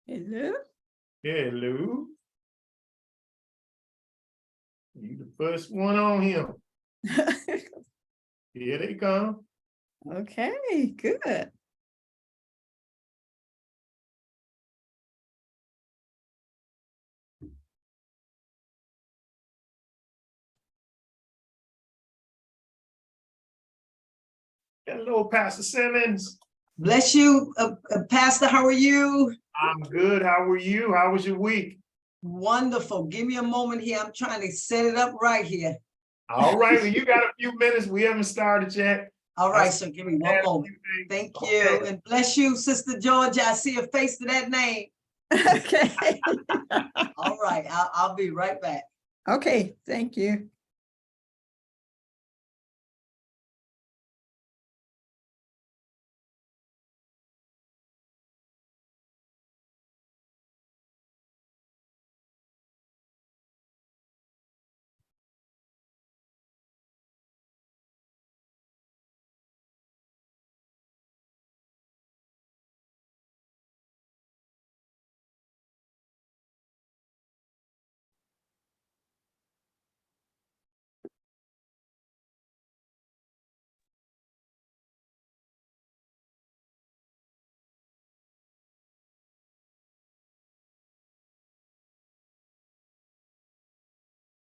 Hello. Hello. You the first one on here. Here they come. Okay, good. Hello, Pastor Simmons. Bless you, Pastor. How are you? I'm good. How are you? How was your week? Wonderful. Give me a moment here. I'm trying to set it up right here. All right. Well, you got a few minutes. We haven't started yet. All right, so give me one moment. Thank you. Okay. And bless you, Sister Georgia. I see a face to that name. Okay. All right, I'll be right back. Okay, thank you.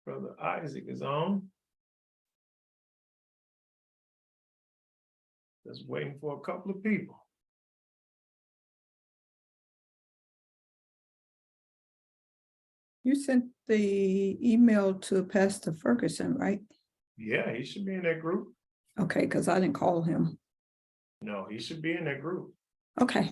Brother Isaac is on. Just waiting for a couple of people. You sent the email to Pastor Ferguson, right? Yeah, he should be in that group. Okay, because I didn't call him. No, he should be in that group. Okay.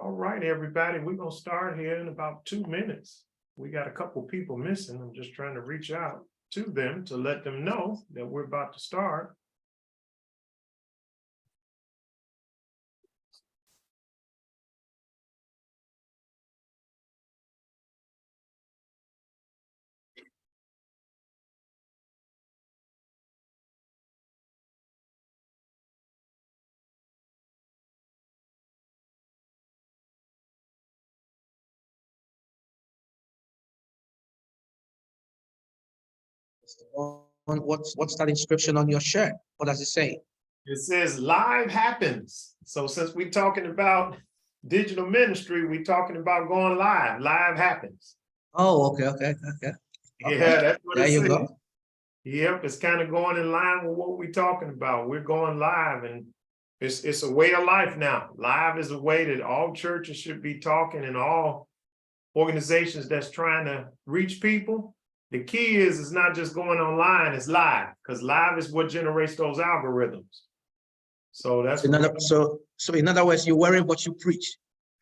All right, everybody, we're gonna start here in about 2 minutes. We got a couple people missing. I'm just trying to reach out to them to let them know that we're about to start. What's that inscription on your shirt? What does it say? It says live happens. So since we're talking about digital ministry, we're talking about going live. Live happens. Oh, okay. Yeah, that's what There it you says. go. Yep, it's kind of going in line with what we're talking about. We're going live, and it's a way of life now. Live is a way that all churches should be talking, and all organizations that's trying to reach people. The key is it's not just going online, it's live, because live is what generates those algorithms. So that's So in other words, you're wearing what you preach.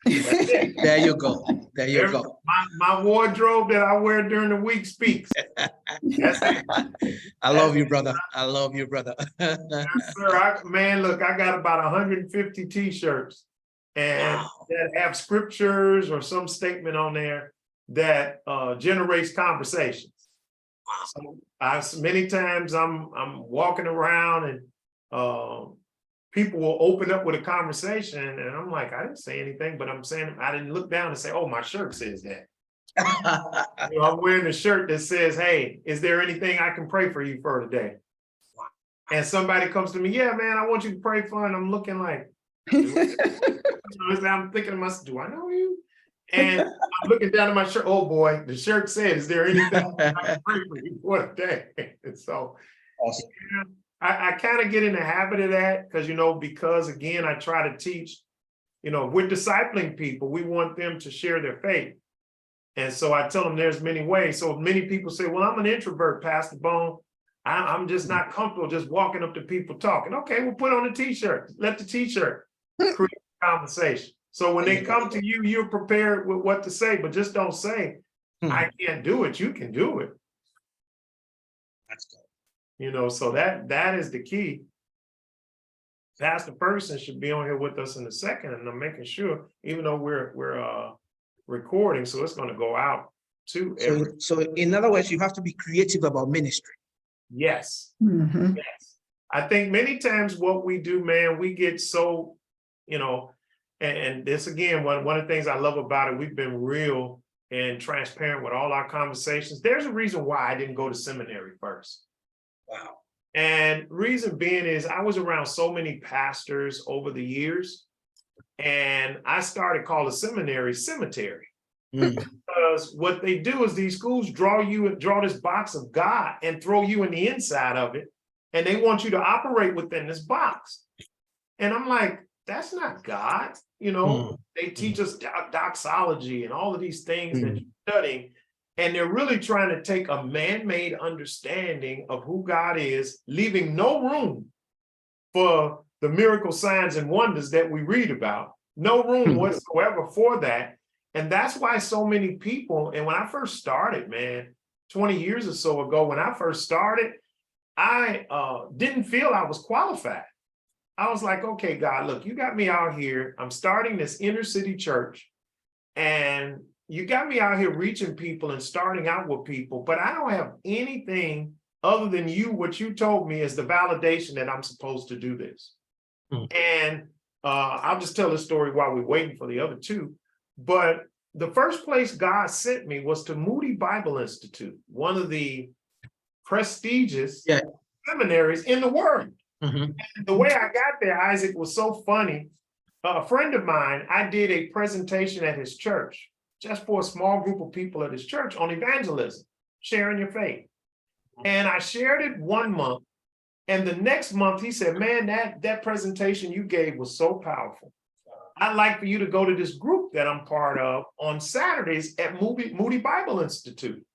There you go. There you go. my wardrobe that I wear during the week speaks. That's it. I love you, brother. I love you, brother. Yes, sir. Man, look, I got about 150 t-shirts and Wow. that have scriptures or some statement on there that generates conversations. So many times I'm walking around and people will open up with a conversation and I'm like, I didn't say anything, but I'm saying I didn't look down and say, oh, my shirt says that. You know, I'm wearing a shirt that says, hey, is there anything I can pray for you for today? And somebody comes to me, yeah, man, I want you to pray for, and I'm looking like, I'm thinking to myself, do I know you? And I'm looking down at my shirt, oh boy, the shirt said, is there anything I can pray for you for today? And so Awesome. I kind of get in the habit of that because again, I try to teach, we're discipling people. We want them to share their faith. And so I tell them there's many ways. So many people say, well, I'm an introvert, Pastor Bone. I'm just not comfortable just walking up to people talking. Okay, we'll put on a t-shirt. Let the t-shirt create a conversation. So when they come to you, you're prepared with what to say, but just don't say, I can't do it. You can do it. That's good. So that is the key. Pastor Ferguson should be on here with us in a second, and I'm making sure, even though we're recording, so it's going to go out to everyone. So in other words, you have to be creative about ministry. Yes. Mhm. Yes. I think many times what we do, man, we get so, and this again, one of the things I love about it, we've been real and transparent with all our conversations. There's a reason why I didn't go to seminary first. Wow. And reason being is I was around so many pastors over the years, and I started calling the seminary cemetery. Because what they do is these schools draw this box of God and throw you in the inside of it. And they want you to operate within this box. And I'm like, that's not God. They teach us doxology and all of these things that you're studying. And they're really trying to take a man-made understanding of who God is, leaving no room for the miracle signs and wonders that we read about. No room whatsoever for that. And that's why so many people, and when I first started, man, 20 years or so ago, when I first started, I didn't feel I was qualified. I was like, okay, God, look, you got me out here. I'm starting this inner city church, and you got me out here reaching people and starting out with people, but I don't have anything other than what you told me is the validation that I'm supposed to do this. And I'll just tell the story while we're waiting for the other two. But the first place God sent me was to Moody Bible Institute, one of the prestigious seminaries in the world. And the way I got there, Isaac, was so funny. A friend of mine, I did a presentation at his church, just for a small group of people at his church on evangelism, sharing your faith. And I shared it 1 month. And the next month he said, man, that presentation you gave was so powerful. I'd like for you to go to this group that I'm part of on Saturdays at Moody Bible Institute.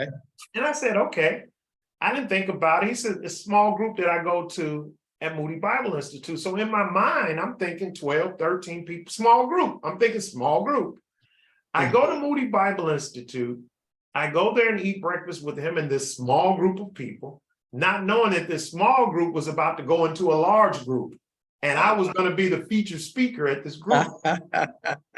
Okay. And I said, okay. I didn't think about it. He said, the small group that I go to, at Moody Bible Institute. So in my mind, I'm thinking 12, 13 people, small group. I'm thinking small group. I go to Moody Bible Institute. I go there and eat breakfast with him and this small group of people, not knowing that this small group was about to go into a large group. And I was going to be the featured speaker at this group.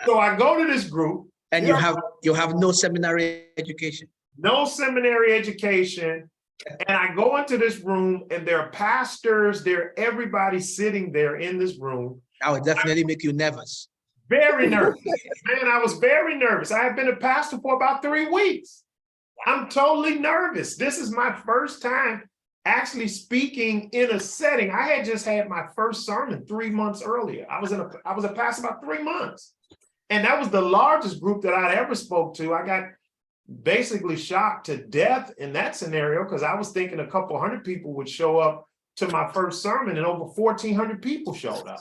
So I go to this group. And you have no seminary education. No seminary education. And I go into this room and there are pastors, everybody sitting there in this room. That would definitely make you nervous. Very nervous. Man, I was very nervous. I had been a pastor for about 3 weeks. I'm totally nervous. This is my first time actually speaking in a setting. I had just had my first sermon 3 months earlier. I was a pastor about 3 months. And that was the largest group that I'd ever spoke to. I got basically shocked to death in that scenario because I was thinking a couple hundred people would show up to my first sermon and over 1,400 people showed up.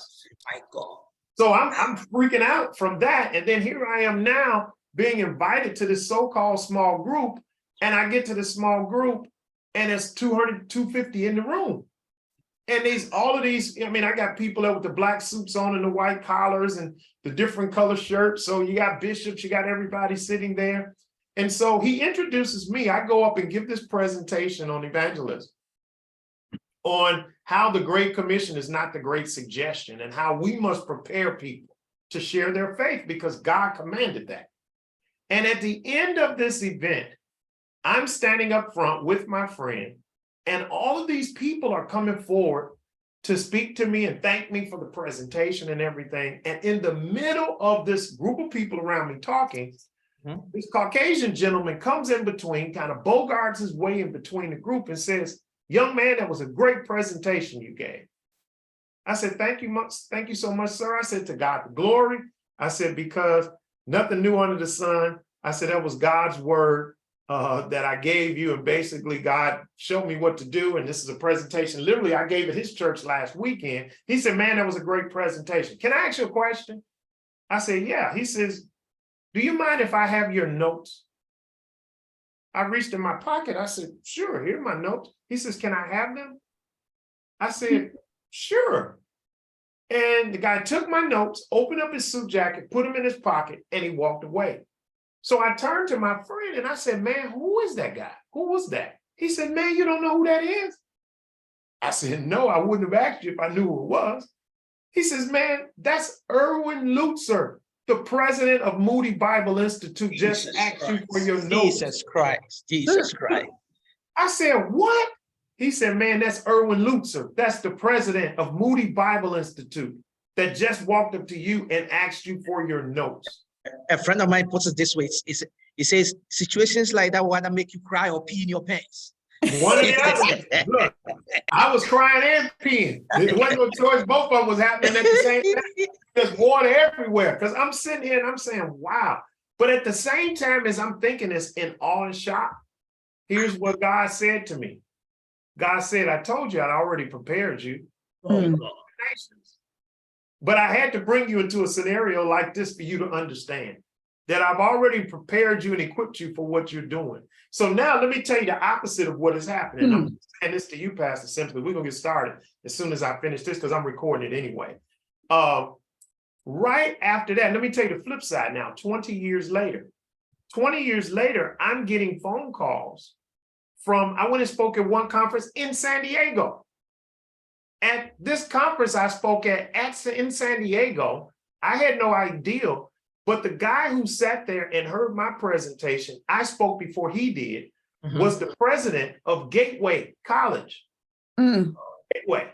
My God. So I'm freaking out from that. And then here I am now being invited to this so-called small group. And I get to the small group and it's 200, 250 in the room. And all of these, I mean, I got people there with the black suits on and the white collars and the different color shirts. So you got bishops, you got everybody sitting there. And so he introduces me. I go up and give this presentation on evangelism, on how the Great Commission is not the Great Suggestion and how we must prepare people to share their faith because God commanded that. And at the end of this event, I'm standing up front with my friend, and all of these people are coming forward to speak to me and thank me for the presentation and everything. And in the middle of this group of people around me talking, this Caucasian gentleman comes in between, kind of bogarts his way in between the group and says, "Young man, that was a great presentation you gave." I said, "Thank you so much, sir." I said, "To God the glory." I said, "Because nothing new under the sun." I said, "That was God's word that I gave you. And basically God showed me what to do. And this is a presentation. Literally, I gave at his church last weekend." He said, "Man, that was a great presentation. Can I ask you a question?" I said, "Yeah." He says, "Do you mind if I have your notes?" I reached in my pocket. I said, "Sure, here are my notes." He says, "Can I have them?" I said, "Sure." And the guy took my notes, opened up his suit jacket, put them in his pocket, and he walked away. So I turned to my friend and I said, "Man, who is that guy? Who was that?" He said, "Man, you don't know who that is?" I said, "No, I wouldn't have asked you if I knew who it was." He says, "Man, that's Erwin Lutzer, the president of Moody Bible Institute, just asked you for your notes." Jesus Christ. Jesus Christ. I said, "What?" He said, "Man, that's Erwin Lutzer. That's the president of Moody Bible Institute that just walked up to you and asked you for your notes." A friend of mine puts it this way. He says, situations like that want to make you cry or pee in your pants. One or the other. Look, I was crying and peeing. There wasn't no choice. Both of them was happening at the same time. There's water everywhere. Because I'm sitting here and I'm saying, wow. But at the same time as I'm thinking this in awe and shock, here's what God said to me. God said, "I told you I'd already prepared you. But I had to bring you into a scenario like this for you to understand that I've already prepared you and equipped you for what you're doing." So now let me tell you the opposite of what is happening. I'm saying this to you, Pastor Simpson. We're going to get started as soon as I finish this because I'm recording it anyway. Right after that, let me tell you the flip side now, 20 years later. 20 years later, I'm getting phone calls from, I went and spoke at one conference in San Diego. At this conference I spoke at in San Diego, I had no idea, but the guy who sat there and heard my presentation, I spoke before he did, was the president of Gateway College. Gateway.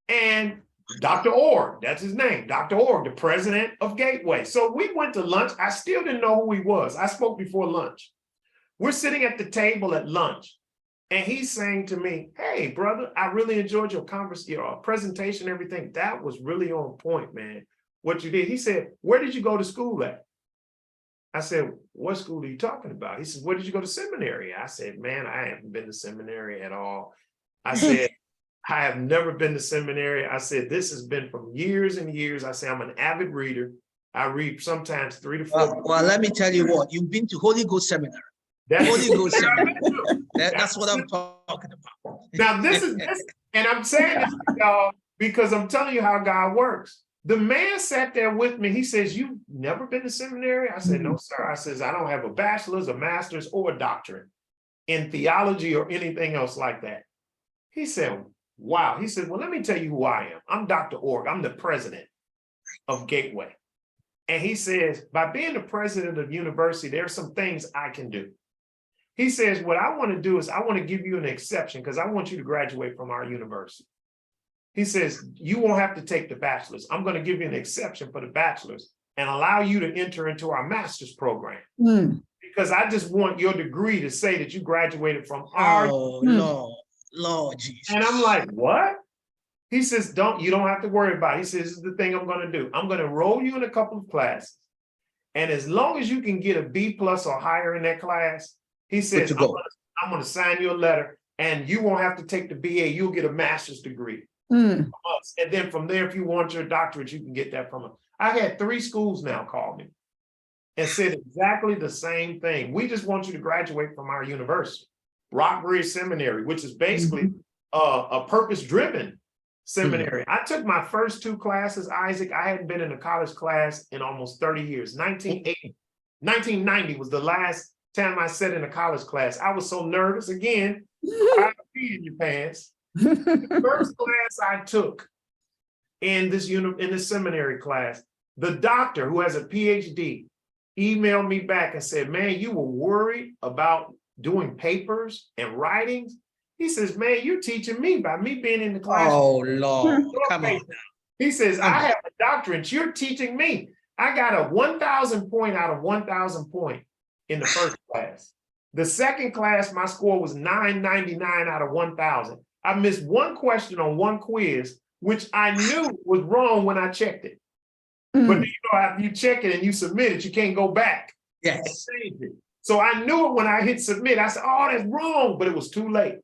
And Dr. Org, that's his name, Dr. Org, the president of Gateway. So we went to lunch. I still didn't know who he was. I spoke before lunch. We're sitting at the table at lunch. And he's saying to me, "Hey, brother, I really enjoyed your presentation, everything. That was really on point, man, what you did." He said, "Where did you go to school at?" I said, "What school are you talking about?" He said, "Where did you go to seminary?" I said, "Man, I haven't been to seminary at all." I said, "I have never been to seminary." I said, "This has been from years and years." I say, "I'm an avid reader. I read sometimes 3 to 4. Well, let me tell you what, you've been to Holy Ghost Seminary. Holy Ghost Seminary. That's what I'm talking about. Now, this is, and I'm saying this to y'all because I'm telling you how God works. The man sat there with me. He says, "You've never been to seminary?" I said, "No, sir." I says, "I don't have a bachelor's, a master's, or a doctorate in theology or anything else like that." He said, "Wow." He said, "Well, let me tell you who I am. I'm Dr. Org. I'm the president of Gateway." And he says, by being the president of university, there are some things I can do. He says, what I want to do is I want to give you an exception because I want you to graduate from our university. He says, you won't have to take the bachelor's. I'm going to give you an exception for the bachelor's and allow you to enter into our master's program. Mm. Because I just want your degree to say that you graduated from our. Oh, Lord Jesus. And I'm like, what? He says, you don't have to worry about it. He says, this is the thing I'm going to do. I'm going to enroll you in a couple of classes. And as long as you can get a B+ or higher in that class, he says, I'm going to sign you a letter and you won't have to take the BA. You'll get a master's degree. Mm. And then from there, if you want your doctorate, you can get that from him. I had 3 schools now call me and said exactly the same thing. We just want you to graduate from our university, Rockbridge Seminary, which is basically a purpose-driven seminary. I took my first 2 classes, Isaac. I hadn't been in a college class in almost 30 years. 1990 was the last time I sat in a college class. I was so nervous. Again, I pee in your pants. The first class I took in this seminary class, the doctor who has a PhD emailed me back and said, "Man, you were worried about doing papers and writings." He says, "Man, you're teaching me by me being in the class." Oh, Lord, come on. He says, "I have a doctorate. You're teaching me." I got a 1,000 point out of 1,000 point in the first class. The second class, my score was 999 out of 1,000. I missed 1 question on 1 quiz, which I knew was wrong when I checked it. But you know, after you check it and you submit it, you can't go back and Yes. change it. So I knew it when I hit submit. I said, "Oh, that's wrong," but it was too late.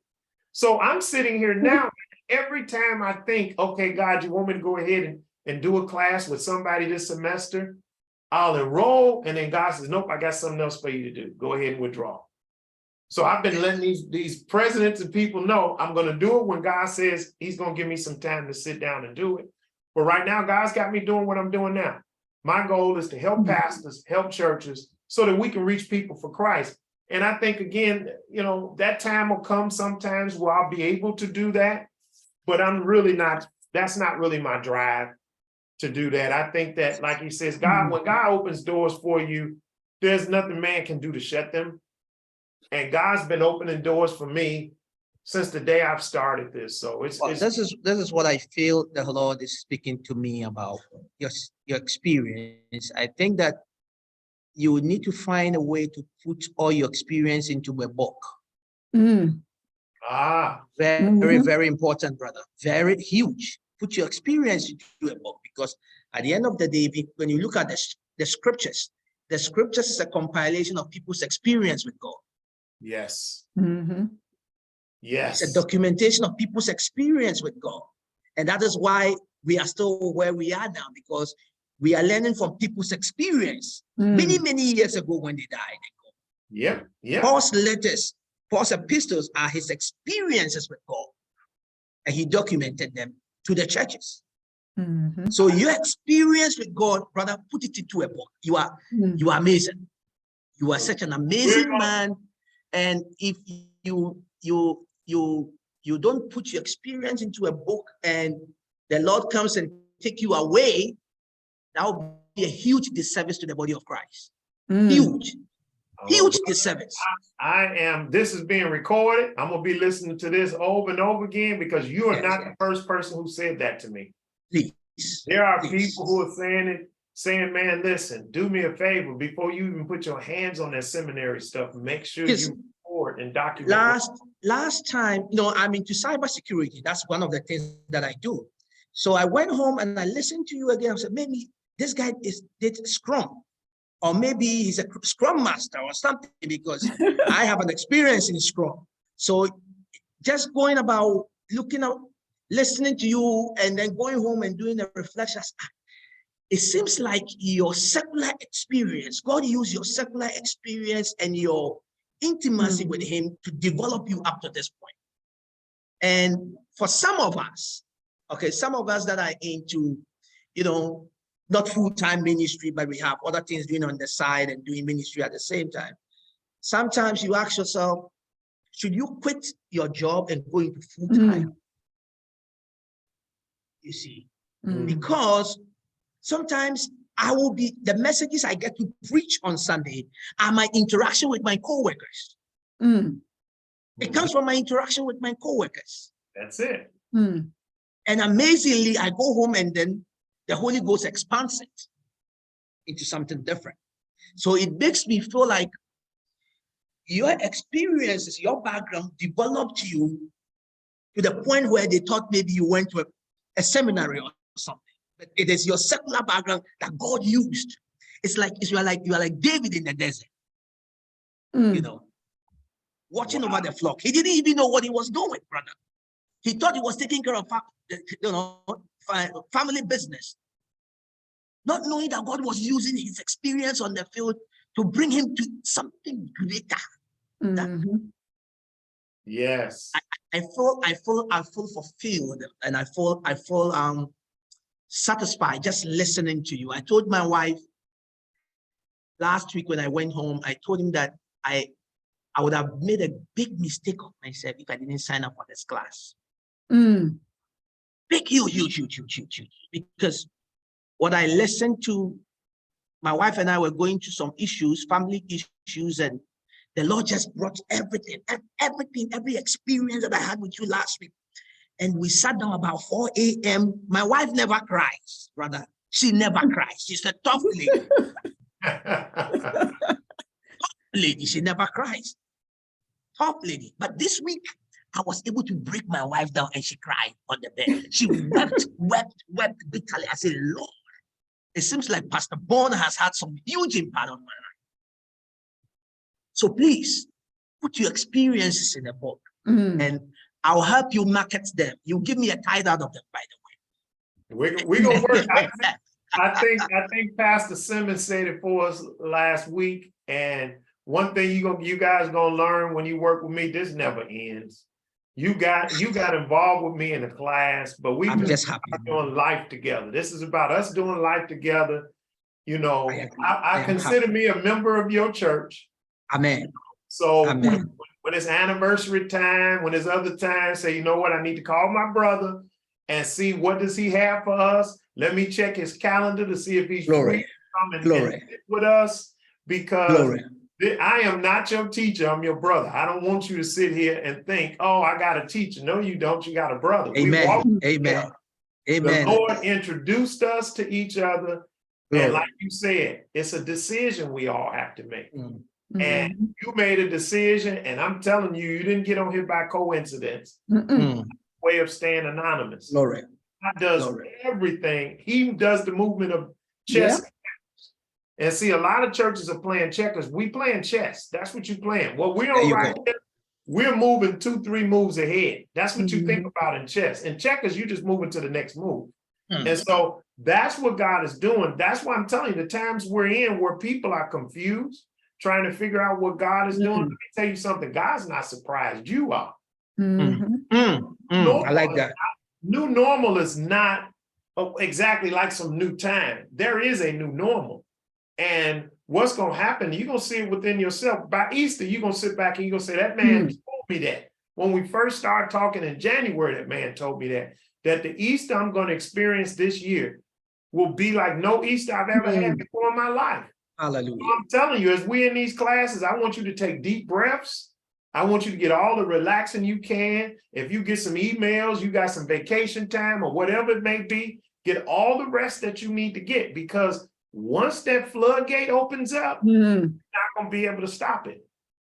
So I'm sitting here now, every time I think, okay, God, you want me to go ahead and do a class with somebody this semester, I'll enroll. And then God says, "Nope, I got something else for you to do. Go ahead and withdraw." So I've been letting these presidents and people know I'm going to do it when God says he's going to give me some time to sit down and do it. But right now, God's got me doing what I'm doing now. My goal is to help pastors, help churches so that we can reach people for Christ. And I think, again, you know, that time will come sometimes where I'll be able to do that. But I'm really not, that's not really my drive to do that. I think that, like he says, God, when God opens doors for you, there's nothing man can do to shut them. And God's been opening doors for me since the day I've started this. So it's This is what I feel the Lord is speaking to me about, your experience. I think that you need to find a way to put all your experience into a book. Very, very important, brother. Very huge. Put your experience into a book, because at the end of the day, when you look at the scriptures is a compilation of people's experience with God. Yes. Yes. It's a documentation of people's experience with God. And that is why we are still where we are now, because we are learning from people's experience many, many years ago when they died. Paul's letters, Paul's epistles are his experiences with God. And he documented them to the churches. So your experience with God, brother, put it into a book. You are amazing. You are such an amazing man. And if you don't put your experience into a book and the Lord comes and take you away, that will be a huge disservice to the body of Christ. Huge disservice. This is being recorded. I'm going to be listening to this over and over again, because you are not the first person who said that to me. Please. There are people who are saying, man, listen, do me a favor before you even put your hands on that seminary stuff. Make sure you record and document. Last time, I'm into cybersecurity. That's one of the things that I do. So I went home and I listened to you again. I said, maybe this guy did Scrum, or maybe he's a Scrum master or something, because I have an experience in Scrum. So just going about looking up, listening to you, and then going home and doing the reflections, it seems like your secular experience, God used your secular experience and your intimacy with him to develop you up to this point. And for some of us, Okay, some of us that are into, you know, not full-time ministry, but we have other things doing on the side and doing ministry at the same time. Sometimes you ask yourself, should you quit your job and go into full-time? You see, because sometimes the messages I get to preach on Sunday are my interaction with my coworkers. It comes from my interaction with my coworkers. That's it. And amazingly, I go home and then the Holy Ghost expands it into something different. So it makes me feel like your experiences, your background developed you to the point where they thought maybe you went to a seminary or something. But it is your secular background that God used. It's like you are like David in the desert, you know, watching over the flock. He didn't even know what he was doing, brother. He thought he was taking care of, family business, not knowing that God was using his experience on the field to bring him to something greater. Yes. I feel fulfilled, and I feel satisfied just listening to you. I told my wife last week when I went home, I told him that I would have made a big mistake of myself if I didn't sign up for this class. Big, huge, because what I listened to, my wife and I were going through some issues, family issues, and the Lord just brought every experience that I had with you last week. And we sat down about 4 a.m. My wife never cries, brother. She never cries. She's a tough lady. Lady, she never cries. Tough lady. But this week, I was able to break my wife down and she cried on the bed. She wept bitterly. I said, Lord, it seems like Pastor Bourne has had some huge impact on my life. So please, put your experiences in a book and I'll help you market them. You give me a tithe out of them, by the We're gonna work. I think Pastor Simmons said it for us last week. And one thing you guys gonna learn when you work with me, this never ends. You got involved with me in the class, but we've just doing life together. This is about us doing life together. You know, I consider me a member of your church. Amen. So when it's anniversary time, when there's other times, say, you know what, I need to call my brother and see what does he have for us. Let me check his calendar to see if he's free to come and sit with us, because I am not your teacher, I'm your brother. I don't want you to sit here and think, oh, I got a teacher. No, you don't, you got a brother. Amen. Amen. The Lord introduced us to each other. And like you said, it's a decision we all have to make. And you made a decision, and I'm telling you, you didn't get on here by coincidence. Way of staying anonymous. God does everything. He does the movement of chess. And see, a lot of churches are playing checkers. We playing chess. That's what you playing. Well, we're on right here. We're moving 2-3 moves ahead. That's what you think about in chess. In checkers, you just moving to the next move. And so that's what God is doing. That's why I'm telling you, the times we're in where people are confused, trying to figure out what God is doing. Let me tell you something. God's not surprised. You are. I like that. New normal is not exactly like some new time. There is a new normal. And what's going to happen, you're going to see it within yourself. By Easter, you're going to sit back and you're going to say, that man told me that. When we first started talking in January, that man told me that the Easter I'm going to experience this year will be like no Easter I've ever had before in my life. Hallelujah. So I'm telling you, as we in these classes, I want you to take deep breaths. I want you to get all the relaxing you can. If you get some emails, you got some vacation time or whatever it may be, get all the rest that you need to get, because once that floodgate opens up, you're not going to be able to stop it.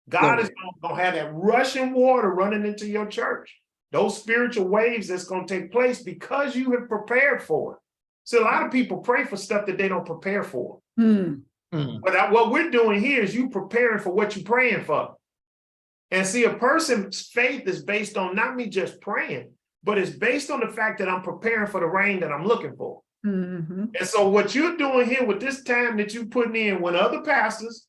God is going to have that rushing water running into your church. Those spiritual waves that's going to take place because you have prepared for it. So a lot of people pray for stuff that they don't prepare for. But what we're doing here is you preparing for what you're praying for. And see, a person's faith is based on not me just praying, but it's based on the fact that I'm preparing for the rain that I'm looking for. And so what you're doing here with this time that you're putting in when other pastors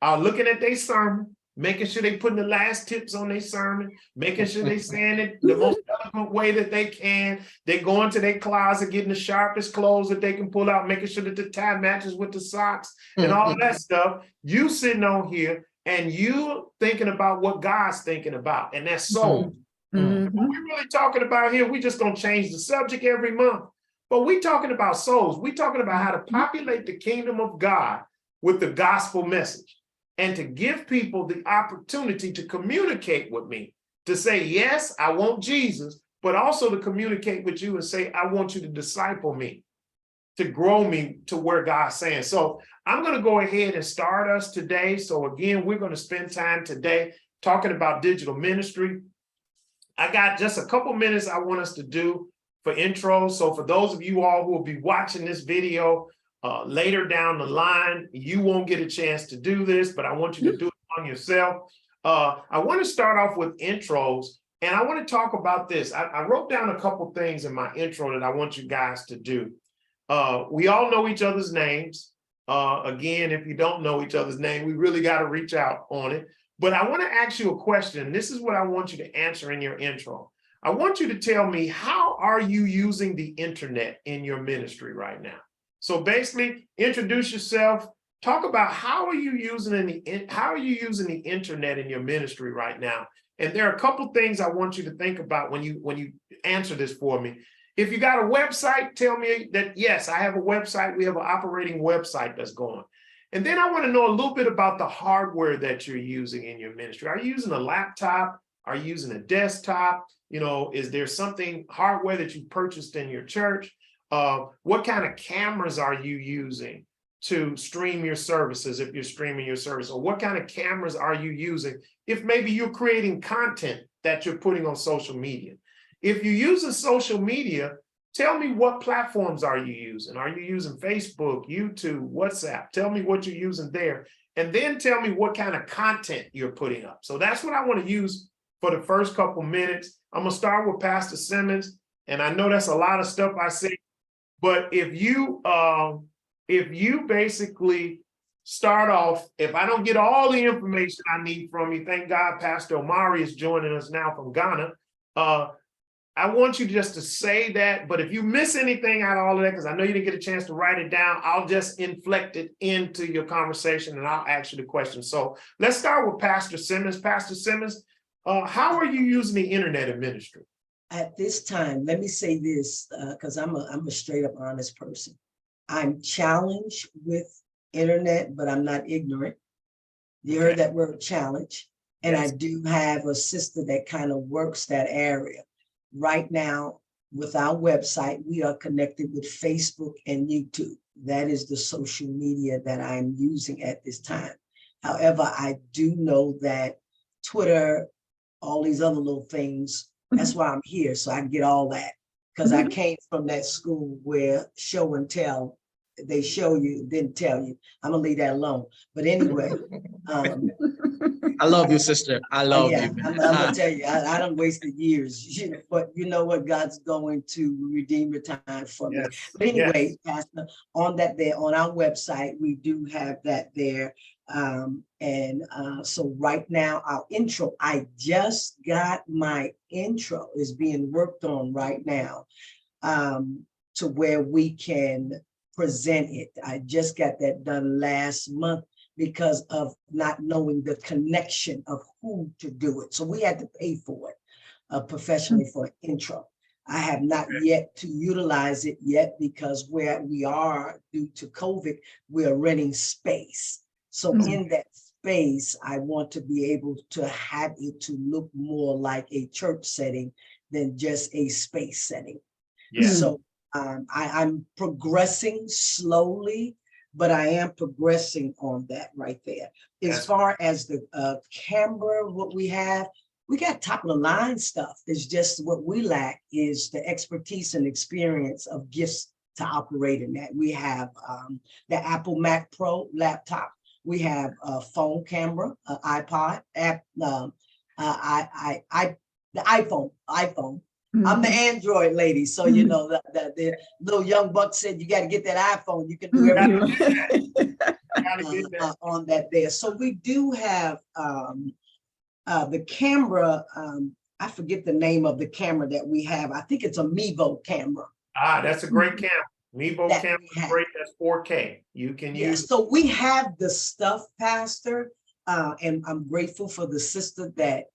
are looking at their sermon making sure they putting the last tips on their sermon, making sure they saying it the most eloquent way that they can. They go into their closet, getting the sharpest clothes that they can pull out, making sure that the tie matches with the socks and all of that stuff. You sitting on here and you thinking about what God's thinking about, and that's soul. Mhm. What we're really talking about here, we just gonna change the subject every month. But we talking about souls. We talking about how to populate the kingdom of God with the gospel message, and to give people the opportunity to communicate with me, to say, yes, I want Jesus, but also to communicate with you and say, I want you to disciple me, to grow me to where God's saying. So I'm going to go ahead and start us today. So again, we're going to spend time today talking about digital ministry. I got just a couple minutes I want us to do for intros. So for those of you all who will be watching this video later down the line, you won't get a chance to do this, but I want you to do it on yourself. I want to start off with intros, and I want to talk about this. I wrote down a couple things in my intro that I want you guys to do. We all know each other's names. Again, if you don't know each other's name, we really got to reach out on it. But I want to ask you a question. This is what I want you to answer in your intro. I want you to tell me, how are you using the internet in your ministry right now? So basically, introduce yourself. Talk about how are you using the internet in your ministry right now? And there are a couple things I want you to think about when you answer this for me. If you got a website, tell me that, yes, I have a website. We have an operating website that's going. And then I want to know a little bit about the hardware that you're using in your ministry. Are you using a laptop? Are you using a desktop? You know, is there something hardware that you purchased in your church? What kind of cameras are you using to stream your services if you're streaming your service? Or what kind of cameras are you using if maybe you're creating content that you're putting on social media? If you're using social media, tell me what platforms are you using? Are you using Facebook, YouTube, WhatsApp? Tell me what you're using there. And then tell me what kind of content you're putting up. So that's what I want to use for the first couple minutes. I'm going to start with Pastor Simmons. And I know that's a lot of stuff I say, but if you basically start off, if I don't get all the information I need from you, thank God Pastor Omari is joining us now from Ghana. I want you just to say that, but if you miss anything out of all of that, because I know you didn't get a chance to write it down, I'll just inflect it into your conversation and I'll ask you the question. So let's start with Pastor Simmons. Pastor Simmons, how are you using the internet in ministry? At this time, let me say this, because I'm a straight up honest person. I'm challenged with internet, but I'm not ignorant. You heard that word challenge. And I do have a sister that kind of works that area. Right now, with our website, we are connected with Facebook and YouTube. That is the social media that I'm using at this time. However, I do know that Twitter, all these other little things, that's why I'm here, so I can get all that. Because I came from that school where show and tell, they show you, didn't tell you. I'm gonna leave that alone. But anyway, I love you, sister. I love yeah, you. I'm gonna tell you, I done wasted years, you know, but you know what, God's going to redeem your time for me. Yes. But anyway, Pastor, on that there, on our website, we do have that there. So right now, our intro, I just got my intro is being worked on right now, to where we can present it. I just got that done last month because of not knowing the connection of who to do it. So we had to pay for it professionally for an intro. I have not yet to utilize it yet because where we are due to COVID, we're renting space. So in that space, I want to be able to have it to look more like a church setting than just a space setting. So I'm progressing slowly, but I am progressing on that right there. As far as the camera, what we got top of the line stuff. It's just what we lack is the expertise and experience of gifts to operate in that. We have the Apple Mac Pro laptop. We have a phone camera, iPod, the iPhone. I'm the Android lady, so you know the little young buck said you got to get that iPhone. You can do everything. Gotta get that. on that there. So we do have the camera, I forget the name of the camera that we have. I think it's a Mevo camera. Ah, that's a great camera. Mevo That camera we is have. great. That's 4K. You can Yeah, use. so we have the stuff, Pastor, and I'm grateful for the sister that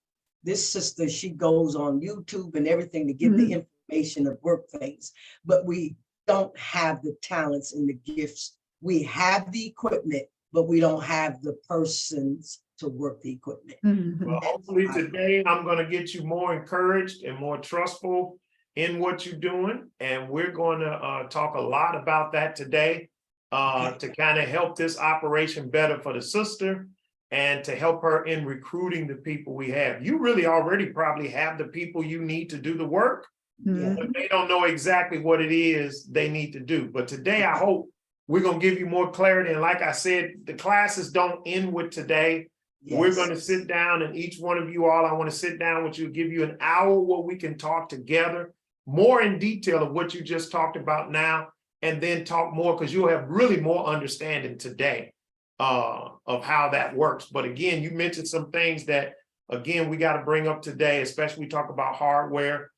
this sister, she goes on YouTube and everything to get the information of work things, but we don't have the talents and the gifts. We have the equipment, but we don't have the persons to work the equipment. Well, hopefully today I'm gonna get you more encouraged and more trustful in what you're doing. And we're gonna talk a lot about that today to kind of help this operation better for the sister and to help her in recruiting the people we have. You really already probably have the people you need to do the work, Yeah. but they don't know exactly what it is they need to do. But today I hope we're gonna give you more clarity. And like I said, the classes don't end with today. We're Yes. going to sit down, and each one of you all, I want to sit down with you, give you an hour where we can talk together more in detail of what you just talked about now, and then talk more because you'll have really more understanding today of how that works. But again, you mentioned some things that, again, we got to bring up today, especially we talk about hardware.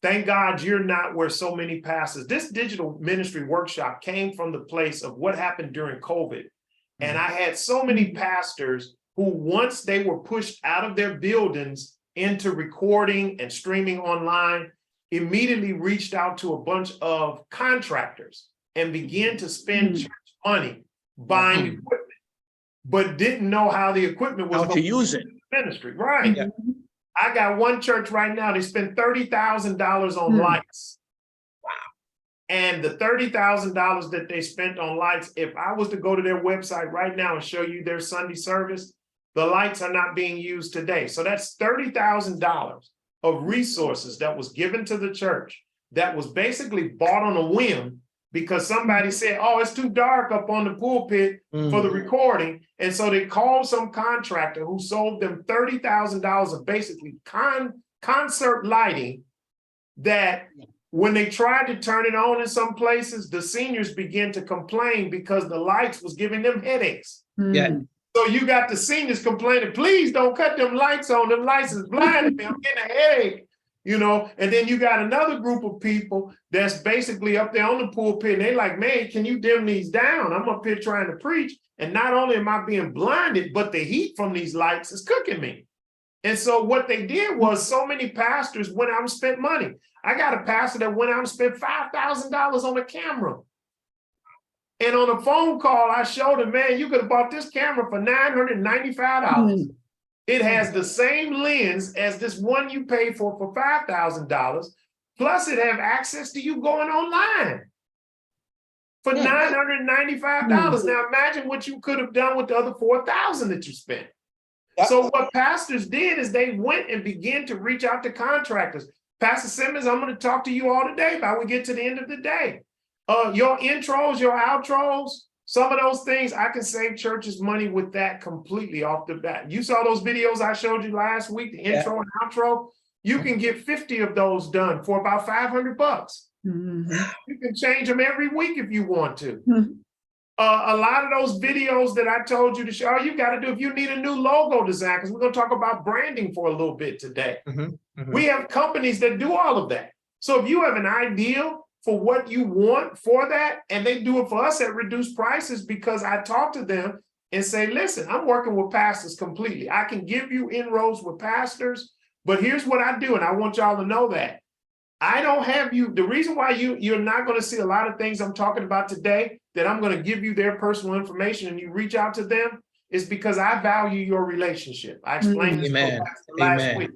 Thank God you're not where so many pastors. This digital ministry workshop came from the place of what happened during COVID. And I had so many pastors who, once they were pushed out of their buildings into recording and streaming online, immediately reached out to a bunch of contractors and began to spend church money buying equipment, but didn't know how the equipment was How to use it. ministry. Right. Yeah. I got one church right now, they spent $30,000 on lights. And the $30,000 that they spent on lights, if I was to go to their website right now and show you their Sunday service, the lights are not being used today. So that's $30,000 of resources that was given to the church that was basically bought on a whim because somebody said, oh, it's too dark up on the pulpit for the recording. And so they called some contractor who sold them $30,000 of basically concert lighting that when they tried to turn it on in some places, the seniors began to complain because the lights was giving them headaches. Yeah. So you got the seniors complaining, please don't cut them lights on, them lights is blinding me, I'm getting a headache, you know? And then you got another group of people that's basically up there on the pulpit and they like, man, can you dim these down? I'm up here trying to preach. And not only am I being blinded, but the heat from these lights is cooking me. And so what they did was so many pastors went out and spent money. I got a pastor that went out and spent $5,000 on a camera. And on a phone call, I showed him, man, you could have bought this camera for $995. It has the same lens as this one you paid for $5,000. Plus it have access to you going online for $995. Now imagine what you could have done with the other $4,000 that you spent. So what pastors did is they went and began to reach out to contractors. Pastor Simmons, I'm going to talk to you all today about we get to the end of the day. Your intros, your outros, some of those things, I can save churches money with that completely off the bat. You saw those videos I showed you last week, the intro and outro. You can get 50 of those done for about $500. You can change them every week if you want to. A lot of those videos that I told you to show, all you got to do if you need a new logo design, because we're going to talk about branding for a little bit today. We have companies that do all of that. So if you have an idea for what you want for that, and they do it for us at reduced prices because I talk to them and say, listen, I'm working with pastors completely. I can give you inroads with pastors, but here's what I do, and I want y'all to know that. I don't have you, the reason why you're not going to see a lot of things I'm talking about today, that I'm going to give you their personal information and you reach out to them, is because I value your relationship. I explained this last week.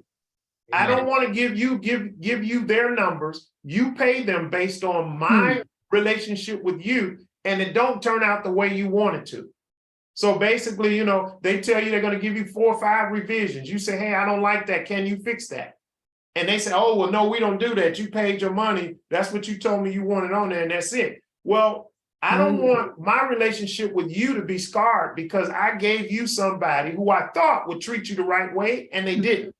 I don't want to give you their numbers. You pay them based on my relationship with you, and it don't turn out the way you want it to. So basically, you know, they tell you they're going to give you 4 or 5 revisions. You say, hey, I don't like that. Can you fix that? And they say, oh, well, no, we don't do that. You paid your money. That's what you told me you wanted on there, and that's it. Well, I don't want my relationship with you to be scarred because I gave you somebody who I thought would treat you the right way, and they didn't.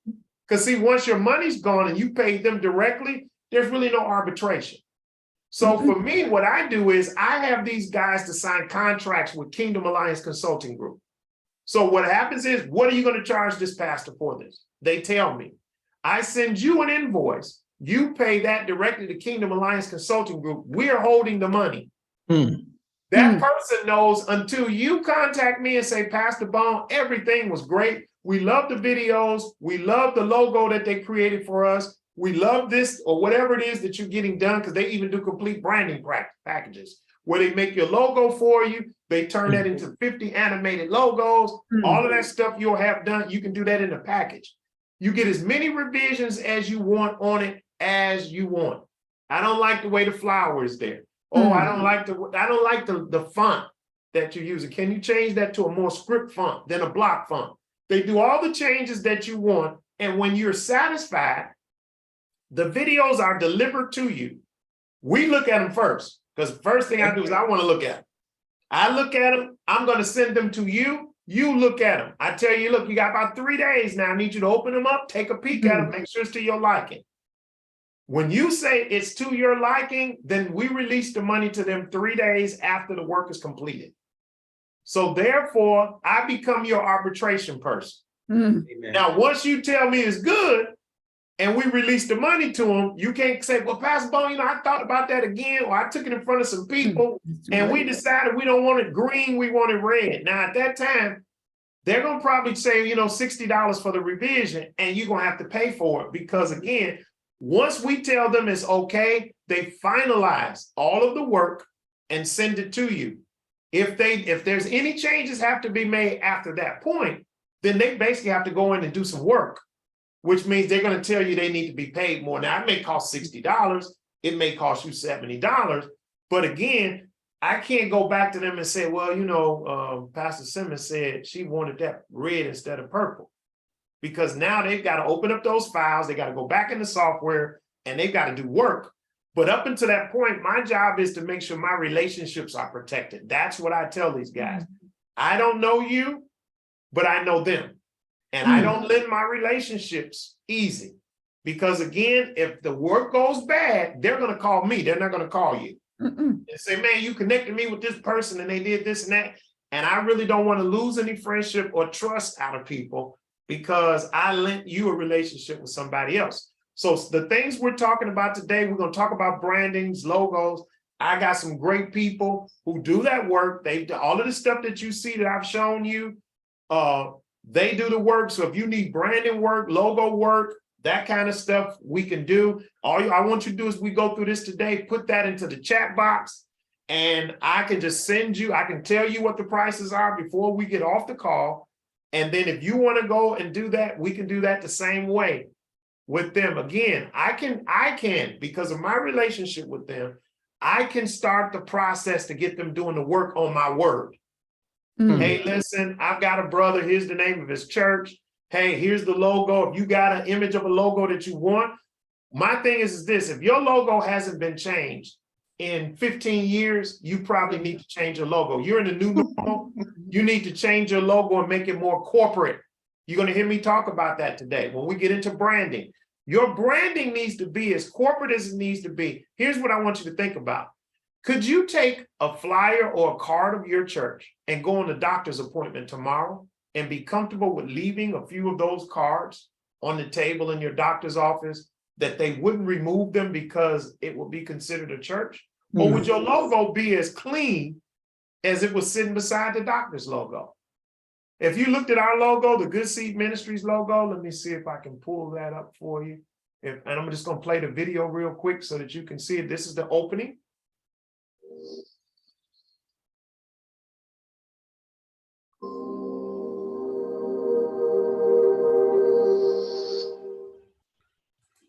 Because see, once your money's gone and you paid them directly, there's really no arbitration. So for me, what I do is I have these guys to sign contracts with Kingdom Alliance Consulting Group. So what happens is, what are you going to charge this pastor for this? They tell me. I send you an invoice. You pay that directly to Kingdom Alliance Consulting Group. We are holding the money. That person knows until you contact me and say, Pastor Bone, everything was great. We love the videos. We love the logo that they created for us. We love this or whatever it is that you're getting done, because they even do complete branding packages where they make your logo for you. They turn that into 50 animated logos. All of that stuff you'll have done, you can do that in a package. You get as many revisions as you want on it as you want. I don't like the way the flower is there. Oh, I don't like the font that you're using. Can you change that to a more script font than a block font? They do all the changes that you want. And when you're satisfied, the videos are delivered to you. We look at them first, because the first thing I do is I want to look at them. I look at them. I'm going to send them to you. You look at them. I tell you, look, you got about 3 days now. I need you to open them up, take a peek at them, make sure it's to your liking. When you say it's to your liking, then we release the money to them 3 days after the work is completed. So therefore, I become your arbitration person. Now, once you tell me it's good and we release the money to them, you can't say, well, Pastor Bone, you know, I thought about that again, or I took it in front of some people and we decided we don't want it green, we want it red. Now, at that time, they're going to probably say, you know, $60 for the revision, and you're going to have to pay for it, because again, once we tell them it's okay, they finalize all of the work and send it to you. If there's any changes have to be made after that point, then they basically have to go in and do some work, which means they're going to tell you they need to be paid more. Now, it may cost $60. It may cost you $70. But again, I can't go back to them and say, well, you know, Pastor Simmons said she wanted that red instead of purple. Because now they've got to open up those files. They got to go back in the software and they've got to do work. But up until that point, my job is to make sure my relationships are protected. That's what I tell these guys. I don't know you, but I know them. And I don't lend my relationships easy. Because again, if the work goes bad, they're going to call me. They're not going to call you. And say, man, you connected me with this person and they did this and that. And I really don't want to lose any friendship or trust out of people, because I lent you a relationship with somebody else. So the things we're talking about today, we're going to talk about brandings, logos. I got some great people who do that work. They do all of the stuff that you see that I've shown you. They do the work. So if you need branding work, logo work, that kind of stuff we can do. All I want you to do is we go through this today, put that into the chat box, and I can just send you, I can tell you what the prices are before we get off the call. And then if you want to go and do that, we can do that the same way with them. Again, I can, because of my relationship with them, I can start the process to get them doing the work on my word. Hey, listen, I've got a brother. Here's the name of his church. Hey, here's the logo. If you got an image of a logo that you want, my thing is this: if your logo hasn't been changed in 15 years, you probably need to change your logo. You're in the new normal. You need to change your logo and make it more corporate. You're going to hear me talk about that today when we get into branding. Your branding needs to be as corporate as it needs to be. Here's what I want you to think about. Could you take a flyer or a card of your church and go on a doctor's appointment tomorrow and be comfortable with leaving a few of those cards on the table in your doctor's office, that they wouldn't remove them because it would be considered a church? Or would your logo be as clean as it was sitting beside the doctor's logo? If you looked at our logo, the Good Seed Ministries logo, let me see if I can pull that up for you. And I'm just going to play the video real quick so that you can see it. This is the opening.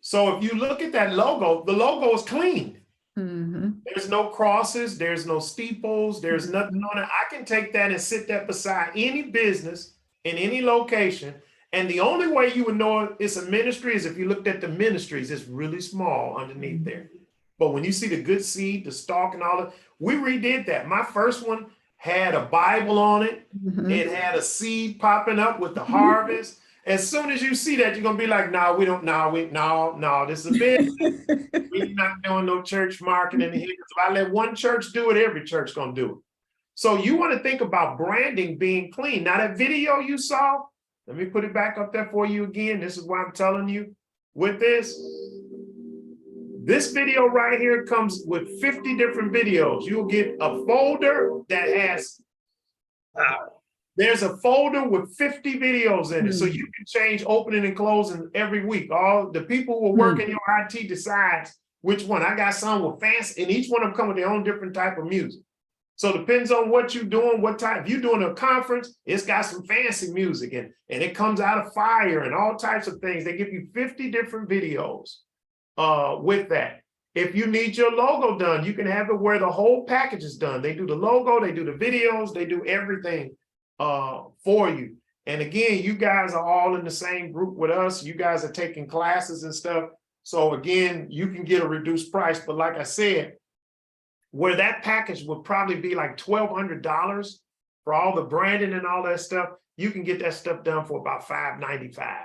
So if you look at that logo, the logo is clean. There's no crosses, there's no steeples, there's nothing on it. I can take that and sit that beside any business in any location. And the only way you would know it's a ministry is if you looked at the ministries. It's really small underneath there. But when you see the Good Seed, the stalk and all that, we redid that. My first one had a Bible on it. It had a seed popping up with the harvest. As soon as you see that, you're gonna be like, no, we don't, no, this is a business. We're not doing no church marketing here. If I let one church do it, every church gonna do it. So you want to think about branding being clean. Now that video you saw, let me put it back up there for you again. This is why I'm telling you with this. This video right here comes with 50 different videos. You'll get a folder that has, there's a folder with 50 videos in it. So you can change opening and closing every week. All the people who are working your IT decides which one. I got some with fancy, and each one of them come with their own different type of music. So it depends on what you're doing, what type. If you're doing a conference, it's got some fancy music and it comes out of fire and all types of things. They give you 50 different videos with that. If you need your logo done, you can have it where the whole package is done. They do the logo, they do the videos, they do everything for you. And again, you guys are all in the same group with us. You guys are taking classes and stuff. So again, you can get a reduced price. But like I said, where that package would probably be like $1,200 for all the branding and all that stuff, you can get that stuff done for about $595.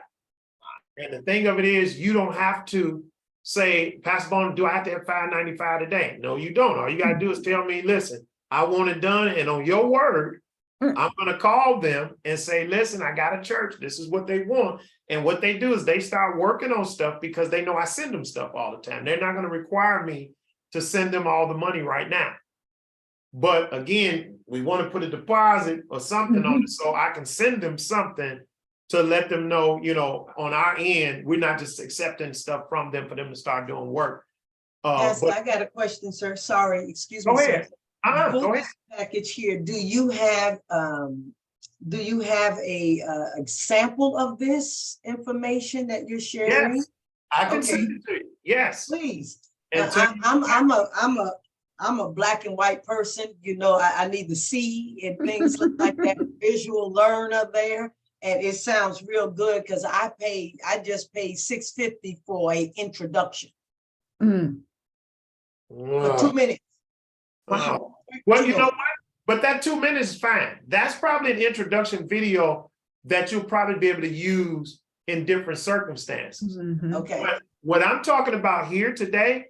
And the thing of it is, you don't have to say, Pastor Bone, do I have to have $595 today? No, you don't. All you got to do is tell me, listen, I want it done. And on your word, I'm going to call them and say, listen, I got a church. This is what they want. And what they do is they start working on stuff because they know I send them stuff all the time. They're not going to require me to send them all the money right now. But again, we want to put a deposit or something on it so I can send them something to let them know, you know, on our end, we're not just accepting stuff from them for them to start doing work. Yes, But I got a question, sir. Sorry, excuse me. go sir. ahead. For Go ahead. this package here, do you have a example of this information that you're sharing? Yes, I can Okay. send it to you. Yes. Please. And tell me- I'm a black and white person. You know, I need to see and things like that. Visual learner there, and it sounds real good because I just paid $650 for a introduction for 2 minutes. Wow. Well, you know what? But that 2 minutes is fine. That's probably an introduction video that you'll probably be able to use in different circumstances. Okay. But what I'm talking about here today,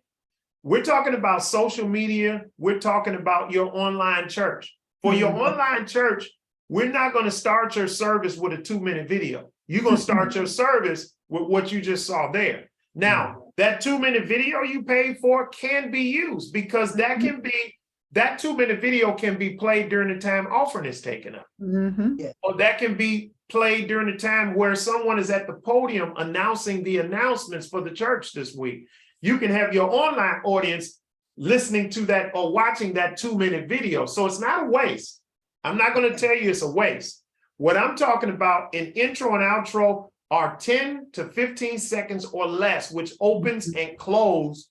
we're talking about social media. We're talking about your online church. For your online church, we're not going to start your service with a 2-minute video. You're going to start your service with what you just saw there. Now, that 2-minute video you paid for can be used because that 2-minute video can be played during the time offering is taken up. Or that can be played during the time where someone is at the podium announcing the announcements for the church this week. You can have your online audience listening to that or watching that 2-minute video. So it's not a waste. I'm not going to tell you it's a waste. What I'm talking about in intro and outro are 10 to 15 seconds or less, which opens and closes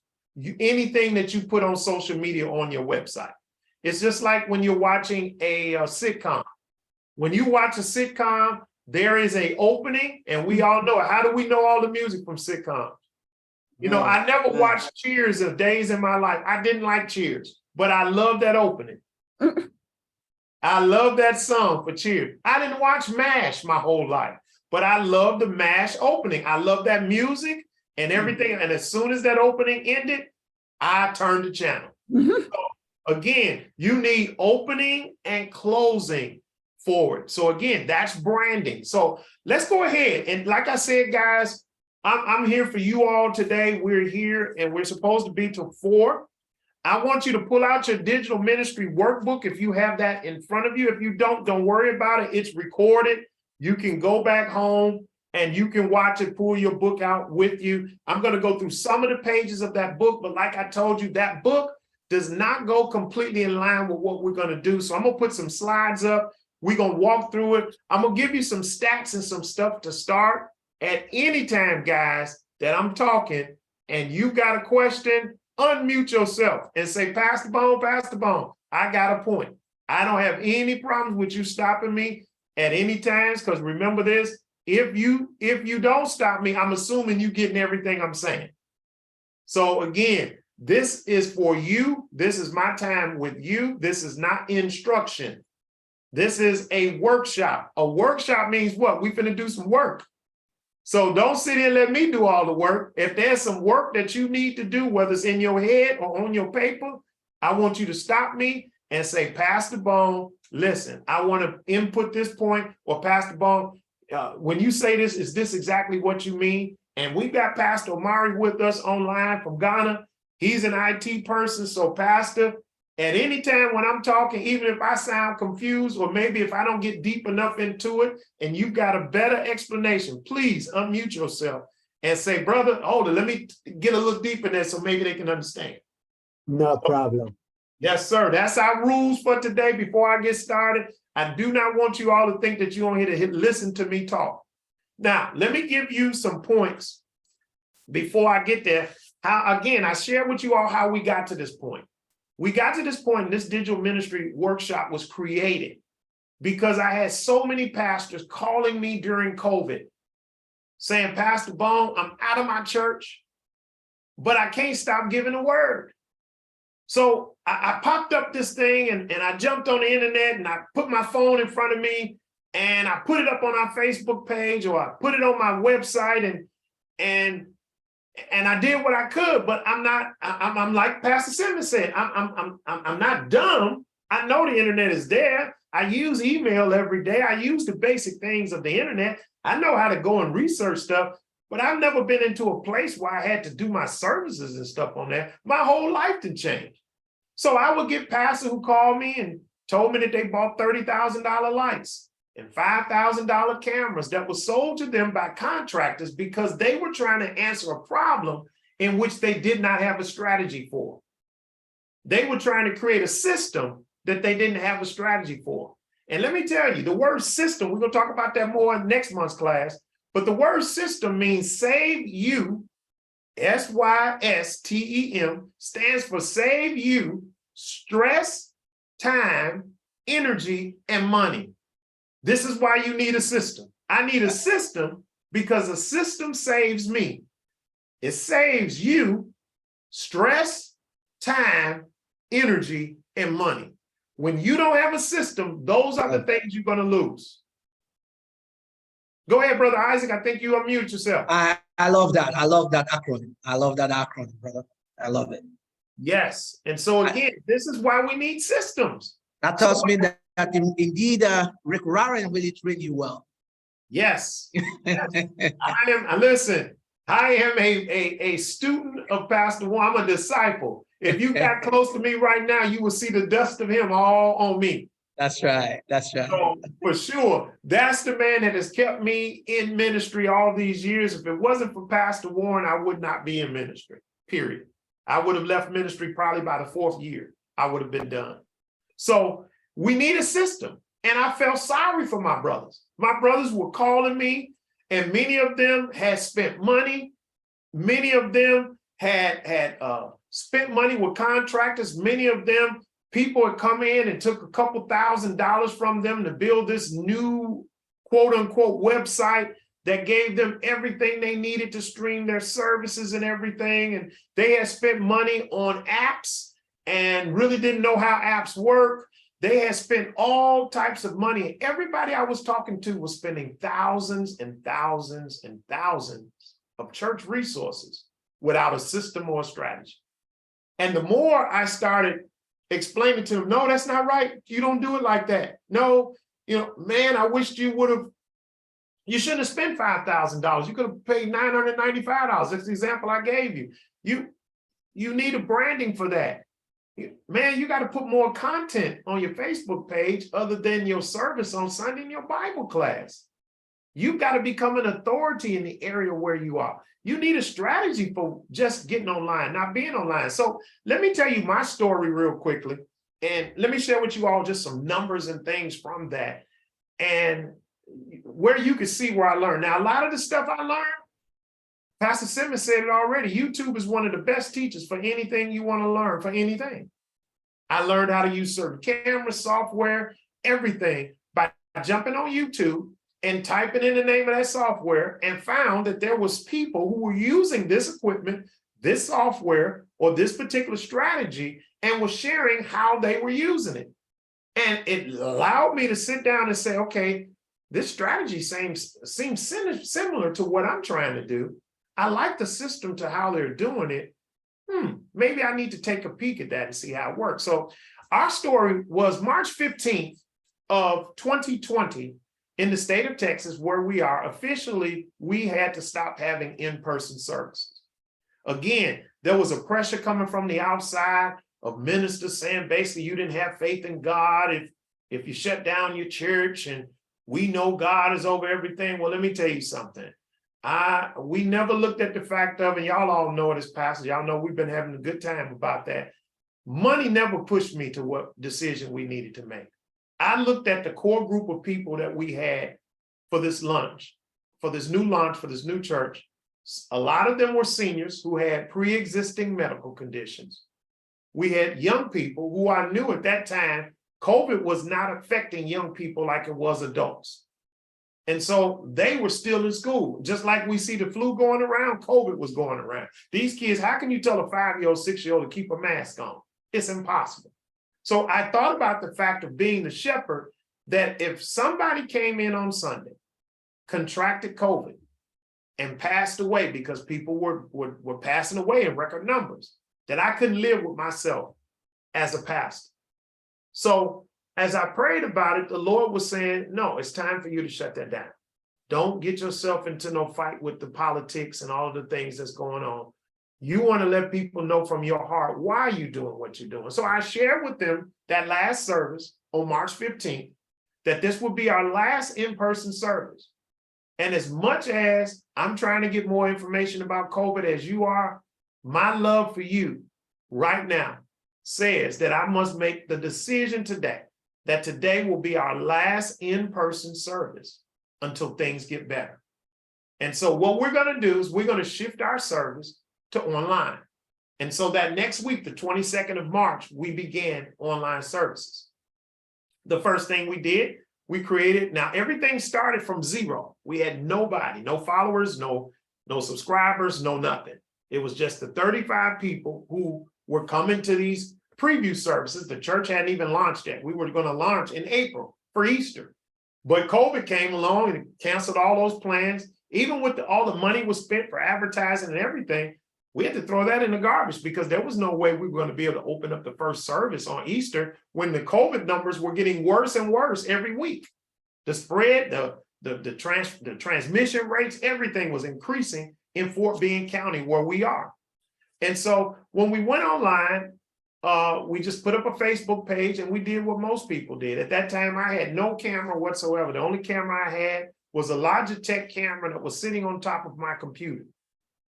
anything that you put on social media on your website. It's just like when you're watching a sitcom. When you watch a sitcom, there is an opening, and we all know it. How do we know all the music from sitcoms? You know, I never watched Cheers a days in my life. I didn't like Cheers, but I love that opening. I love that song for Cheers. I didn't watch MASH my whole life, but I love the MASH opening. I love that music and everything. And as soon as that opening ended, I turned the channel. So again, you need opening and closing forward. So again, that's branding. So let's go ahead. And like I said, guys, I'm here for you all today. We're here and we're supposed to be till 4. I want you to pull out your digital ministry workbook if you have that in front of you. If you don't worry about it. It's recorded. You can go back home and you can watch it, pull your book out with you. I'm going to go through some of the pages of that book, but like I told you, that book does not go completely in line with what we're going to do. So I'm going to put some slides up. We're going to walk through it. I'm going to give you some stats and some stuff to start at any time, guys, that I'm talking and you got a question, unmute yourself and say, Pastor Bone, I got a point. I don't have any problems with you stopping me at any times, because remember this, if you don't stop me, I'm assuming you getting everything I'm saying. So again, this is for you. This is my time with you. This is not instruction. This is a workshop. A workshop means what? We're finna do some work. So don't sit here and let me do all the work. If there's some work that you need to do, whether it's in your head or on your paper, I want you to stop me and say, Pastor Bone, listen, I want to input this point, or Pastor Bone, when you say this, is this exactly what you mean? And we got Pastor Omari with us online from Ghana. He's an IT person. So Pastor, at any time when I'm talking, even if I sound confused, or maybe if I don't get deep enough into it and you've got a better explanation, please unmute yourself and say, brother, hold it, let me get a little deeper in there so maybe they can understand. No problem. Yes, sir. That's our rules for today. Before I get started, I do not want you all to think that you're on here to listen to me talk. Now, let me give you some points before I get there. How, again, I shared with you all how we got to this point. We got to this point, and this digital ministry workshop was created because I had so many pastors calling me during COVID saying, Pastor Bone, I'm out of my church, but I can't stop giving the word. So I popped up this thing and I jumped on the internet and I put my phone in front of me and I put it up on our Facebook page, or I put it on my website, and I did what I could, but I'm like Pastor Simmons said, I'm not dumb. I know the internet is there. I use email every day. I use the basic things of the internet. I know how to go and research stuff, but I've never been into a place where I had to do my services and stuff on there. My whole life did change. So I would get pastors who called me and told me that they bought $30,000 lights and $5,000 cameras that were sold to them by contractors because they were trying to answer a problem in which they did not have a strategy for. They were trying to create a system that they didn't have a strategy for. And let me tell you, the word system, we're going to talk about that more in next month's class, but the word system means save you, SYSTEM, stands for save you, stress, time, energy, and money. This is why you need a system. I need a system because a system saves me. It saves you stress, time, energy, and money. When you don't have a system, those are the things you're going to lose. Go ahead, Brother Isaac. I think you unmute yourself. I love that. I love that acronym. I love that acronym, brother. I love it. Yes. And so again, this is why we need systems. That tells me that indeed Rick Warren really trained you well. Yes. Listen, I am a student of Pastor Warren. I'm a disciple. If you got close to me right now, you will see the dust of him all on me. That's right. That's right. So for sure, that's the man that has kept me in ministry all these years. If it wasn't for Pastor Warren, I would not be in ministry, period. I would have left ministry probably by the 4th year. I would have been done. So we need a system. And I felt sorry for my brothers. My brothers were calling me, and many of them had spent money. Many of them had spent money with contractors. Many of them, people had come in and took a couple $1,000s from them to build this new quote unquote website that gave them everything they needed to stream their services and everything. And they had spent money on apps and really didn't know how apps work. They had spent all types of money. Everybody I was talking to was spending thousands and thousands and thousands of church resources without a system or a strategy. And the more I started explaining to them, no, that's not right. You don't do it like that. No, man, I wished you would have. You shouldn't have spent $5,000. You could have paid $995. That's the example I gave you. You need a branding for that. Man, you got to put more content on your Facebook page other than your service on Sunday in your Bible class. You've got to become an authority in the area where you are. You need a strategy for just getting online, not being online. So let me tell you my story real quickly. And let me share with you all just some numbers and things from that. And where you can see where I learned. Now, a lot of the stuff I learned, Pastor Simmons said it already. YouTube is one of the best teachers for anything you want to learn, for anything. I learned how to use certain camera software, everything by jumping on YouTube and typing in the name of that software, and found that there was people who were using this equipment, this software, or this particular strategy, and was sharing how they were using it. And it allowed me to sit down and say, okay, this strategy seems similar to what I'm trying to do. I like the system to how they're doing it. Maybe I need to take a peek at that and see how it works. So our story was March 15th of 2020 in the state of Texas, where we are officially, we had to stop having in-person services. Again, there was a pressure coming from the outside of ministers saying basically you didn't have faith in God if you shut down your church, and we know God is over everything. Well, let me tell you something. We never looked at the fact of, and y'all all know it as pastors, y'all know we've been having a good time about that. Money never pushed me to what decision we needed to make. I looked at the core group of people that we had for this launch, for this new church. A lot of them were seniors who had pre-existing medical conditions. We had young people who I knew at that time, COVID was not affecting young people like it was adults. And so they were still in school. Just like we see the flu going around, COVID was going around. These kids, how can you tell a 5-year-old, 6-year-old to keep a mask on? It's impossible. So I thought about the fact of being the shepherd, that if somebody came in on Sunday, contracted COVID, and passed away because people were passing away in record numbers, that I couldn't live with myself as a pastor. So as I prayed about it, the Lord was saying, no, it's time for you to shut that down. Don't get yourself into no fight with the politics and all of the things that's going on. You want to let people know from your heart why you're doing what you're doing. So I shared with them that last service on March 15th, that this would be our last in-person service. And as much as I'm trying to get more information about COVID as you are, my love for you right now says that I must make the decision today that today will be our last in-person service until things get better. And so what we're going to do is we're going to shift our service to online. And so that next week, the 22nd of March, we began online services. The first thing we did, we created, now everything started from zero. We had nobody, no followers, no subscribers, no nothing. It was just the 35 people who were coming to these preview services. The church hadn't even launched yet. We were going to launch in April for Easter. But COVID came along and canceled all those plans. Even with all the money was spent for advertising and everything, we had to throw that in the garbage because there was no way we were going to be able to open up the first service on Easter when the COVID numbers were getting worse and worse every week. The spread, the transmission rates, everything was increasing in Fort Bend County where we are. And so when we went online, we just put up a Facebook page and we did what most people did. At that time, I had no camera whatsoever. The only camera I had was a Logitech camera that was sitting on top of my computer.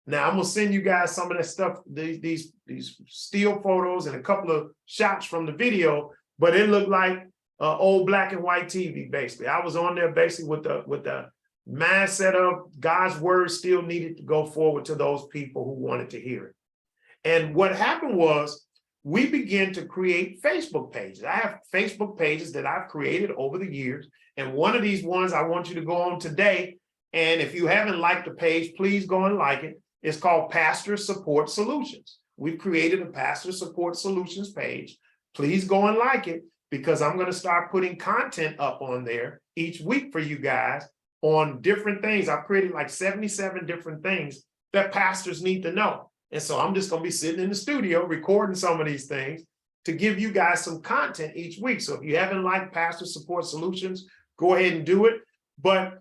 Now, I'm going to send you guys some of that stuff, these still photos and a couple of shots from the video, but it looked like old black and white TV, basically. I was on there basically with the mindset of God's word still needed to go forward to those people who wanted to hear it. And what happened was we began to create Facebook pages. I have Facebook pages that I've created over the years. And one of these ones I want you to go on today. And if you haven't liked the page, please go and like it. It's called Pastor Support Solutions. We've created a Pastor Support Solutions page. Please go and like it because I'm going to start putting content up on there each week for you guys on different things. I've created like 77 different things that pastors need to know. And so I'm just going to be sitting in the studio recording some of these things to give you guys some content each week. So if you haven't liked Pastor Support Solutions, go ahead and do it. But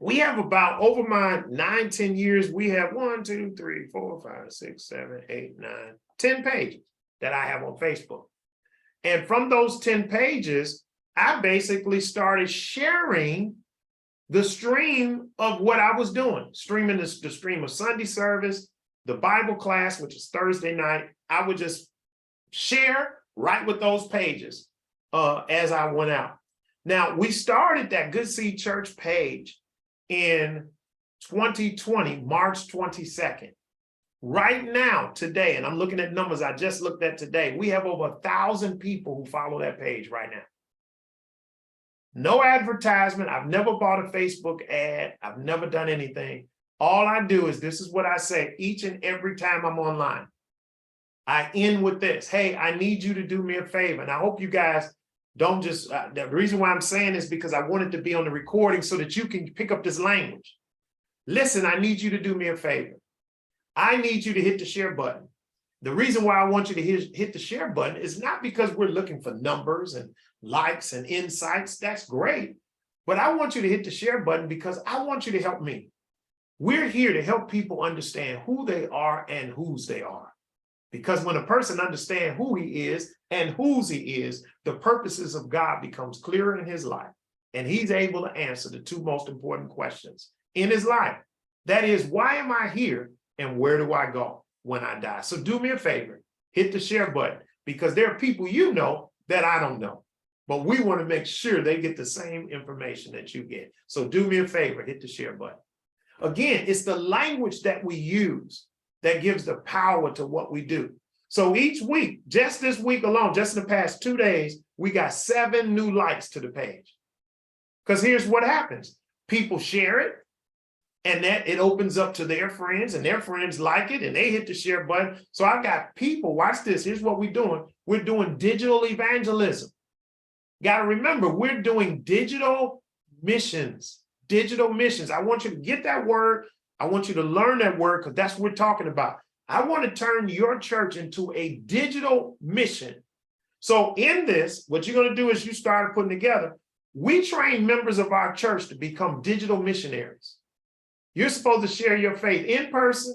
we have about, over my 9-10 years, we have 1, 2, 3, 4, 5, 6, 7, 8, 9, 10 pages that I have on Facebook. And from those 10 pages, I basically started sharing the stream of what I was doing, streaming the stream of Sunday service, the Bible class, which is Thursday night. I would just share right with those pages as I went out. Now, we started that Good Seed Church page in 2020, March 22nd. Right now, today, and I'm looking at numbers I just looked at today, we have over 1,000 people who follow that page right now. No advertisement. I've never bought a Facebook ad. I've never done anything. All I do is, this is what I say each and every time I'm online. I end with this. Hey, I need you to do me a favor. And I hope you guys Don't just, the reason why I'm saying is because I want it to be on the recording so that you can pick up this language. Listen, I need you to do me a favor. I need you to hit the share button. The reason why I want you to hit the share button is not because we're looking for numbers and likes and insights. That's great. But I want you to hit the share button because I want you to help me. We're here to help people understand who they are and whose they are. Because when a person understands who he is and whose he is, the purposes of God becomes clearer in his life. And he's able to answer the two most important questions in his life. That is, why am I here and where do I go when I die? So do me a favor, hit the share button, because there are people you know that I don't know. But we want to make sure they get the same information that you get. So do me a favor, hit the share button. Again, it's the language that we use that gives the power to what we do. So each week, just this week alone, just in the past 2 days, we got 7 new likes to the page. Because here's what happens. People share it, and that it opens up to their friends, and their friends like it, and they hit the share button. So I've got people, watch this, here's what we're doing. We're doing digital evangelism. Got to remember, we're doing digital missions. Digital missions. I want you to get that word. I want you to learn that word because that's what we're talking about. I want to turn your church into a digital mission. So in this, what you're going to do is you start putting together, we train members of our church to become digital missionaries. You're supposed to share your faith in person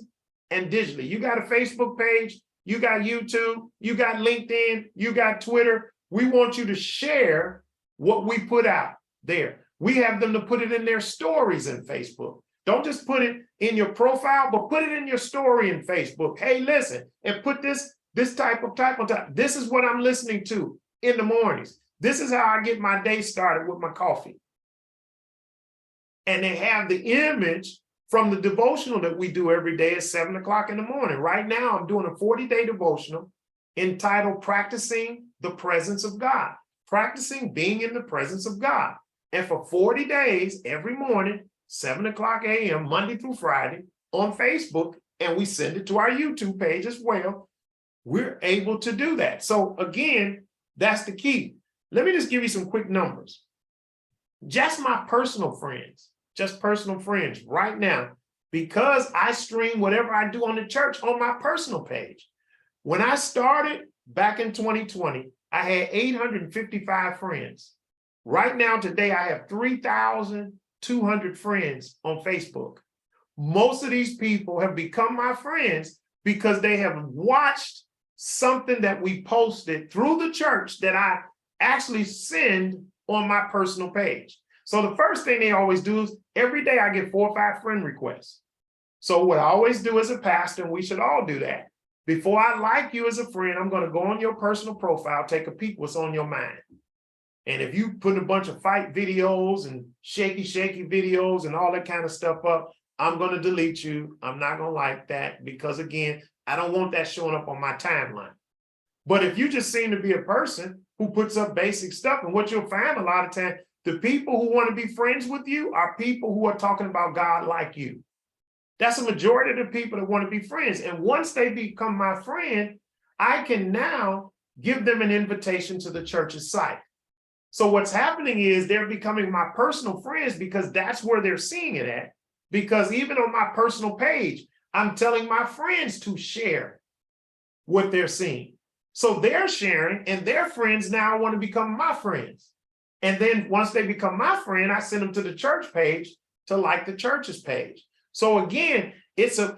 and digitally. You got a Facebook page, you got YouTube, you got LinkedIn, you got Twitter. We want you to share what we put out there. We have them to put it in their stories in Facebook. Don't just put it in your profile, but put it in your story in Facebook. Hey, listen, and put this type on top. This is what I'm listening to in the mornings. This is how I get my day started with my coffee. And they have the image from the devotional that we do every day at 7 o'clock in the morning. Right now, I'm doing a 40-day devotional entitled Practicing the Presence of God. Practicing being in the presence of God. And for 40 days, every morning, 7 o'clock a.m., Monday through Friday, on Facebook, and we send it to our YouTube page as well, we're able to do that. So again, that's the key. Let me just give you some quick numbers. Just my personal friends, right now, because I stream whatever I do on the church on my personal page. When I started back in 2020, I had 855 friends. Right now, today, I have 3,200 friends on Facebook. Most of these people have become my friends because they have watched something that we posted through the church that I actually send on my personal page. So the first thing they always do is every day I get 4 or 5 friend requests. So what I always do as a pastor, and we should all do that, before I like you as a friend, I'm going to go on your personal profile, take a peek what's on your mind. And if you put a bunch of fight videos and shaky videos and all that kind of stuff up, I'm going to delete you. I'm not going to like that because, again, I don't want that showing up on my timeline. But if you just seem to be a person who puts up basic stuff, and what you'll find a lot of times, the people who want to be friends with you are people who are talking about God like you. That's a majority of the people that want to be friends. And once they become my friend, I can now give them an invitation to the church's site. So what's happening is they're becoming my personal friends because that's where they're seeing it at. Because even on my personal page, I'm telling my friends to share what they're seeing. So they're sharing, and their friends now want to become my friends. And then once they become my friend, I send them to the church page to like the church's page. So again, it's a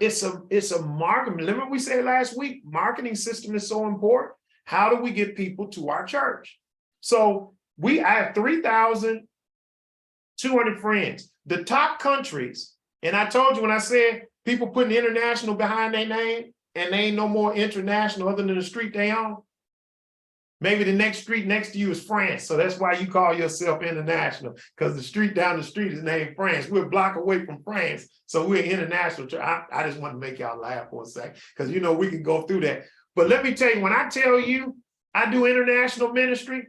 marketing. Remember we said last week, marketing system is so important. How do we get people to our church? So I have 3,200 friends. The top countries, and I told you when I said people putting international behind their name and they ain't no more international other than the street they own. Maybe the next street next to you is France. So that's why you call yourself international, because the street down the street is named France. We're a block away from France. So we're international. I just want to make y'all laugh for a second because, you know, we can go through that. But let me tell you, when I tell you I do international ministry,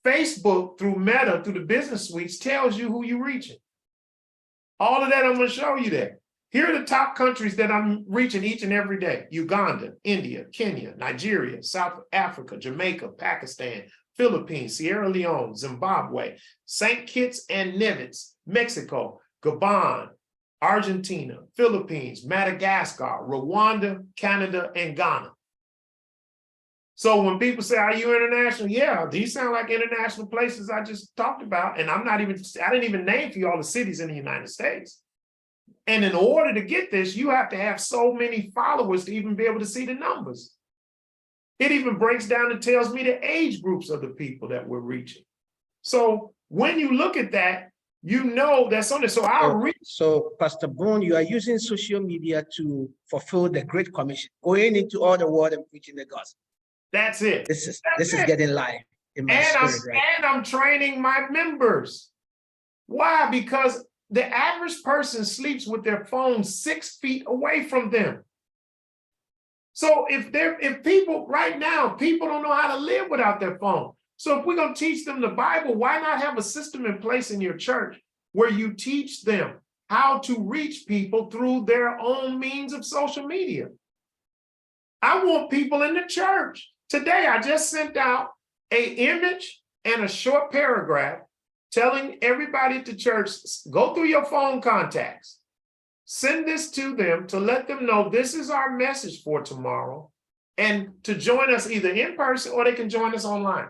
Facebook through Meta, through the business suites, tells you who you're reaching. All of that, I'm going to show you that. Here are the top countries that I'm reaching each and every day. Uganda, India, Kenya, Nigeria, South Africa, Jamaica, Pakistan, Philippines, Sierra Leone, Zimbabwe, St. Kitts and Nevis, Mexico, Gabon, Argentina, Philippines, Madagascar, Rwanda, Canada, and Ghana. So when people say, are you international? Yeah, these sound like international places I just talked about. And I didn't even name for you all the cities in the United States. And in order to get this, you have to have so many followers to even be able to see the numbers. It even breaks down and tells me the age groups of the people that we're reaching. So when you look at that, you know that's on it. So our reach. So Pastor Boone, you are using social media to fulfill the Great Commission, going into all the world and preaching the gospel. That's it. This is it. getting live in my spirit, right? And I'm training my members. Why? Because the average person sleeps with their phone 6 feet away from them. So if people right now, people don't know how to live without their phone. So if we're going to teach them the Bible, why not have a system in place in your church where you teach them how to reach people through their own means of social media? I want people in the church. Today, I just sent out an image and a short paragraph telling everybody at the church, go through your phone contacts. Send this to them to let them know this is our message for tomorrow and to join us either in person or they can join us online.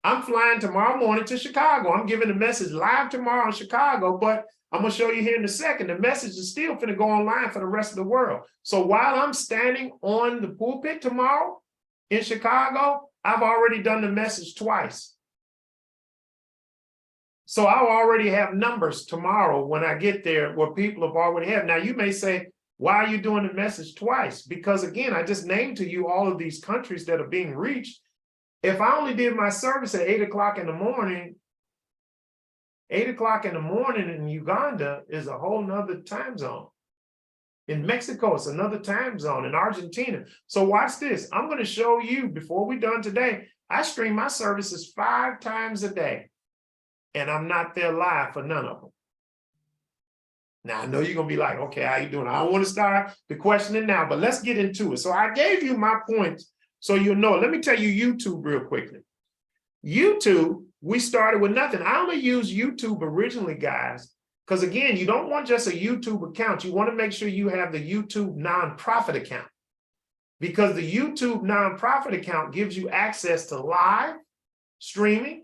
I'm flying tomorrow morning to Chicago. I'm giving the message live tomorrow in Chicago, but I'm going to show you here in a second. The message is still going to go online for the rest of the world. So while I'm standing on the pulpit tomorrow in Chicago, I've already done the message twice. So I'll already have numbers tomorrow when I get there where people have already had. Now you may say, why are you doing the message twice? Because again, I just named to you all of these countries that are being reached. If I only did my service at 8 o'clock in the morning, 8 o'clock in the morning in Uganda is a whole nother time zone. In Mexico, it's another time zone. In Argentina. So watch this. I'm going to show you before we're done today, I stream my services 5 times a day. And I'm not there live for none of them. Now, I know you're going to be like, okay, how you doing? I don't want to start the questioning now, but let's get into it. So I gave you my points so you'll know. Let me tell you YouTube real quickly. YouTube, we started with nothing. I only use YouTube originally, guys, because again, you don't want just a YouTube account. You want to make sure you have the YouTube nonprofit account because the YouTube nonprofit account gives you access to live streaming.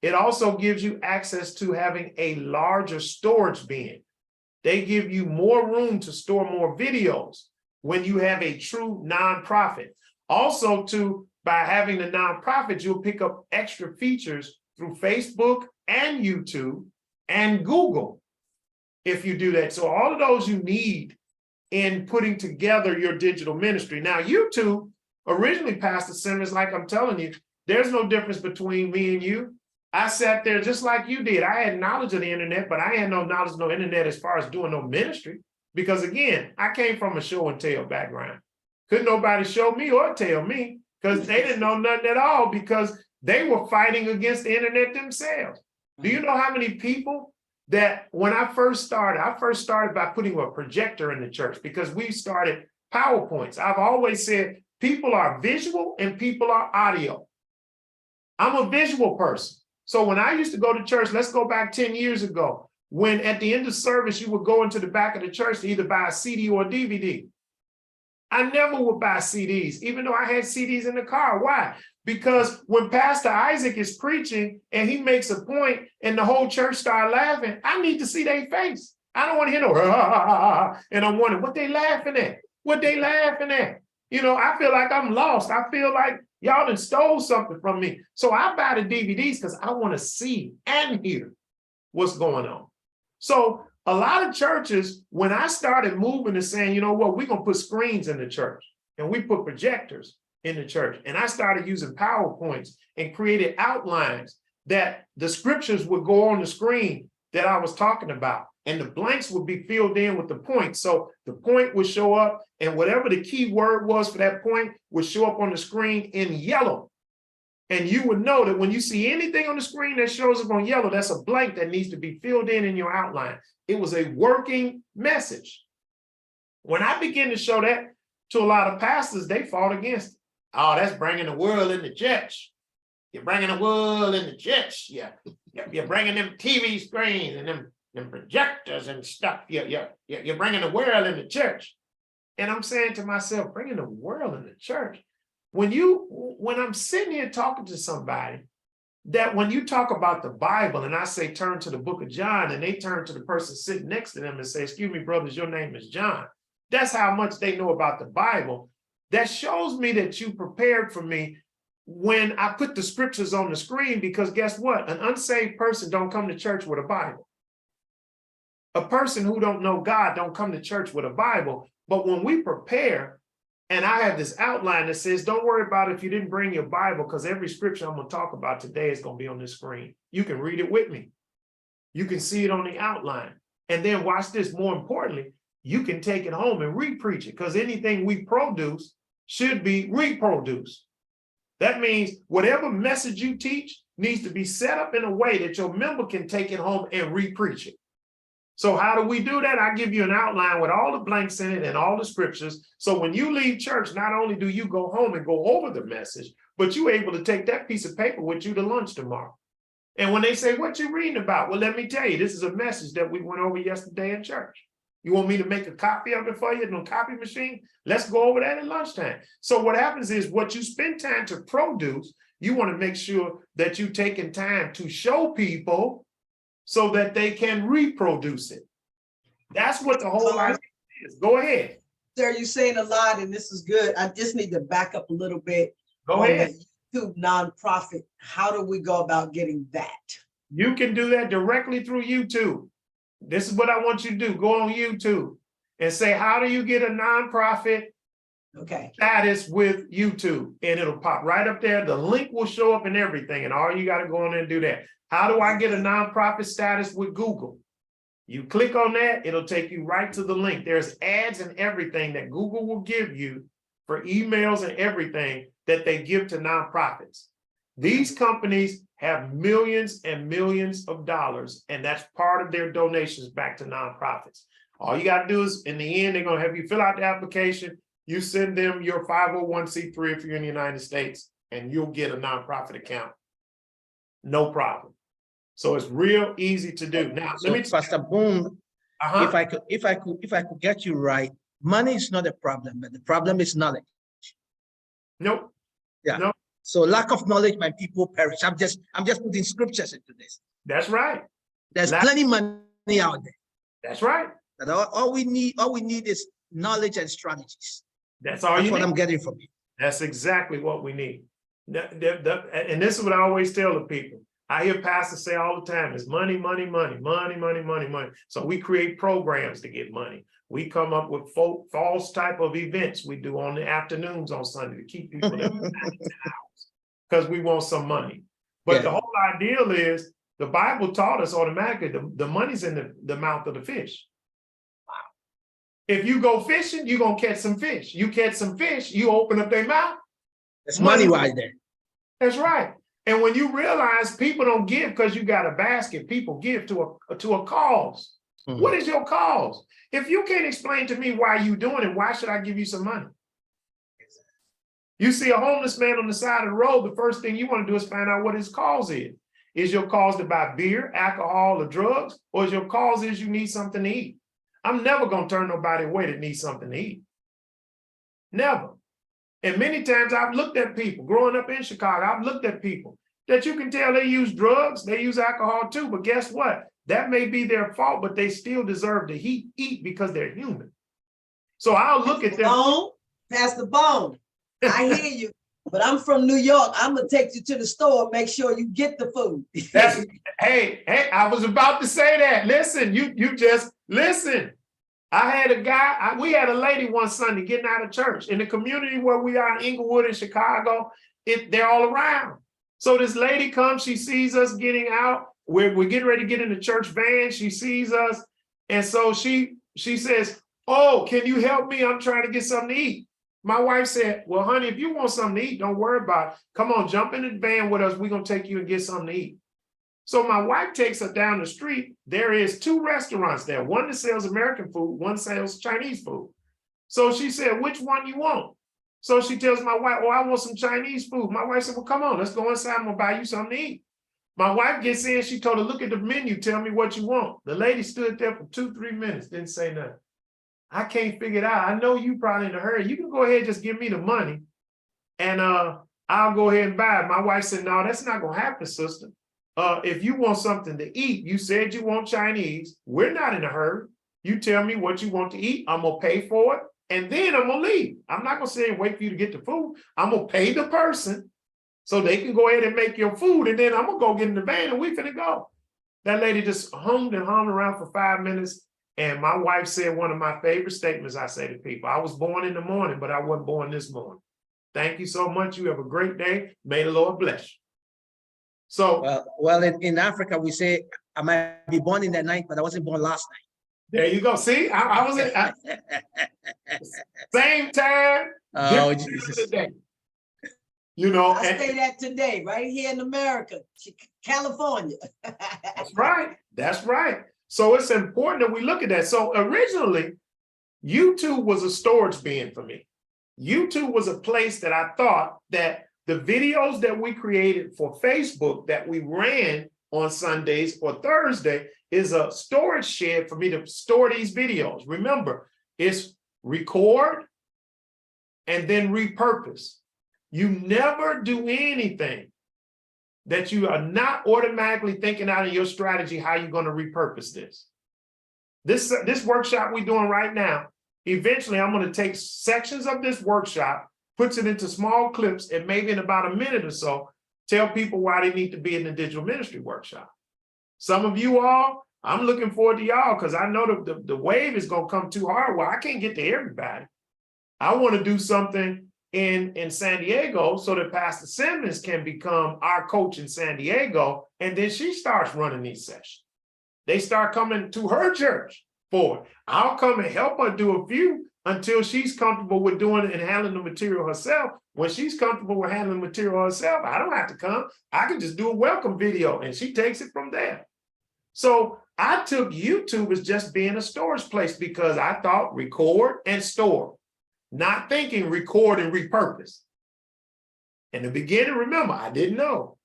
It also gives you access to having a larger storage bin. They give you more room to store more videos when you have a true nonprofit. Also, by having the nonprofit, you'll pick up extra features through Facebook and YouTube and Google if you do that. So all of those you need in putting together your digital ministry. Now, YouTube, originally, Pastor Simmons, like I'm telling you, there's no difference between me and you. I sat there just like you did. I had knowledge of the internet, but I had no knowledge of no internet as far as doing no ministry. Because again, I came from a show and tell background. Couldn't nobody show me or tell me because they didn't know nothing at all because they were fighting against the internet themselves. Do you know how many people that when I first started by putting a projector in the church because we started PowerPoints. I've always said people are visual and people are audio. I'm a visual person. So when I used to go to church, let's go back 10 years ago, when at the end of service, you would go into the back of the church to either buy a CD or a DVD. I never would buy CDs, even though I had CDs in the car. Why? Because when Pastor Isaac is preaching and he makes a point and the whole church start laughing, I need to see their face. I don't want to hear no, and I'm wondering what they laughing at, what they laughing at. You know, I feel like I'm lost. I feel like y'all done stole something from me. So I buy the DVDs because I want to see and hear what's going on. So a lot of churches, when I started moving and saying, you know what, we're going to put screens in the church and we put projectors in the church. And I started using PowerPoints and created outlines that the scriptures would go on the screen that I was talking about. And the blanks would be filled in with the points. So the point would show up and whatever the key word was for that point would show up on the screen in yellow. And you would know that when you see anything on the screen that shows up on yellow, that's a blank that needs to be filled in your outline. It was a working message. When I began to show that to a lot of pastors, they fought against it. Oh, that's bringing the world into church. You're bringing the world in the church. You're bringing them TV screens and them projectors and stuff. You're bringing the world in the church. And I'm saying to myself, bringing the world in the church. When I'm sitting here talking to somebody, that when you talk about the Bible and I say turn to the book of John and they turn to the person sitting next to them and say, excuse me, brothers, your name is John. That's how much they know about the Bible. That shows me that you prepared for me when I put the scriptures on the screen, because guess what? An unsaved person don't come to church with a Bible. A person who don't know God don't come to church with a Bible. But when we prepare, and I have this outline that says, don't worry about it if you didn't bring your Bible, because every scripture I'm going to talk about today is going to be on this screen. You can read it with me. You can see it on the outline. And then watch this. More importantly, you can take it home and re-preach it, because anything we produce should be reproduced. That means whatever message you teach needs to be set up in a way that your member can take it home and re-preach it. So how do we do that? I give you an outline with all the blanks in it and all the scriptures. So when you leave church, not only do you go home and go over the message, but you're able to take that piece of paper with you to lunch tomorrow. And when they say, what you reading about? Well, let me tell you, this is a message that we went over yesterday in church. You want me to make a copy of it for you in a copy machine? Let's go over that at lunchtime. So what happens is what you spend time to produce, you want to make sure that you're taking time to show people so that they can reproduce it. That's what the whole idea is. Go ahead. Sir, you're saying a lot and this is good. I just need to back up a little bit. Go on ahead. the YouTube nonprofit. How do we go about getting that? You can do that directly through YouTube. This is what I want you to do. Go on YouTube and say, how do you get a nonprofit Okay. status with YouTube? And it'll pop right up there. The link will show up and everything. And all you got to go on there and do that. How do I get a nonprofit status with Google? You click on that, it'll take you right to the link. There's ads and everything that Google will give you for emails and everything that they give to nonprofits. These companies have millions and millions of dollars, and that's part of their donations back to nonprofits. All you got to do is, in the end, they're going to have you fill out the application. You send them your 501c3 if you're in the United States, and you'll get a nonprofit account. No problem. So it's real easy to do. Now, So, let me Pastor Boone, if I could get you right, money is not a problem, but the problem is knowledge. Nope. Yeah. No. So lack of knowledge, my people perish. I'm just putting scriptures into this. That's right. There's Lack- plenty money out there. That's right. But all we need is knowledge and strategies. That's all That's you what need. I'm getting from you. That's exactly what we need. And this is what I always tell the people. I hear pastors say all the time, it's money, money, money, money, money, money, money. So we create programs to get money. We come up with false type of events we do on the afternoons on Sunday to keep people in the house because we want some money. But the whole ideal is the Bible taught us automatically the money's in the mouth of the fish. Wow. If you go fishing, you're going to catch some fish. You catch some fish, you open up their mouth. There's money right there. That's right. And when you realize people don't give because you got a basket, people give to a cause. Mm-hmm. What is your cause? If you can't explain to me why you doing it, why should I give you some money? You see a homeless man on the side of the road, the first thing you want to do is find out what his cause is. Is your cause to buy beer, alcohol, or drugs? Or is your cause is you need something to eat? I'm never going to turn nobody away that needs something to eat. Never. And many times I've looked at people, growing up in Chicago, I've looked at people that you can tell they use drugs, they use alcohol too, but guess what? That may be their fault, but they still deserve to eat because they're human. So I'll look at them. Pastor Bone, I hear you, but I'm from New York. I'm going to take you to the store, make sure you get the food. Hey, I was about to say that. Listen, you just listen. I had a guy, we had a lady one Sunday getting out of church in the community where we are in Inglewood in Chicago. They're all around. So this lady comes, she sees us getting out. We're getting ready to get in the church van. She sees us. And so she says, oh, can you help me? I'm trying to get something to eat. My wife said, well, honey, if you want something to eat, don't worry about it. Come on, jump in the van with us. We're going to take you and get something to eat. So my wife takes her down the street. There is 2 restaurants there. One that sells American food, one sells Chinese food. So she said, which one you want? So she tells my wife, oh, I want some Chinese food. My wife said, well, come on, let's go inside. I'm gonna buy you something to eat. My wife gets in, she told her, look at the menu, tell me what you want. The lady stood there for 2-3 minutes, didn't say nothing. I can't figure it out. I know you probably in a hurry. You can go ahead and just give me the money and I'll go ahead and buy it. My wife said, no, that's not gonna happen, sister. If you want something to eat, you said you want Chinese. We're not in a hurry. You tell me what you want to eat. I'm gonna pay for it. And then I'm gonna leave. I'm not gonna sit and wait for you to get the food. I'm gonna pay the person so they can go ahead and make your food. And then I'm gonna go get in the van and we finna go. That lady just hummed and hummed around for 5 minutes. And my wife said one of my favorite statements I say to people, I was born in the morning, but I wasn't born this morning. Thank you so much. You have a great day. May the Lord bless you. So Well, in Africa, we say, I might be born in the night, but I wasn't born last there you go. See, I was night. same time. Oh, different Jesus. today. You know, I and say that today, right here in America, California. that's right. That's right. So it's important that we look at that. So originally, YouTube was a storage bin for me. YouTube was a place that I thought that the videos that we created for Facebook that we ran on Sundays or Thursday is a storage shed for me to store these videos. Remember, it's record and then repurpose. You never do anything that you are not automatically thinking out of your strategy how you're going to repurpose this. This workshop we're doing right now, eventually I'm going to take sections of this workshop, puts it into small clips, and maybe in about a minute or so, tell people why they need to be in the digital ministry workshop. Some of you all, I'm looking forward to y'all because I know the wave is going to come too hard. Well, I can't get to everybody. I want to do something in San Diego so that Pastor Simmons can become our coach in San Diego. And then she starts running these sessions. They start coming to her church for it. I'll come and help her do a few until she's comfortable with doing it and handling the material herself. When she's comfortable with handling the material herself, I don't have to come. I can just do a welcome video and she takes it from there. So I took YouTube as just being a storage place because I thought record and store. Not thinking record and repurpose. In the beginning, remember, I didn't know.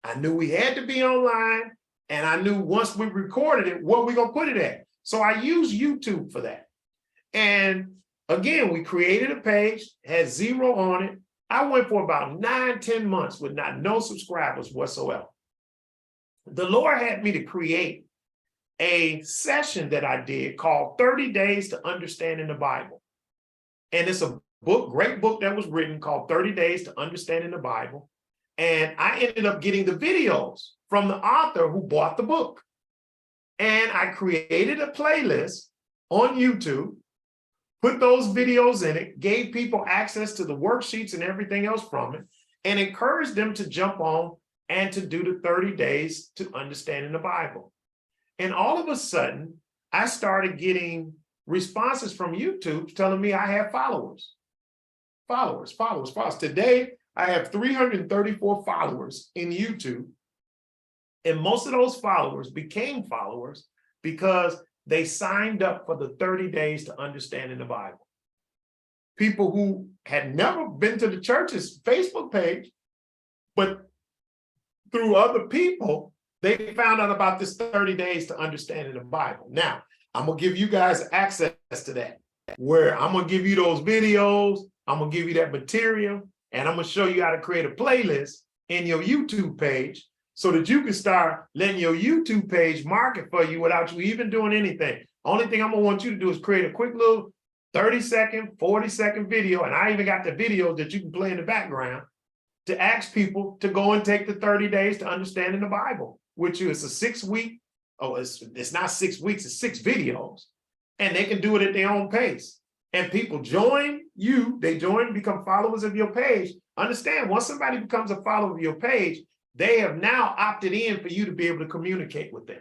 I knew we had to be online, and I knew once we recorded it, what we're gonna put it at. So I used YouTube for that. And again, we created a page, had 0 on it. I went for about 9-10 months with no subscribers whatsoever. The Lord had me to create a session that I did called 30 Days to Understanding the Bible. And it's a book, great book that was written called 30 Days to Understanding the Bible. And I ended up getting the videos from the author who bought the book. And I created a playlist on YouTube, put those videos in it, gave people access to the worksheets and everything else from it, and encouraged them to jump on and to do the 30 Days to Understanding the Bible. And all of a sudden, I started getting responses from YouTube telling me I have followers. Today, I have 334 followers in YouTube. And most of those followers became followers because they signed up for the 30 Days to Understanding the Bible. People who had never been to the church's Facebook page, but through other people, they found out about this 30 Days to Understanding the Bible. Now, I'm going to give you guys access to that, where I'm going to give you those videos, I'm going to give you that material, and I'm going to show you how to create a playlist in your YouTube page so that you can start letting your YouTube page market for you without you even doing anything. Only thing I'm going to want you to do is create a quick little 30-second, 40-second video, and I even got the video that you can play in the background to ask people to go and take the 30 Days to Understanding the Bible, which is a 6-week. Oh, it's not 6 weeks, it's 6 videos. And they can do it at their own pace. And people join you, they join, become followers of your page. Understand, once somebody becomes a follower of your page, they have now opted in for you to be able to communicate with them.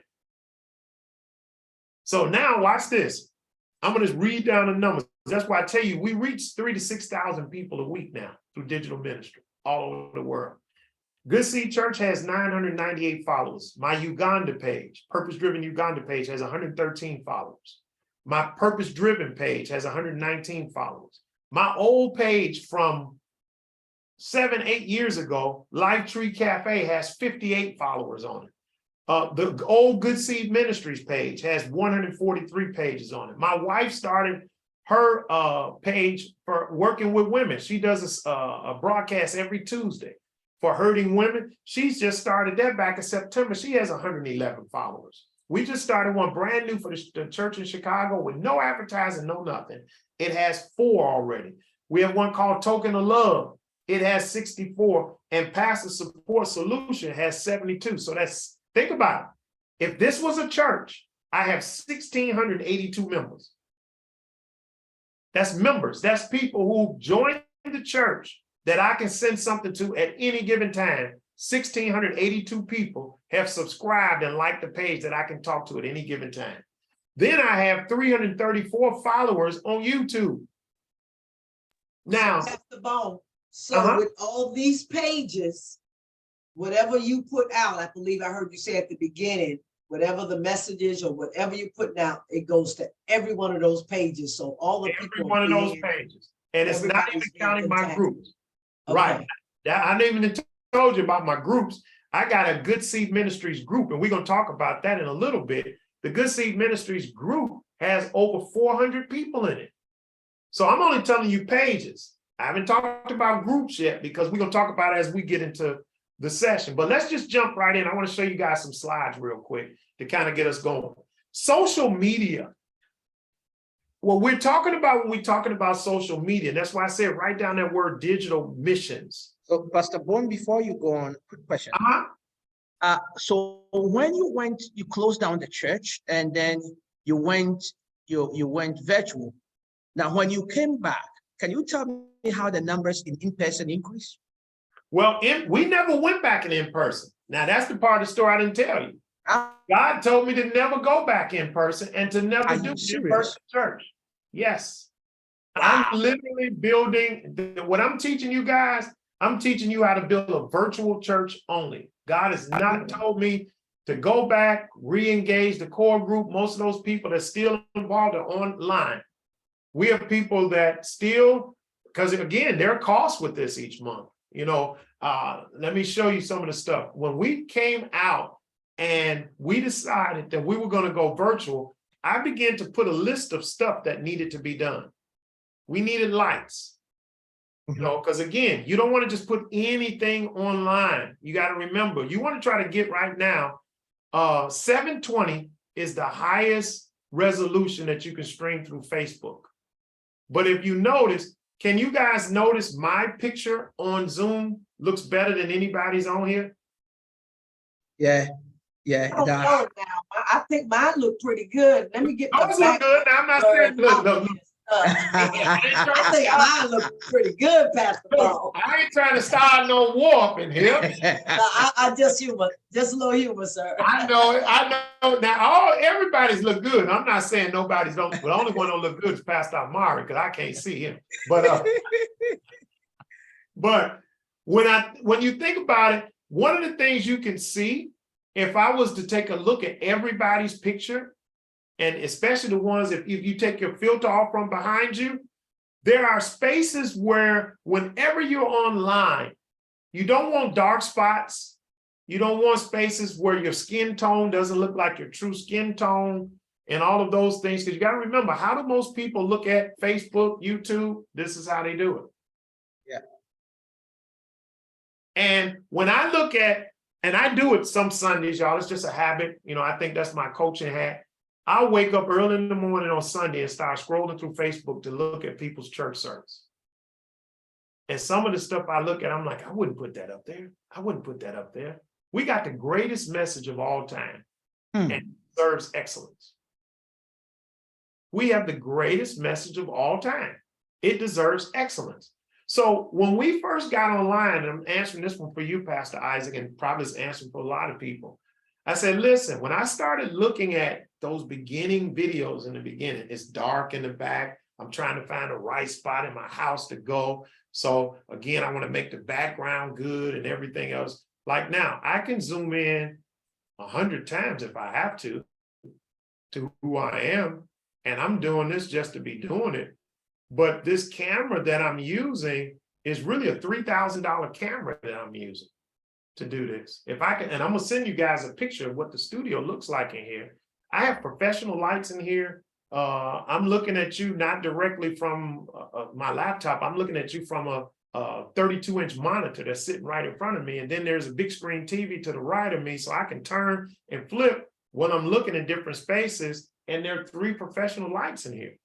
So now watch this. I'm gonna just read down the numbers. That's why I tell you, we reach 3,000 to 6,000 people a week now through digital ministry all over the world. Good Seed Church has 998 followers. My Uganda page, Purpose Driven Uganda page, has 113 followers. My Purpose Driven page has 119 followers. My old page from 7, 8 years ago, Life Tree Cafe has 58 followers on it. The old Good Seed Ministries page has 143 pages on it. My wife started her page for working with women. She does a broadcast every Tuesday for hurting women. She's just started that back in September. She has 111 followers. We just started one brand new for the church in Chicago with no advertising, no nothing. It has 4 already. We have one called Token of Love. It has 64, and Pastor Support Solution has 72. So that's, think about it. If this was a church, I have 1,682 members. That's members. That's people who joined the church that I can send something to at any given time. 1,682 people have subscribed and liked the page that I can talk to at any given time. Then I have 334 followers on YouTube. Now, Pastor Bone, so with all these pages, whatever you put out, I believe I heard you say at the beginning, whatever the message is or whatever you're putting out, it goes to every one of those pages. So all the every people. one of those pages. And it's not even everybody's counting my intact. groups. Okay. Right. I didn't even told you about my groups. I got a Good Seed Ministries group, and we're going to talk about that in a little bit. The Good Seed Ministries group has over 400 people in it. So I'm only telling you pages. I haven't talked about groups yet because we're going to talk about it as we get into the session. But let's just jump right in. I want to show you guys some slides real quick to kind of get us going. Social media. What we're talking about when we're talking about social media, that's why I said write down that word digital missions. So Pastor Bone, before you go on, quick question. Uh-huh. So when you closed down the church and then you went virtual. Now, when you came back, can you tell me how the numbers in person increased? Well, we never went back in person. Now, that's the part of the story I didn't tell you. Ah. God told me to never go back in person and to never Are do you serious? in-person church. Yes. Wow. I'm literally building, what I'm teaching you guys, I'm teaching you how to build a virtual church only. God has not told me to go back, re-engage the core group. Most of those people that are still involved are online. We have people that still, because again, there are costs with this each month. You know, let me show you some of the stuff. When we came out and we decided that we were going to go virtual, I began to put a list of stuff that needed to be done. We needed lights, you know, because again, you don't want to just put anything online. You got to remember, you want to try to get right now, 720 is the highest resolution that you can stream through Facebook. But if you notice, can you guys notice my picture on Zoom looks better than anybody's on here? Yeah, I don't know now. I think mine look pretty good. Let me get Those look good. Now, I'm not saying, look. I think mine look pretty good, Pastor Paul. I ain't trying to start no war up in here. I just humor, just a little humor, sir. I know. Now, everybody's look good. I'm not saying nobody's don't. The only one don't look good is Pastor Amari because I can't see him. But when you think about it, one of the things you can see, if I was to take a look at everybody's picture, and especially the ones if you take your filter off from behind you, there are spaces where whenever you're online, you don't want dark spots. You don't want spaces where your skin tone doesn't look like your true skin tone and all of those things. Because you got to remember, how do most people look at Facebook, YouTube? This is how they do it. Yeah. And when I look at, and I do it some Sundays, y'all, it's just a habit. You know, I think that's my coaching hat. I'll wake up early in the morning on Sunday and start scrolling through Facebook to look at people's church service. And some of the stuff I look at, I'm like, I wouldn't put that up there. I wouldn't put that up there. We got the greatest message of all time and it serves excellence. We have the greatest message of all time. It deserves excellence. So when we first got online, and I'm answering this one for you, Pastor Isaac, and probably is answering for a lot of people. I said, listen, when I started looking at those beginning videos in the beginning, it's dark in the back. I'm trying to find the right spot in my house to go. So again, I want to make the background good and everything else. Like now, I can zoom in 100 times if I have to who I am. And I'm doing this just to be doing it. But this camera that I'm using is really a $3,000 camera that I'm using to do this. If I can, and I'm gonna send you guys a picture of what the studio looks like in here. I have professional lights in here. I'm looking at you not directly from my laptop. I'm looking at you from a 32-inch monitor that's sitting right in front of me. And then there's a big screen TV to the right of me, so I can turn and flip when I'm looking at different spaces. And there are 3 professional lights in here.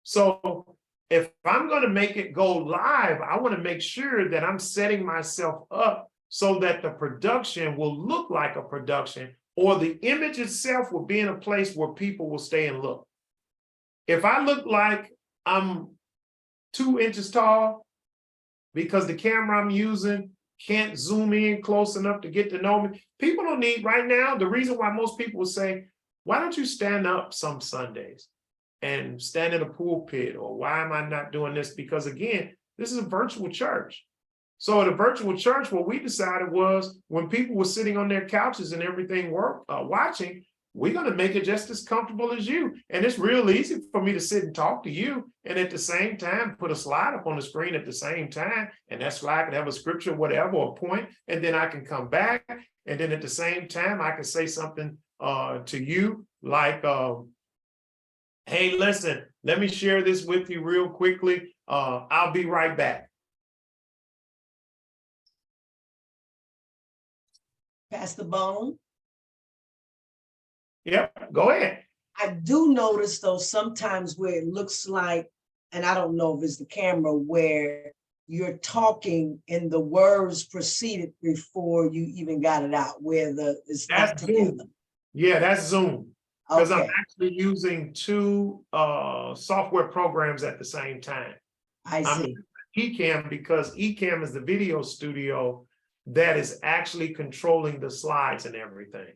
So if I'm going to make it go live, I want to make sure that I'm setting myself up so that the production will look like a production, or the image itself will be in a place where people will stay and look. If I look like I'm 2 inches tall because the camera I'm using can't zoom in close enough to get to know me, people don't need right now. The reason why most people will say, why don't you stand up some Sundays and stand in a pulpit, or why am I not doing this? Because again, this is a virtual church. So at a virtual church, what we decided was when people were sitting on their couches and everything watching, we're going to make it just as comfortable as you. And it's real easy for me to sit and talk to you, and at the same time, put a slide up on the screen at the same time. And that slide could have a scripture, whatever, or a point, and then I can come back. And then at the same time, I can say something to you like, hey, listen, let me share this with you real quickly. I'll be right back. Pastor Bone. Yep, go ahead. I do notice though, sometimes where it looks like, and I don't know if it's the camera, where you're talking and the words proceeded before you even got it out, where it's not That's together. Zoom. Yeah, that's Zoom. Because I'm Okay, actually using 2 software programs at the same time. I I'm see. using Ecamm because Ecamm is the video studio that is actually controlling the slides and everything.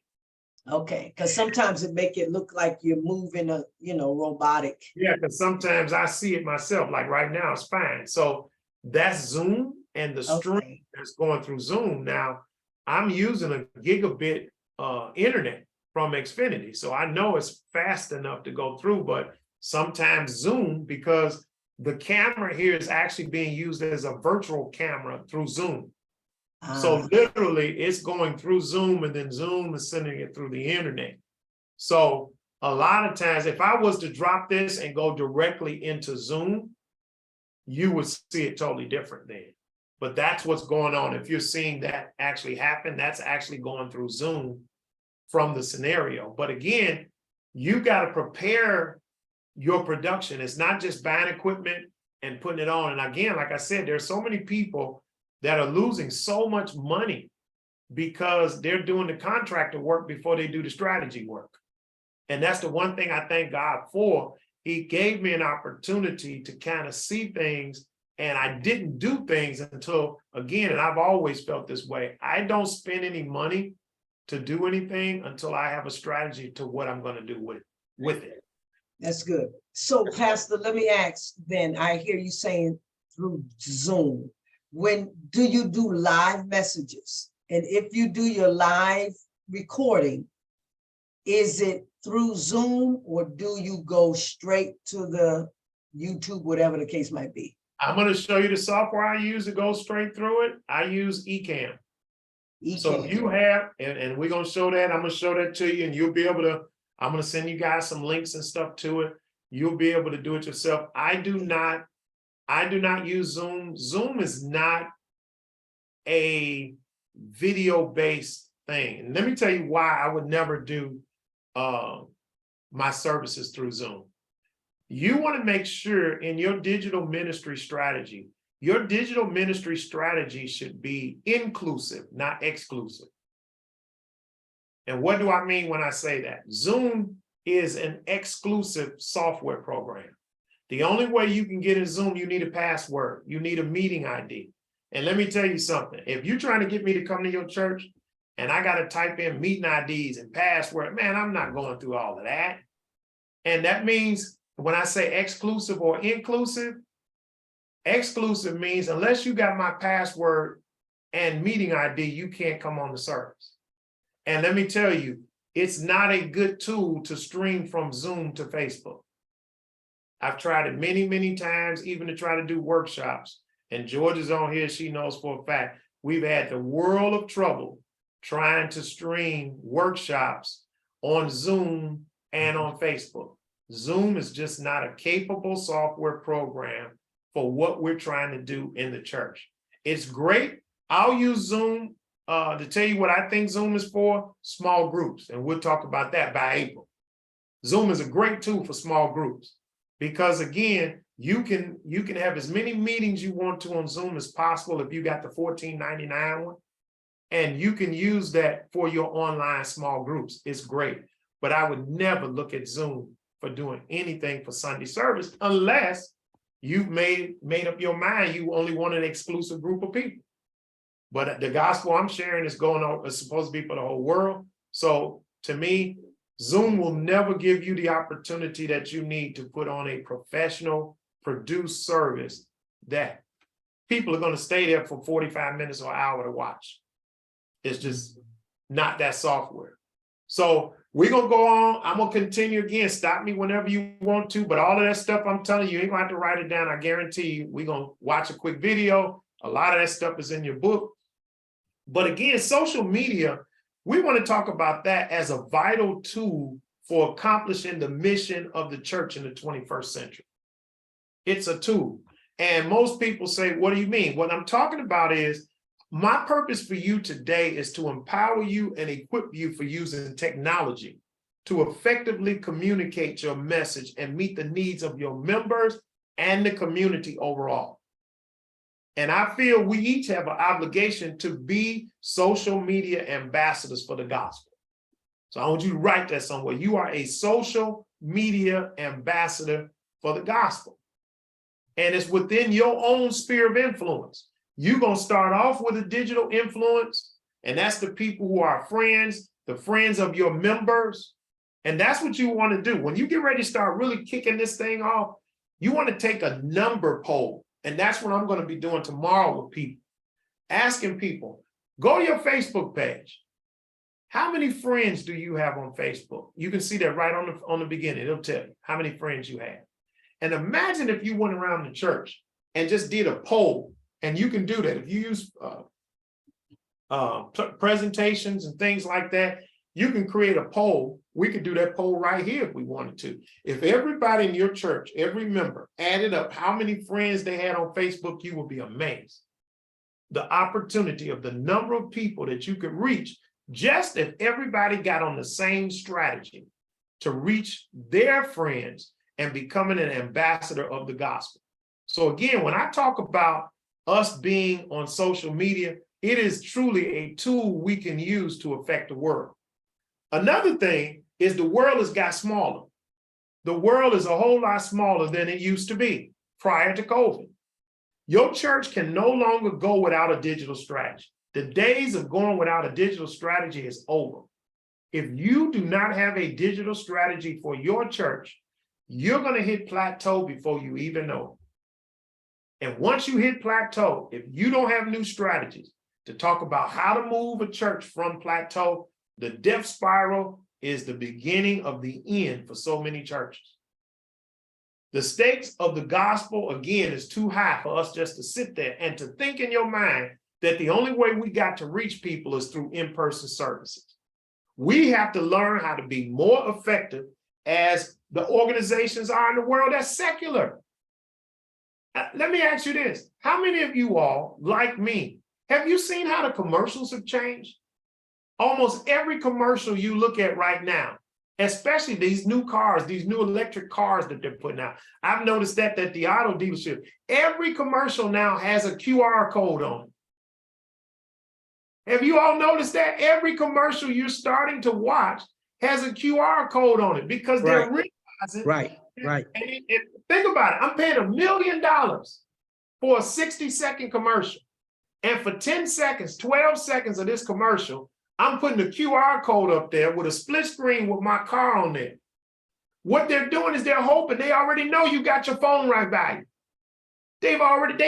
Okay, because sometimes it make it look like you're moving a, robotic. Yeah, because sometimes I see it myself, like right now, it's fine. So that's Zoom and the stream Okay, that's going through Zoom. Now, I'm using a gigabit internet from Xfinity. So I know it's fast enough to go through, but sometimes Zoom, because the camera here is actually being used as a virtual camera through Zoom. So literally it's going through Zoom, and then Zoom is sending it through the internet. So a lot of times, if I was to drop this and go directly into Zoom, you would see it totally different then. But that's what's going on. If you're seeing that actually happen, that's actually going through Zoom from the scenario. But again, you got to prepare your production. It's not just buying equipment and putting it on. And again, like I said, there's so many people that are losing so much money because they're doing the contractor work before they do the strategy work. And that's the one thing I thank God for. He gave me an opportunity to kind of see things, and I didn't do things until, again, and I've always felt this way, I don't spend any money to do anything until I have a strategy to what I'm going to do with it. that's good. So Pastor, let me ask then, I hear you saying through Zoom. When do you do live messages? And if you do your live recording, is it through Zoom, or do you go straight to the YouTube, whatever the case might be? I'm going to show you the software I use to go straight through it. I use Ecamm. So if you have, and we're going to show that, I'm going to show that to you, and you'll be able to, I'm going to send you guys some links and stuff to it. You'll be able to do it yourself. I do not use Zoom. Zoom is not a video-based thing. And let me tell you why I would never do my services through Zoom. You want to make sure in your digital ministry strategy, your digital ministry strategy should be inclusive, not exclusive. And what do I mean when I say that? Zoom is an exclusive software program. The only way you can get in Zoom, you need a password. You need a meeting ID. And let me tell you something. If you're trying to get me to come to your church and I got to type in meeting IDs and password, man, I'm not going through all of that. And that means when I say exclusive or inclusive, exclusive means unless you got my password and meeting ID, you can't come on the service. And let me tell you, it's not a good tool to stream from Zoom to Facebook. I've tried it many, many times, even to try to do workshops. And Georgia's on here, she knows for a fact, we've had the world of trouble trying to stream workshops on Zoom and on Facebook. Zoom is just not a capable software program for what we're trying to do in the church. It's great. I'll use Zoom to tell you what I think Zoom is for, small groups. And we'll talk about that by April. Zoom is a great tool for small groups because again, you can have as many meetings you want to on Zoom as possible if you got the $14.99 one. And you can use that for your online small groups. It's great. But I would never look at Zoom for doing anything for Sunday service unless you've made up your mind you only want an exclusive group of people. But the gospel I'm sharing is supposed to be for the whole world. So to me, Zoom will never give you the opportunity that you need to put on a professional produced service that people are going to stay there for 45 minutes or an hour to watch. It's just not that software. So we're going to go on. I'm going to continue again. Stop me whenever you want to. But all of that stuff I'm telling you, you ain't going to have to write it down. I guarantee you, we're going to watch a quick video. A lot of that stuff is in your book. But again, social media, we want to talk about that as a vital tool for accomplishing the mission of the church in the 21st century. It's a tool. And most people say, what do you mean? What I'm talking about is my purpose for you today is to empower you and equip you for using technology to effectively communicate your message and meet the needs of your members and the community overall. And I feel we each have an obligation to be social media ambassadors for the gospel. So I want you to write that somewhere. You are a social media ambassador for the gospel. And it's within your own sphere of influence. You're going to start off with a digital influence, and that's the people who are friends, the friends of your members. And that's what you want to do. When you get ready to start really kicking this thing off, you want to take a number poll. And that's what I'm going to be doing tomorrow with people. Asking people, go to your Facebook page. How many friends do you have on Facebook? You can see that right on the beginning. It'll tell you how many friends you have. And imagine if you went around the church and just did a poll. And you can do that. If you use presentations and things like that, you can create a poll. We could do that poll right here if we wanted to. If everybody in your church, every member, added up how many friends they had on Facebook, you would be amazed. The opportunity of the number of people that you could reach, just if everybody got on the same strategy to reach their friends and becoming an ambassador of the gospel. So again, when I talk about us being on social media, it is truly a tool we can use to affect the world. Another thing is the world has got smaller. The world is a whole lot smaller than it used to be prior to COVID. Your church can no longer go without a digital strategy. The days of going without a digital strategy is over. If you do not have a digital strategy for your church, you're going to hit plateau before you even know it. And once you hit plateau, if you don't have new strategies to talk about how to move a church from plateau, the death spiral is the beginning of the end for so many churches. The stakes of the gospel, again, is too high for us just to sit there and to think in your mind that the only way we got to reach people is through in-person services. We have to learn how to be more effective as the organizations are in the world that's secular. Let me ask you this. How many of you all, like me, have you seen how the commercials have changed? Almost every commercial you look at right now, especially these new cars, these new electric cars that they're putting out. I've noticed that at the auto dealership. Every commercial now has a QR code on it. Have you all noticed that? Every commercial you're starting to watch has a QR code on it because they're realizing. Right. And think about it. I'm paying $1 million for a 60-second commercial. And for 10 seconds, 12 seconds of this commercial, I'm putting a QR code up there with a split screen with my car on there. What they're doing is they're hoping they already know you got your phone right by you. They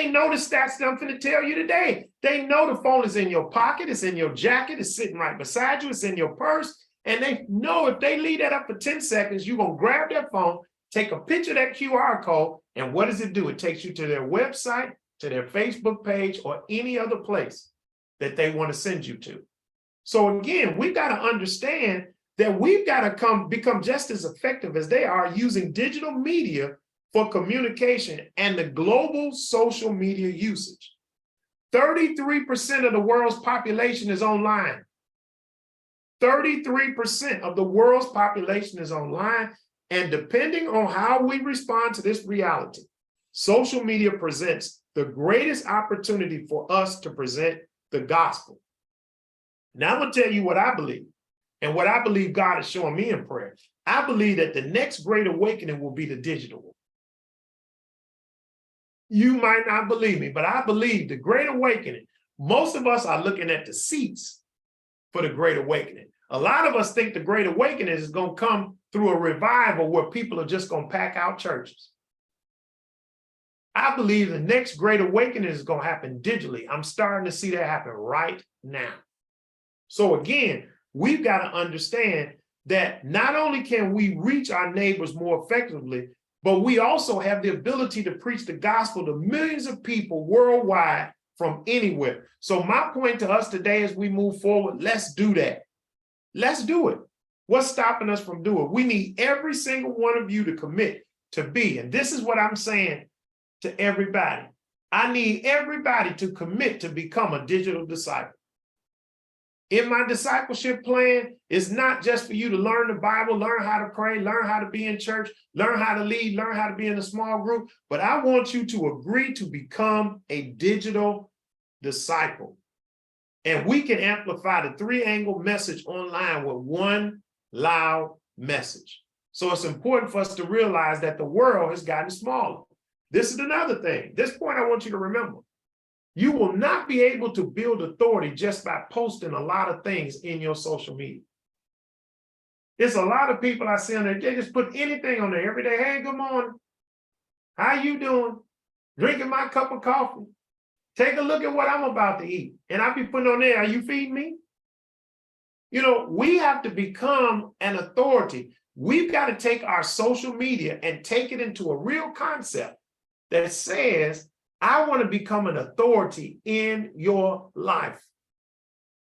know the stats that I'm going to tell you today. They know the phone is in your pocket, it's in your jacket, it's sitting right beside you, it's in your purse. And they know if they leave that up for 10 seconds, you're going to grab that phone, Take a picture of that QR code, and what does it do? It takes you to their website, to their Facebook page, or any other place that they want to send you to. So again, we've got to understand that we've got to become just as effective as they are using digital media for communication and the global social media usage. 33% of the world's population is online. 33% of the world's population is online. And depending on how we respond to this reality, social media presents the greatest opportunity for us to present the gospel. Now I'm going to tell you what I believe, and what I believe God is showing me in prayer. I believe that the next great awakening will be the digital one. You might not believe me, but I believe the great awakening, most of us are looking at the seats for the great awakening. A lot of us think the great awakening is going to come through a revival where people are just going to pack out churches. I believe the next great awakening is going to happen digitally. I'm starting to see that happen right now. So again, we've got to understand that not only can we reach our neighbors more effectively, but we also have the ability to preach the gospel to millions of people worldwide from anywhere. So my point to us today as we move forward, let's do that. Let's do it. What's stopping us from doing it? We need every single one of you to commit to be, and this is what I'm saying to everybody. I need everybody to commit to become a digital disciple. In my discipleship plan, it's not just for you to learn the Bible, learn how to pray, learn how to be in church, learn how to lead, learn how to be in a small group, but I want you to agree to become a digital disciple. And we can amplify the three-angle message online with one loud message. So it's important for us to realize that the world has gotten smaller. This is another thing. This point I want you to remember. You will not be able to build authority just by posting a lot of things in your social media. There's a lot of people I see on there, they just put anything on there every day. Hey, good morning. How you doing? Drinking my cup of coffee. Take a look at what I'm about to eat. And I be putting on there, are you feeding me? You know, we have to become an authority. We've got to take our social media and take it into a real concept that says, I want to become an authority in your life.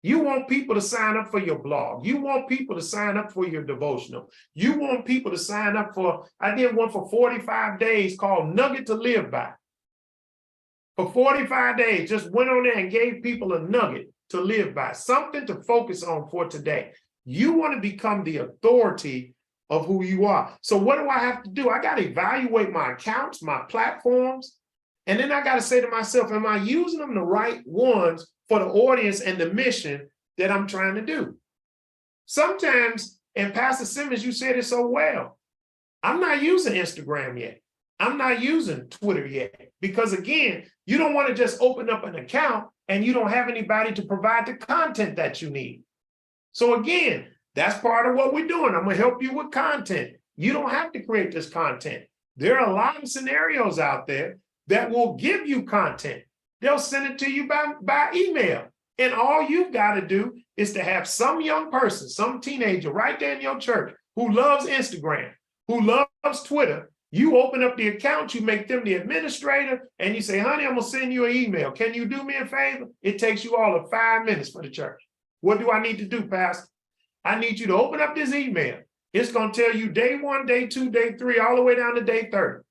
You want people to sign up for your blog. You want people to sign up for your devotional. You want people to sign up for, I did one for 45 days called Nugget to Live By. For 45 days, just went on there and gave people a nugget to live by, something to focus on for today. You want to become the authority of who you are. So what do I have to do? I got to evaluate my accounts, my platforms. And then I got to say to myself, am I using them the right ones for the audience and the mission that I'm trying to do? Sometimes, and Pastor Simmons, you said it so well, I'm not using Instagram yet. I'm not using Twitter yet. Because again, you don't want to just open up an account and you don't have anybody to provide the content that you need. So again, that's part of what we're doing. I'm going to help you with content. You don't have to create this content. There are a lot of scenarios out there that will give you content. They'll send it to you by email. And all you've got to do is to have some young person, some teenager right there in your church who loves Instagram, who loves Twitter. You open up the account, you make them the administrator, and you say, honey, I'm going to send you an email. Can you do me a favor? It takes you all of 5 minutes for the church. What do I need to do, Pastor? I need you to open up this email. It's going to tell you day 1, day 2, day 3, all the way down to day 30.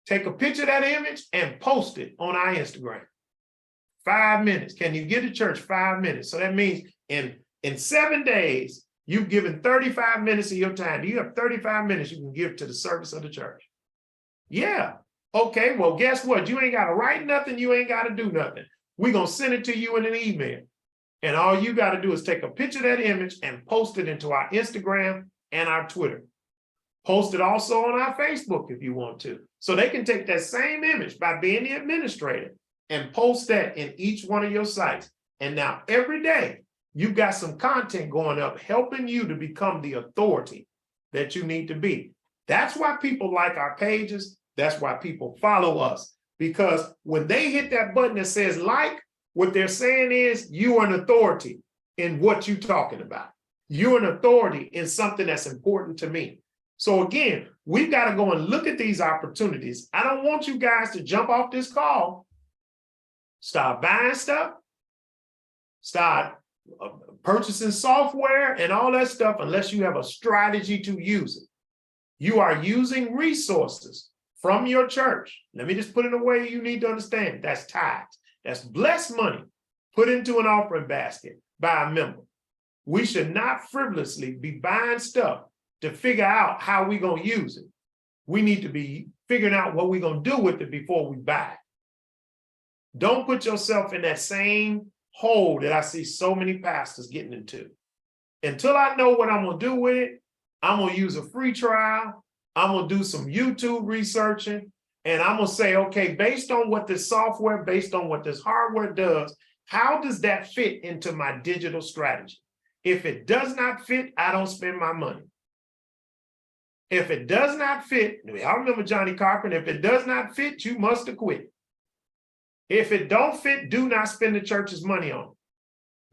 Take a picture of that image and post it on our Instagram. 5 minutes. Can you give the church 5 minutes? So that means in 7 days, you've given 35 minutes of your time. You have 35 minutes you can give to the service of the church. Yeah. Okay, well, guess what? You ain't got to write nothing. You ain't got to do nothing. We're going to send it to you in an email. And all you got to do is take a picture of that image and post it into our Instagram and our Twitter. Post it also on our Facebook if you want to. So they can take that same image by being the administrator and post that in each one of your sites. And now every day you've got some content going up helping you to become the authority that you need to be. That's why people like our pages. That's why people follow us. Because when they hit that button that says like, what they're saying is you are an authority in what you're talking about. You're an authority in something that's important to me. So again, we've got to go and look at these opportunities. I don't want you guys to jump off this call, start buying stuff, start purchasing software and all that stuff unless you have a strategy to use it. You are using resources from your church. Let me just put it in a way you need to understand. That's tithes. That's blessed money put into an offering basket by a member. We should not frivolously be buying stuff to figure out how we're going to use it. We need to be figuring out what we're going to do with it before we buy it. Don't put yourself in that same hole that I see so many pastors getting into. Until I know what I'm going to do with it, I'm going to use a free trial. I'm going to do some YouTube researching. And I'm going to say, okay, based on what this software, based on what this hardware does, how does that fit into my digital strategy? If it does not fit, I don't spend my money. If it does not fit, I remember Johnny Carpenter, if it does not fit, you must acquit. If it don't fit, do not spend the church's money on it.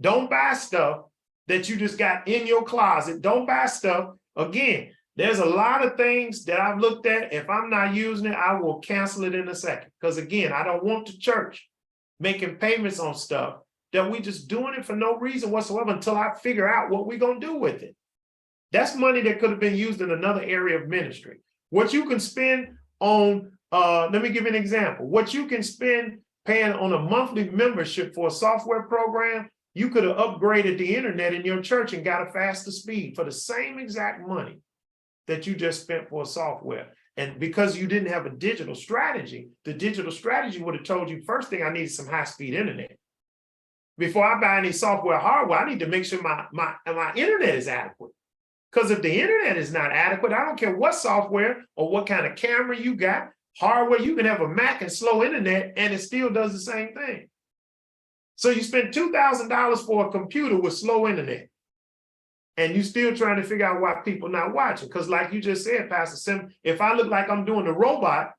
Don't buy stuff that you just got in your closet. Don't buy stuff. Again, there's a lot of things that I've looked at. If I'm not using it, I will cancel it in a second. Because again, I don't want the church making payments on stuff that we just doing it for no reason whatsoever until I figure out what we're going to do with it. That's money that could have been used in another area of ministry. What you can spend on, let me give you an example. What you can spend paying on a monthly membership for a software program, you could have upgraded the internet in your church and got a faster speed for the same exact money that you just spent for a software. And because you didn't have a digital strategy, the digital strategy would have told you, first thing, I need some high-speed internet. Before I buy any software hardware, I need to make sure my internet is adequate. Because if the internet is not adequate, I don't care what software or what kind of camera you got, hardware, you can have a Mac and slow internet and it still does the same thing. So you spend $2,000 for a computer with slow internet and you still trying to figure out why people not watching. Because like you just said, Pastor Sim, if I look like I'm doing the robot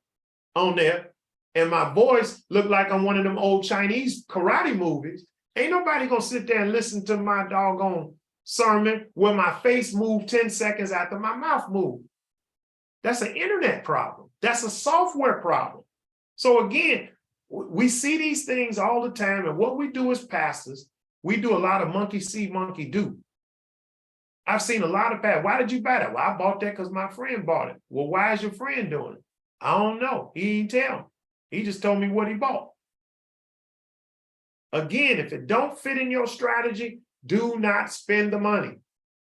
on there and my voice look like I'm one of them old Chinese karate movies, ain't nobody gonna sit there and listen to my doggone sermon where my face moved 10 seconds after my mouth moved. That's an internet problem. That's a software problem. So again, we see these things all the time, and what we do as pastors, we do a lot of monkey see, monkey do. I've seen a lot of pastors. Why did you buy that? Well, I bought that because my friend bought it. Well, why is your friend doing it? I don't know. He didn't tell me. He just told me what he bought. Again, if it don't fit in your strategy, do not spend the money.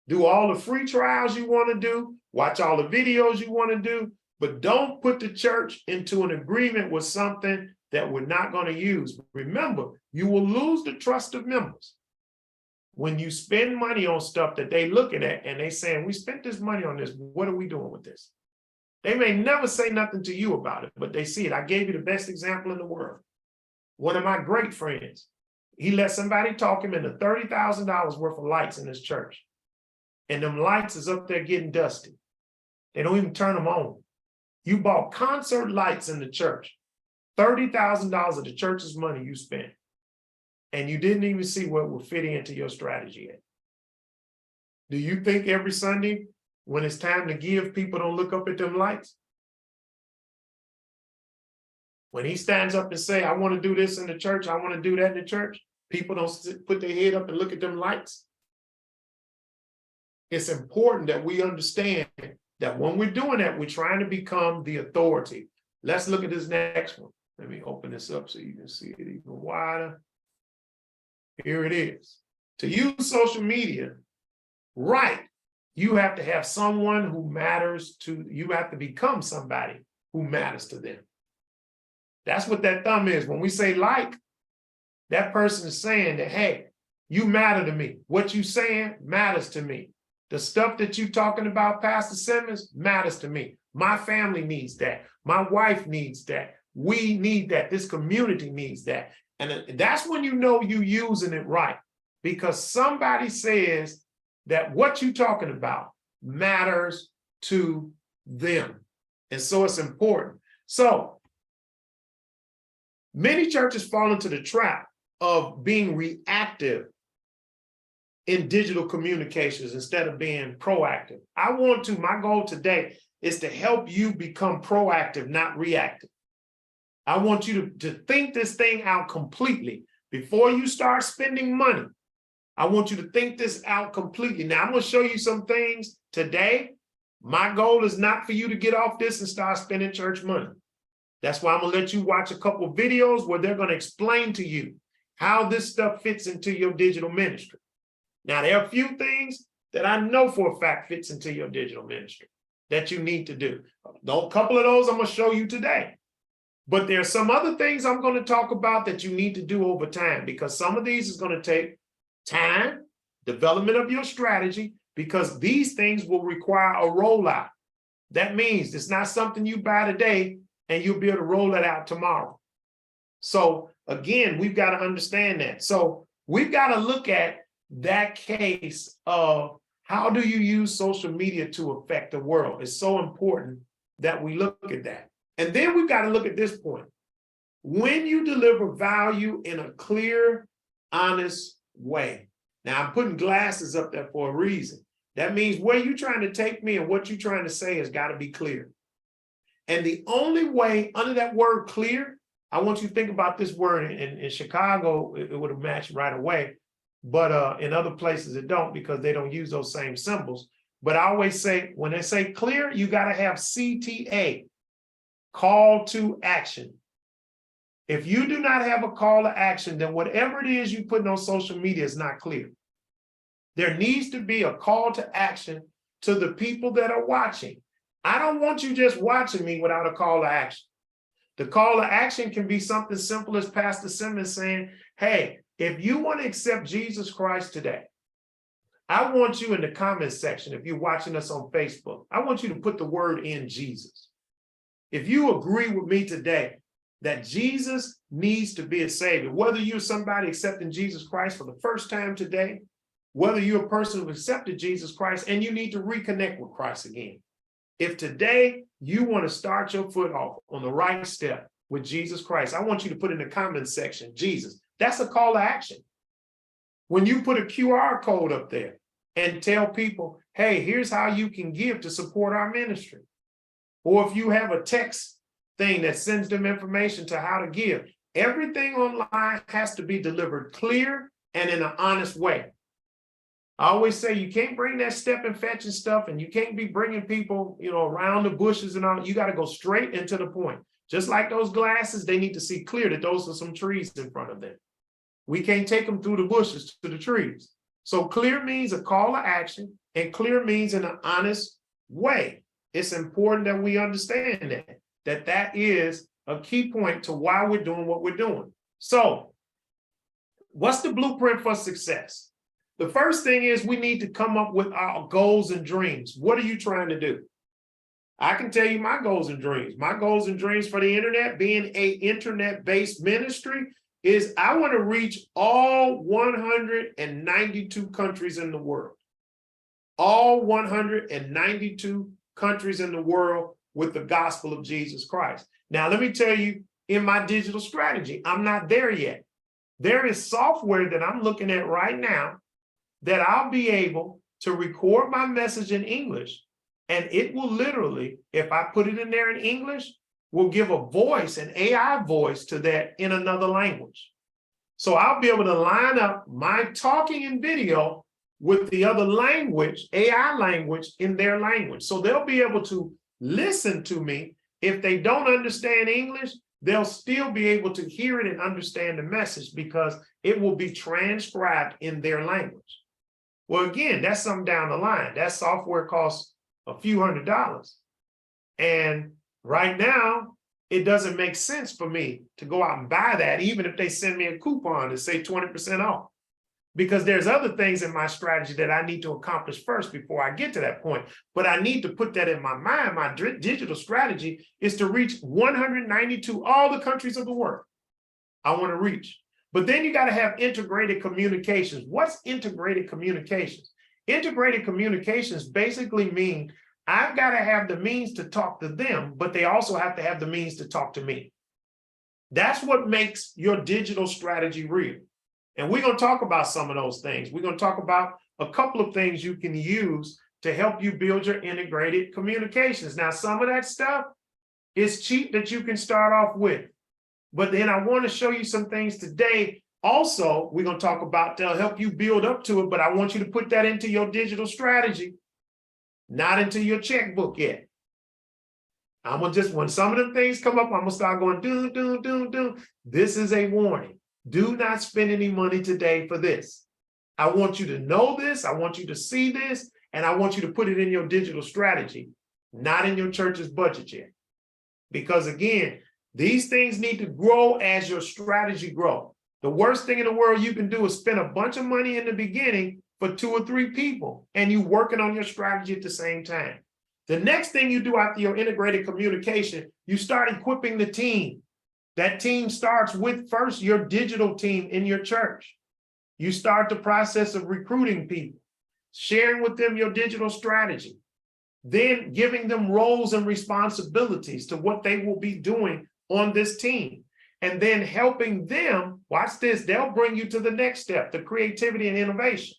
Do all the free trials you want to do, watch all the videos you want to do, but don't put the church into an agreement with something that we're not going to use. Remember, you will lose the trust of members when you spend money on stuff that they looking at and they saying, we spent this money on this, what are we doing with this? They may never say nothing to you about it, but they see it. I gave you the best example in the world. One of my great friends, he let somebody talk him into $30,000 worth of lights in his church. And them lights is up there getting dusty. They don't even turn them on. You bought concert lights in the church. $30,000 of the church's money you spent. And you didn't even see what would fit into your strategy yet. Do you think every Sunday when it's time to give, people don't look up at them lights? When he stands up and say, I want to do this in the church, I want to do that in the church, people don't put their head up and look at them lights. It's important that we understand that when we're doing that, we're trying to become the authority. Let's look at this next one. Let me open this up so you can see it even wider. Here it is. To use social media, right, you have to have someone who matters to, you have to become somebody who matters to them. That's what that thumb is. When we say like, that person is saying that, hey, you matter to me. What you saying matters to me. The stuff that you talking about, Pastor Simmons, matters to me. My family needs that. My wife needs that. We need that. This community needs that. And that's when you know you're using it right. Because somebody says that what you're talking about matters to them. And so it's important. So many churches fall into the trap of being reactive in digital communications instead of being proactive. My goal today is to help you become proactive, not reactive. I want you to think this thing out completely. Before you start spending money, I want you to think this out completely. Now, I'm going to show you some things today. My goal is not for you to get off this and start spending church money. That's why I'm going to let you watch a couple of videos where they're going to explain to you how this stuff fits into your digital ministry. Now, there are a few things that I know for a fact fits into your digital ministry that you need to do. A couple of those I'm going to show you today. But there are some other things I'm going to talk about that you need to do over time, because some of these is going to take time, development of your strategy, because these things will require a rollout. That means it's not something you buy today and you'll be able to roll it out tomorrow. So again, we've got to understand that. So we've got to look at that case of how do you use social media to affect the world? It's so important that we look at that. And then we've got to look at this point. When you deliver value in a clear, honest way. Now, I'm putting glasses up there for a reason. That means where you're trying to take me and what you're trying to say has got to be clear. And the only way under that word clear, I want you to think about this word. In Chicago, it would have matched right away. But in other places, it don't, because they don't use those same symbols. But I always say, when they say clear, you got to have CTA, call to action. If you do not have a call to action, then whatever it is you put on social media is not clear. There needs to be a call to action to the people that are watching. I don't want you just watching me without a call to action. The call to action can be something simple as Pastor Simmons saying, hey, if you want to accept Jesus Christ today, I want you in the comments section, if you're watching us on Facebook, I want you to put the word in Jesus. If you agree with me today that Jesus needs to be a savior, whether you're somebody accepting Jesus Christ for the first time today, whether you're a person who accepted Jesus Christ and you need to reconnect with Christ again. If today you want to start your foot off on the right step with Jesus Christ, I want you to put in the comments section, Jesus. That's a call to action. When you put a QR code up there and tell people, hey, here's how you can give to support our ministry. Or if you have a text thing that sends them information to how to give, everything online has to be delivered clear and in an honest way. I always say you can't bring that step and fetching stuff, and you can't be bringing people, around the bushes and all. You got to go straight into the point. Just like those glasses, they need to see clear that those are some trees in front of them. We can't take them through the bushes to the trees. So clear means a call to action, and clear means in an honest way. It's important that we understand that is a key point to why we're doing what we're doing. So what's the blueprint for success? The first thing is we need to come up with our goals and dreams. What are you trying to do? I can tell you my goals and dreams. My goals and dreams for the internet, being an internet-based ministry, is I want to reach all 192 countries in the world. All 192 countries in the world with the gospel of Jesus Christ. Now, let me tell you, in my digital strategy, I'm not there yet. There is software that I'm looking at right now that I'll be able to record my message in English, and it will literally, if I put it in there in English, will give a voice, an AI voice to that in another language. So I'll be able to line up my talking and video with the other language, AI language, in their language. So they'll be able to listen to me. If they don't understand English, they'll still be able to hear it and understand the message because it will be transcribed in their language. Well, again, that's something down the line. That software costs a few $100s. And right now, it doesn't make sense for me to go out and buy that, even if they send me a coupon to say 20% off. Because there's other things in my strategy that I need to accomplish first before I get to that point. But I need to put that in my mind. My digital strategy is to reach 192, all the countries of the world I want to reach. But then you got to have integrated communications. What's integrated communications? Integrated communications basically mean I've got to have the means to talk to them, but they also have to have the means to talk to me. That's what makes your digital strategy real. And we're going to talk about some of those things. We're going to talk about a couple of things you can use to help you build your integrated communications. Now, some of that stuff is cheap that you can start off with. But then I want to show you some things today. Also, we're going to talk about to help you build up to it, but I want you to put that into your digital strategy, not into your checkbook yet. I'm gonna just, when some of them things come up, I'm gonna start going, do. This is a warning. Do not spend any money today for this. I want you to know this. I want you to see this, and I want you to put it in your digital strategy, not in your church's budget yet. Because again, these things need to grow as your strategy grows. The worst thing in the world you can do is spend a bunch of money in the beginning for 2 or 3 people, and you working on your strategy at the same time. The next thing you do after your integrated communication, you start equipping the team. That team starts with first your digital team in your church. You start the process of recruiting people, sharing with them your digital strategy, then giving them roles and responsibilities to what they will be doing on this team, and then helping them, watch this, they'll bring you to the next step, the creativity and innovation.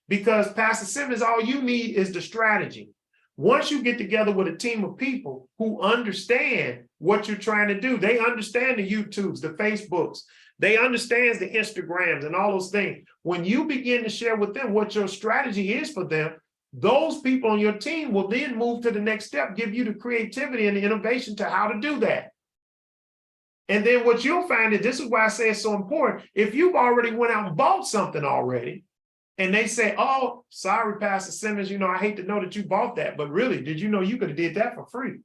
Because Pastor Simmons, all you need is the strategy. Once you get together with a team of people who understand what you're trying to do, they understand the YouTubes, the Facebooks, they understand the Instagrams and all those things. When you begin to share with them what your strategy is for them, those people on your team will then move to the next step, give you the creativity and the innovation to how to do that. And then what you'll find is, this is why I say it's so important. If you've already went out and bought something already, and they say, oh, sorry, Pastor Simmons, I hate to know that you bought that, but really, did you know you could have did that for free?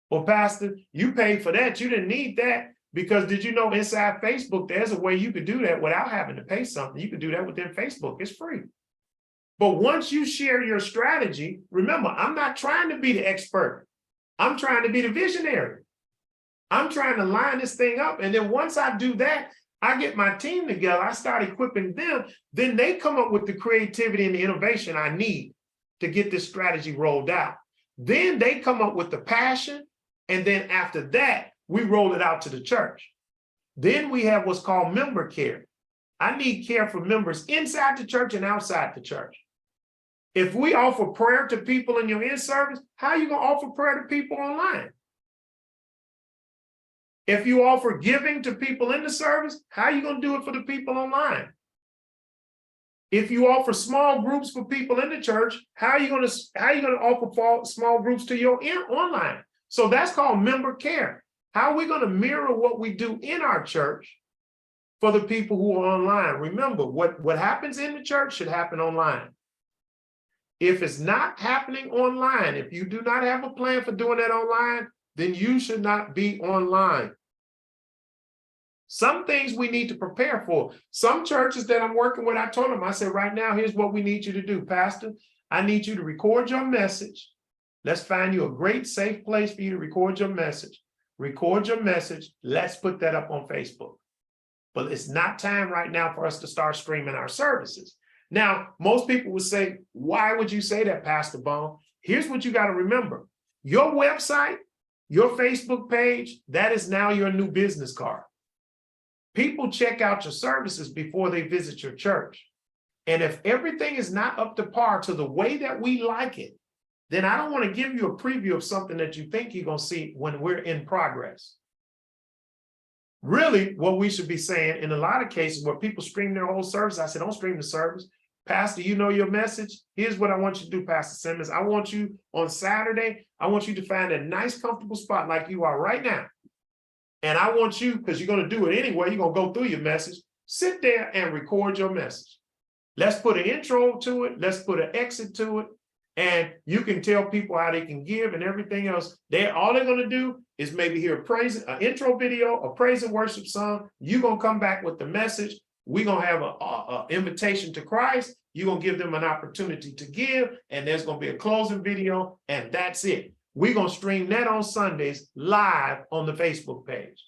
Well, Pastor, you paid for that. You didn't need that, because did you know inside Facebook, there's a way you could do that without having to pay something. You could do that within Facebook. It's free. But once you share your strategy, remember, I'm not trying to be the expert. I'm trying to be the visionary. I'm trying to line this thing up. And then once I do that, I get my team together, I start equipping them, then they come up with the creativity and the innovation I need to get this strategy rolled out. Then they come up with the passion, and then after that, we roll it out to the church. Then we have what's called member care. I need care for members inside the church and outside the church. If we offer prayer to people in your in-service, how are you going to offer prayer to people online? If you offer giving to people in the service, how are you going to do it for the people online? If you offer small groups for people in the church, how are you going to offer small groups to your online? So that's called member care. How are we going to mirror what we do in our church for the people who are online? Remember, what happens in the church should happen online. If it's not happening online, if you do not have a plan for doing that online, then you should not be online. Some things we need to prepare for. Some churches that I'm working with, I told them, I said, right now, here's what we need you to do, Pastor. I need you to record your message. Let's find you a great, safe place for you to record your message. Record your message. Let's put that up on Facebook. But it's not time right now for us to start streaming our services. Now, most people would say, why would you say that, Pastor Bone? Here's what you got to remember. Your website, your Facebook page, that is now your new business card. People check out your services before they visit your church. And if everything is not up to par to the way that we like it, then I don't want to give you a preview of something that you think you're going to see when we're in progress. Really, what we should be saying in a lot of cases where people stream their whole service, I said, don't stream the service. Pastor, you know your message. Here's what I want you to do, Pastor Simmons. I want you on Saturday, I want you to find a nice, comfortable spot like you are right now. And I want you, because you're going to do it anyway, you're going to go through your message, sit there and record your message. Let's put an intro to it. Let's put an exit to it. And you can tell people how they can give and everything else. All they're going to do is maybe hear an intro video, a praise and worship song. You're going to come back with the message. We're going to have an invitation to Christ. You're going to give them an opportunity to give. And there's going to be a closing video. And that's it. We're going to stream that on Sundays live on the Facebook page.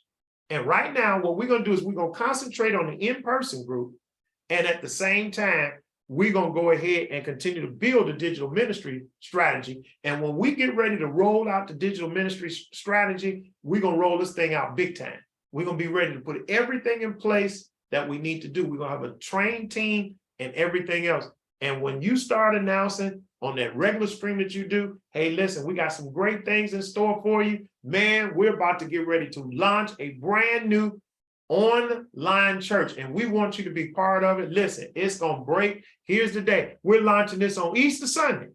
And right now, what we're going to do is we're going to concentrate on the in-person group. And at the same time, we're going to go ahead and continue to build a digital ministry strategy. And when we get ready to roll out the digital ministry strategy, we're going to roll this thing out big time. we're gonna be ready to put everything in place that we need to do. We're gonna have a trained team and everything else. And when you start announcing on that regular stream that you do, hey, listen, we got some great things in store for you. Man, we're about to get ready to launch a brand new online church, and we want you to be part of it. Listen, it's gonna break. Here's the day. We're launching this on Easter Sunday.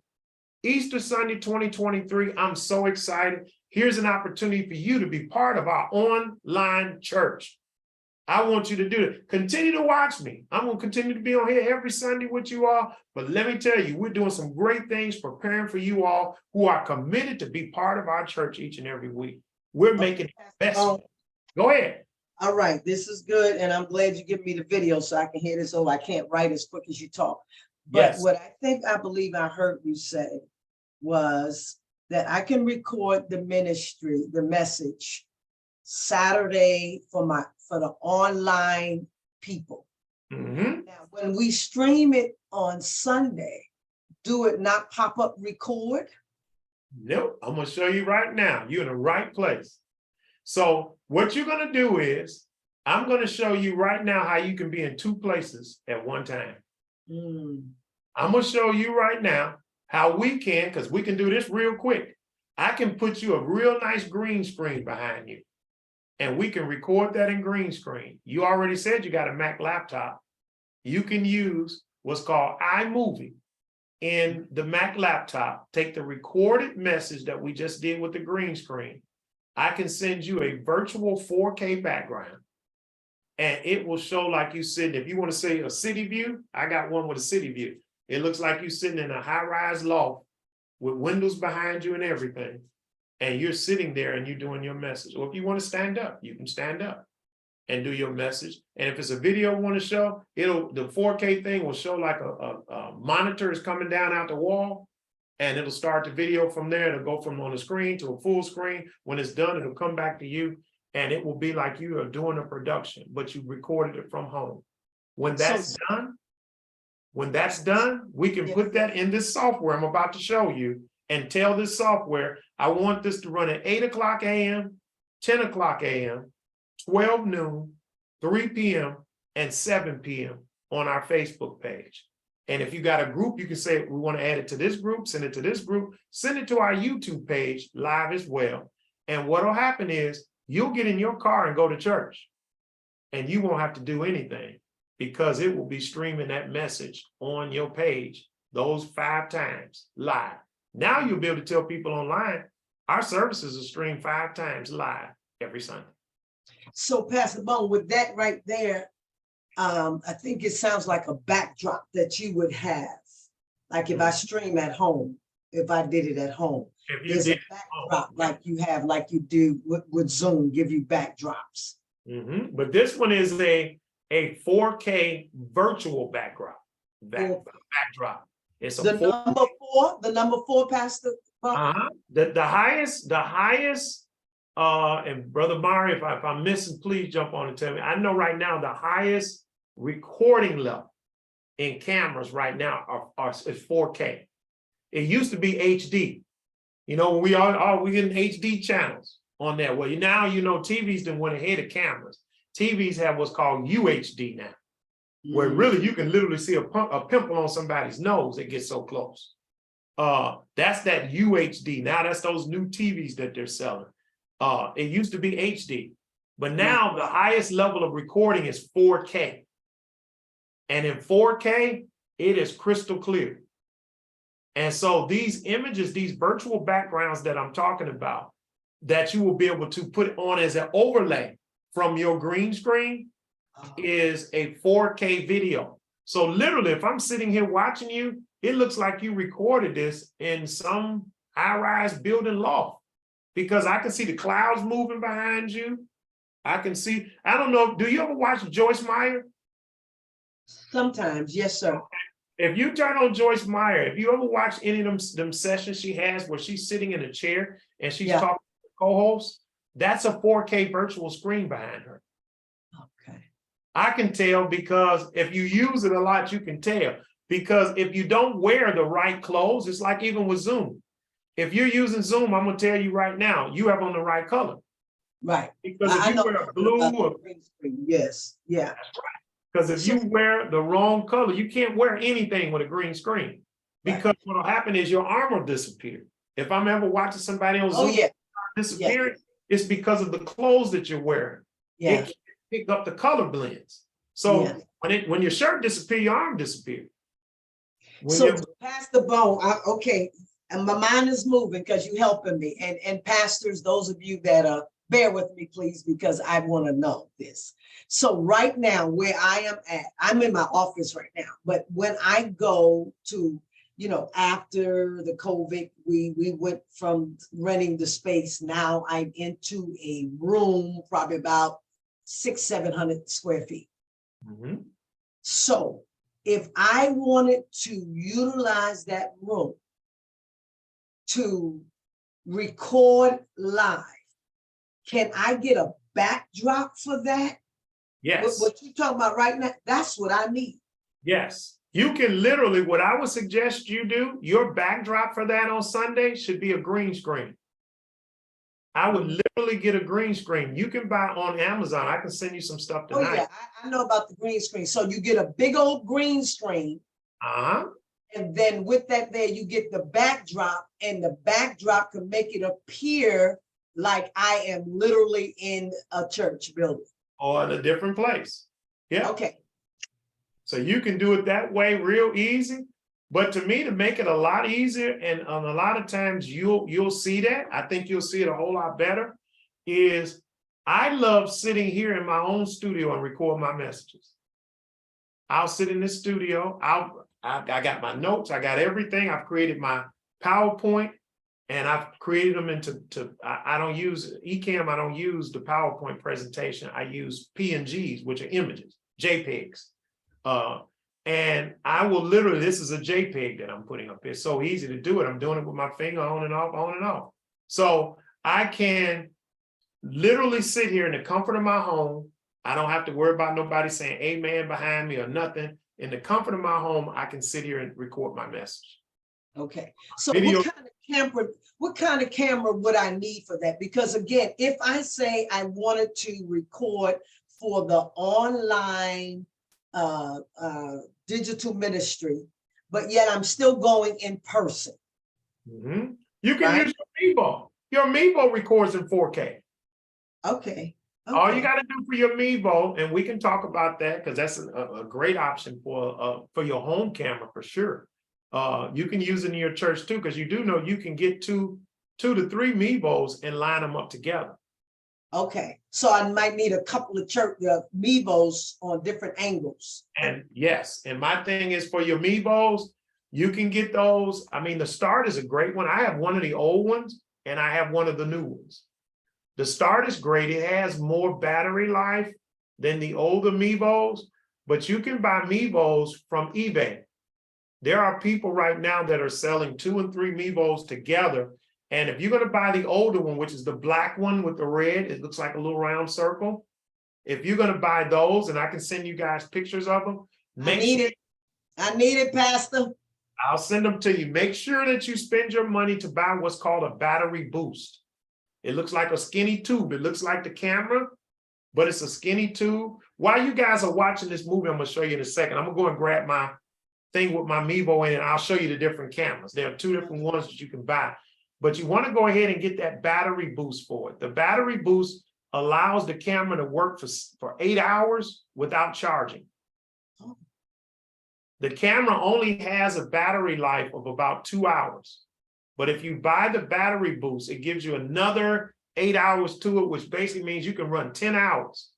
Easter Sunday 2023. I'm so excited. Here's an opportunity for you to be part of our online church. I want you to do it. Continue to watch me. I'm going to continue to be on here every Sunday with you all. But let me tell you, we're doing some great things preparing for you all who are committed to be part of our church each and every week. We're making it best. Go ahead. All right, this is good, and I'm glad you give me the video so I can hear this. Oh, I can't write as quick as you talk. But Yes. what I believe I heard you say was that I can record the ministry, the message, Saturday for the online people. Mhm. Now, when we stream it on Sunday, do it not pop up record? Nope, I'm gonna show you right now. You're in the right place. So what you're gonna do is, I'm gonna show you right now how you can be in two places at one time. I'm gonna show you right now how we can, because we can do this real quick. I can put you a real nice green screen behind you, and we can record that in green screen. You already said you got a Mac laptop. You can use what's called iMovie in the Mac laptop. Take the recorded message that we just did with the green screen. I can send you a virtual 4K background, and it will show like you sitting, if you want to say a city view, I got one with a city view. It looks like you're sitting in a high-rise loft with windows behind you and everything. And you're sitting there and you're doing your message. Or if you want to stand up, you can stand up and do your message. And if it's a video want to show, the 4K thing will show like a monitor is coming down out the wall, and it'll start the video from there. It'll go from on the screen to a full screen. When it's done, it'll come back to you, and it will be like you are doing a production, but you recorded it from home. When that's done, we can put that in this software I'm about to show you, and tell this software, I want this to run at 8 o'clock a.m., 10 o'clock a.m., 12 noon, 3 p.m., and 7 p.m. on our Facebook page. And if you got a group, you can say, we want to add it to this group, send it to this group, send it to our YouTube page live as well. And what'll happen is you'll get in your car and go to church, and you won't have to do anything, because it will be streaming that message on your page those 5 times live. Now you'll be able to tell people online, our services are streamed 5 times live every Sunday. So Pastor Bone, with that right there, I think it sounds like a backdrop that you would have. Like if I stream at home, if I did it at home, there's a backdrop like you have, like you do with Zoom, give you backdrops. But this one is a 4K virtual backdrop. Backdrop. It's a the number four, Pastor Bone? The highest, and Brother Mari, if I'm missing, please jump on and tell me. I know right now the highest recording level in cameras right now is 4K. It used to be HD. You know, we getting HD channels on there. Well, now TVs done went ahead of cameras. TVs have what's called UHD now, where really you can literally see a pimple on somebody's nose. It gets so close. That's that UHD. Now that's those new TVs that they're selling. It used to be HD, but now the highest level of recording is 4K. And in 4K, it is crystal clear. And so these images, these virtual backgrounds that I'm talking about, that you will be able to put on as an overlay from your green screen, is a 4K video. So literally, if I'm sitting here watching you, it looks like you recorded this in some high-rise building loft, because I can see the clouds moving behind you. I can see, I don't know, do you ever watch Joyce Meyer? Sometimes, yes, sir. If you turn on Joyce Meyer, if you ever watch any of them sessions she has where she's sitting in a chair and she's talking to co-hosts, that's a 4K virtual screen behind her. Okay. I can tell, because if you use it a lot, you can tell. Because if you don't wear the right clothes, it's like even with Zoom. If you're using Zoom, I'm going to tell you right now, you have on the right color. Right. Because I if you know wear a about blue the or green screen. Yes, yeah. because if you wear the wrong color, you can't wear anything with a green screen. Right. Because what'll happen is your arm will disappear. If I'm ever watching somebody on Oh, Zoom yeah, disappearing, it's because of the clothes that you're wearing. yeah, It can't pick up the color blends. So Yeah. when your shirt disappears, your arm disappears. When so your- pass the bone, okay, and my mind is moving because you're helping me, and pastors, those of you that bear with me, please, because I want to know this. So right now, where I am at, I'm in my office right now, but when I go to, you know, after the COVID, we went from renting the space, now I'm into a room, probably about 600-700 square feet. Mhm. So if I wanted to utilize that room to record live, can I get a backdrop for that? Yes. What you talking about right now, that's what I need. Yes, you can literally, what I would suggest you do, your backdrop for that on Sunday should be a green screen. I would literally get a green screen. You can buy on Amazon. I can send you some stuff Oh yeah, tonight. I know about the green screen. So you get a big old green screen, Uh-huh. and then with that there, you get the backdrop, and the backdrop can make it appear like I am literally in a church building. Or in a different place. Yeah. Okay, So you can do it that way real easy. But to me, to make it a lot easier, and a lot of times you'll see that, I think you'll see it a whole lot better, is I love sitting here in my own studio and record my messages. I'll sit in this studio, I got my notes, I got everything, I've created my PowerPoint, and I've created them I don't use Ecamm, I don't use the PowerPoint presentation, I use PNGs, which are images, JPEGs. And I will literally, this is a JPEG that I'm putting up. It's so easy to do it. I'm doing it with my finger on and off, on and off. So I can literally sit here in the comfort of my home. I don't have to worry about nobody saying amen behind me or nothing. In the comfort of my home, I can sit here and record my message. okay. So Video- what kind of camera would I need for that? Because again, if I say I wanted to record for the online digital ministry, but yet I'm still going in person. Mhm. You can Right. use your Mevo. Your Mevo records in 4K. Okay. All you Okay. got to do for your Mevo, and we can talk about that because that's a great option for your home camera for sure. You can use it in your church too, because you do know you can get two to three Mevos and line them up together. Okay. So I might need a couple of Mevos on different angles. And yes, and my thing is for your Mevos, you can get those. I mean, the Start is a great one. I have one of the old ones and I have one of the new ones. The Start is great. It has more battery life than the older Mevos, but you can buy Mevos from eBay. There are people right now that are selling 2 and 3 Mevos together. And if you're going to buy the older one, which is the black one with the red, it looks like a little round circle. If you're going to buy those, and I can send you guys pictures of them. I need it, Pastor. I'll send them to you. Make sure that you spend your money to buy what's called a battery boost. It looks like a skinny tube. It looks like the camera, but it's a skinny tube. While you guys are watching this movie, I'm going to show you in a second. I'm going to go and grab my thing with my Mevo in, and I'll show you the different cameras. There are 2 different ones that you can buy, but you want to go ahead and get that battery boost for it. The battery boost allows the camera to work for 8 hours without charging. The camera only has a battery life of about 2 hours. But if you buy the battery boost, it gives you another 8 hours to it, which basically means you can run 10 hours.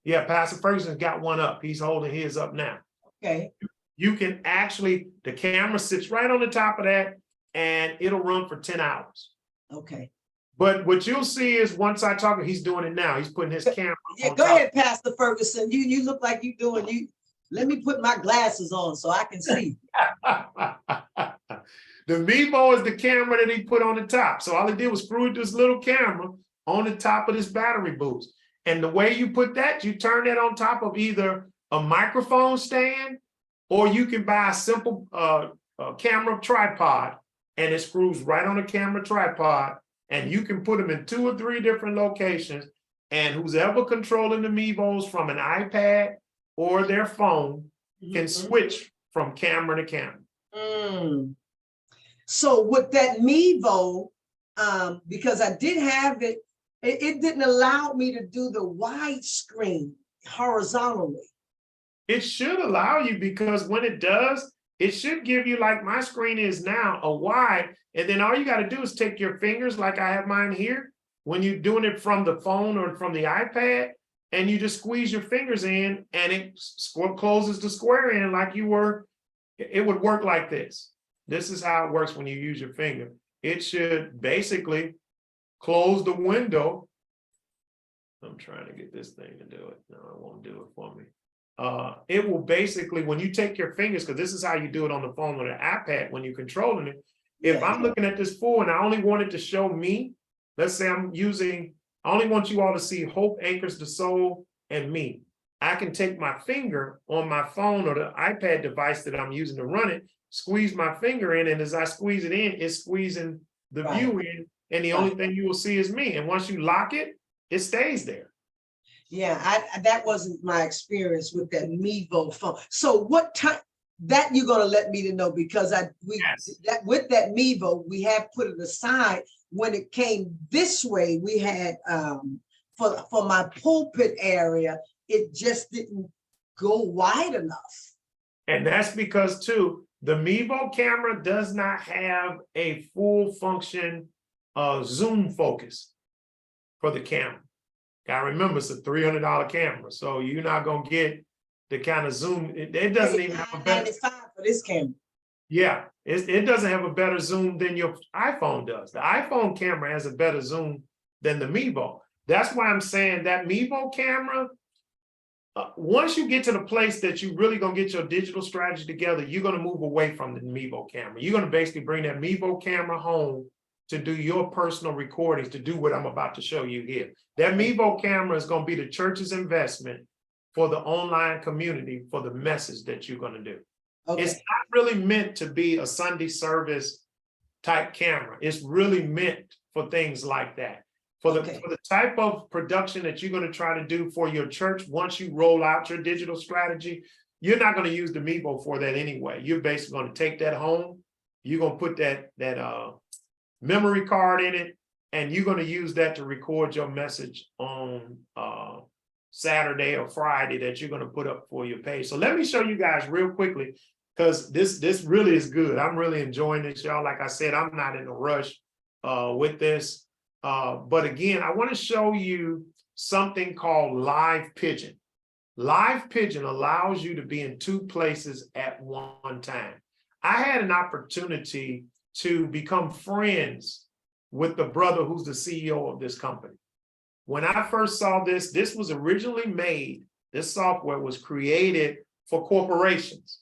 Yeah, Pastor Ferguson's got one up. He's holding his up now. Okay. You can actually, the camera sits right on the top of that and it'll run for 10 hours. Okay. But what you'll see is once I talk, he's doing it now. He's putting his camera Yeah, on go top. ahead, Pastor Ferguson. You look like you doing you. Let me put my glasses on so I can see. The Mevo is the camera that he put on the top. So all he did was screw this little camera on the top of this battery boost. And the way you put that, you turn that on top of either a microphone stand, or you can buy a simple camera tripod, and it screws right on the camera tripod, and you can put them in 2 or 3 different locations. And who's ever controlling the Mevos from an iPad or their phone can Mhm. switch from camera to camera. Mm. So with that Mevo, because I did have it, it didn't allow me to do the widescreen horizontally. It should allow you, because when it does, it should give you, like my screen is now, a wide, and then all you got to do is take your fingers, like I have mine here, when you're doing it from the phone or from the iPad, and you just squeeze your fingers in and it closes the square in like you were. It would work like this. This is how it works when you use your finger. It should basically close the window. I'm trying to get this thing to do it. No, it won't do it for me. It will basically, when you take your fingers, because this is how you do it on the phone or the iPad when you're controlling it. If I'm looking at this phone and I only want it to show me, let's say I only want you all to see Hope Anchors the Soul and me. I can take my finger on my phone or the iPad device that I'm using to run it, squeeze my finger in, and as I squeeze it in, it's squeezing the view in, and the only thing you will see is me. And once you lock it, it stays there. Yeah, that wasn't my experience with that Mevo phone. So what time that you're gonna let me to know, because with that Mevo, we have put it aside. When it came this way, we had for my pulpit area, it just didn't go wide enough. And that's because too, the Mevo camera does not have a full function zoom focus for the camera. Gotta remember, it's a $300 camera, so you're not gonna get the kind of zoom. It doesn't even have a better. $95 for this camera. Yeah, it doesn't have a better zoom than your iPhone does. The iPhone camera has a better zoom than the Mevo. That's why I'm saying that Mevo camera, once you get to the place that you really gonna get your digital strategy together, you're gonna move away from the Mevo camera. You're gonna basically bring that Mevo camera home to do your personal recordings, to do what I'm about to show you here. That Mevo camera is gonna be the church's investment for the online community, for the message that you're gonna do. Okay. It's not really meant to be a Sunday service type camera. It's really meant for things like that. For the type of production that you're going to try to do for your church, once you roll out your digital strategy, you're not going to use the Mevo for that anyway. You're basically going to take that home. You're going to put that memory card in it, and you're going to use that to record your message on Saturday or Friday that you're going to put up for your page. So let me show you guys real quickly, because this really is good. I'm really enjoying this, y'all. Like I said, I'm not in a rush with this. But again, I want to show you something called Live Pigeon. Live Pigeon allows you to be in 2 places at one time. I had an opportunity to become friends with the brother who's the CEO of this company. When I first saw this, this was originally made, this software was created for corporations.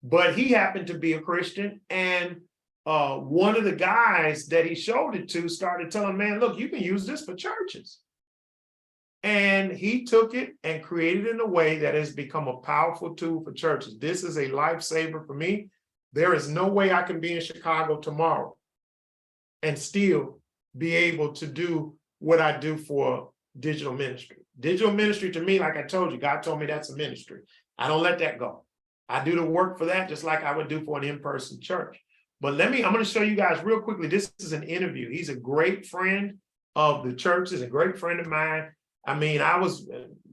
But he happened to be a Christian, and one of the guys that he showed it to started telling, man, look, you can use this for churches. And he took it and created it in a way that has become a powerful tool for churches. This is a lifesaver for me. There is no way I can be in Chicago tomorrow and still be able to do what I do for digital ministry. Digital ministry to me, like I told you, God told me that's a ministry. I don't let that go. I do the work for that just like I would do for an in-person church. But I'm going to show you guys real quickly. This is an interview. He's a great friend of the church. He's a great friend of mine. I mean,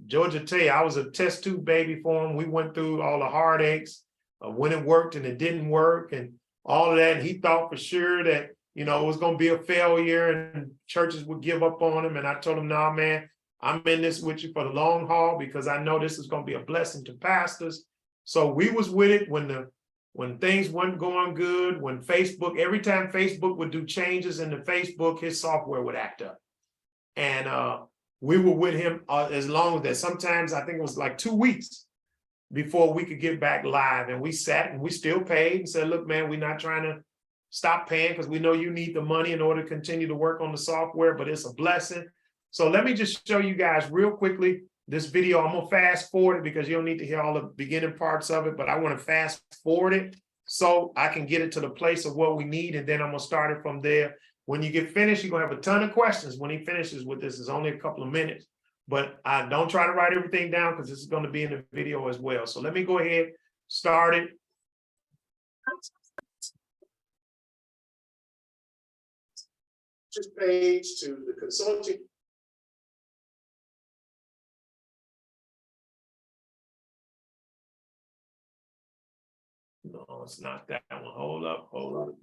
Georgia tell you, I was a test tube baby for him. We went through all the heartaches of when it worked and it didn't work and all of that. And he thought for sure that, it was going to be a failure and churches would give up on him. And I told him, nah, man, I'm in this with you for the long haul because I know this is going to be a blessing to pastors. So we was with it when things weren't going good, when Facebook, every time Facebook would do changes in the Facebook, his software would act up. And we were with him as long as that. Sometimes I think it was like 2 weeks before we could get back live. And we sat and we still paid and said, look, man, we're not trying to stop paying because we know you need the money in order to continue to work on the software, but it's a blessing. So let me just show you guys real quickly this video. I'm gonna fast forward it because you don't need to hear all the beginning parts of it, but I want to fast forward it so I can get it to the place of what we need, and then I'm gonna start it from there. When you get finished, you're gonna have a ton of questions when he finishes with this. It's only a couple of minutes. But I don't try to write everything down because this is gonna be in the video as well. So let me go ahead, start it. Just page to the consulting. No, it's not that one. Hold up, hold up.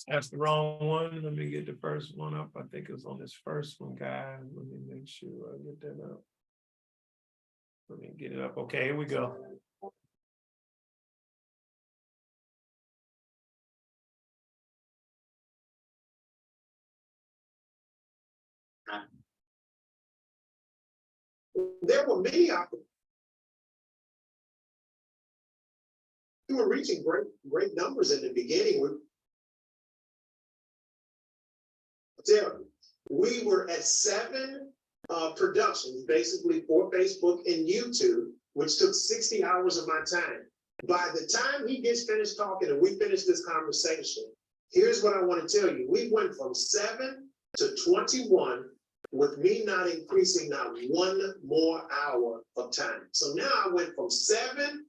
That's the wrong one. Let me get the first one up. I think it was on this first one, guys. Let me make sure I get that up. Let me get it up. Okay, here we go. There were many opportunities. We were reaching great numbers in the beginning. We were at 7 productions, basically for Facebook and YouTube, which took 60 hours of my time. By the time he gets finished talking and we finish this conversation, here's what I want to tell you. We went from 7 to 21 with me not increasing not one more hour of time. So now I went from 7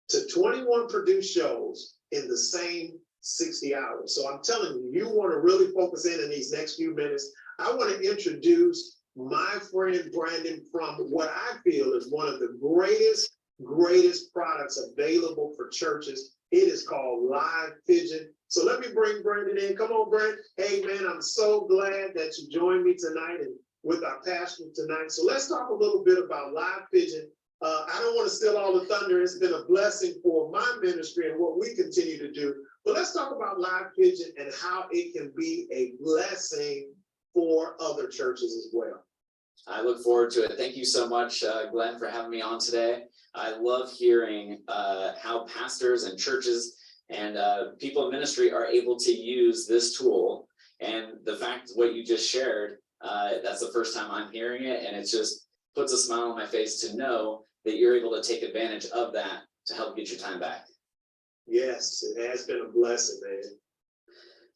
to 21 produced shows in the same 60 hours. So I'm telling you, you want to really focus in these next few minutes. I want to introduce my friend Brandon from what I feel is one of the greatest products available for churches. It is called Live Pigeon. So let me bring Brandon in. Come on, Brandon. Hey, man, I'm so glad that you joined me tonight and with our pastor tonight. So let's talk a little bit about Live Pigeon. I don't want to steal all the thunder. It's been a blessing for my ministry and what we continue to do. But let's talk about Live Pigeon and how it can be a blessing for other churches as well. I look forward to it. Thank you so much, Glenn, for having me on today. I love hearing how pastors and churches and people in ministry are able to use this tool. And the fact what you just shared, that's the first time I'm hearing it. And it just puts a smile on my face to know that you're able to take advantage of that to help get your time back. Yes, it has been a blessing, man.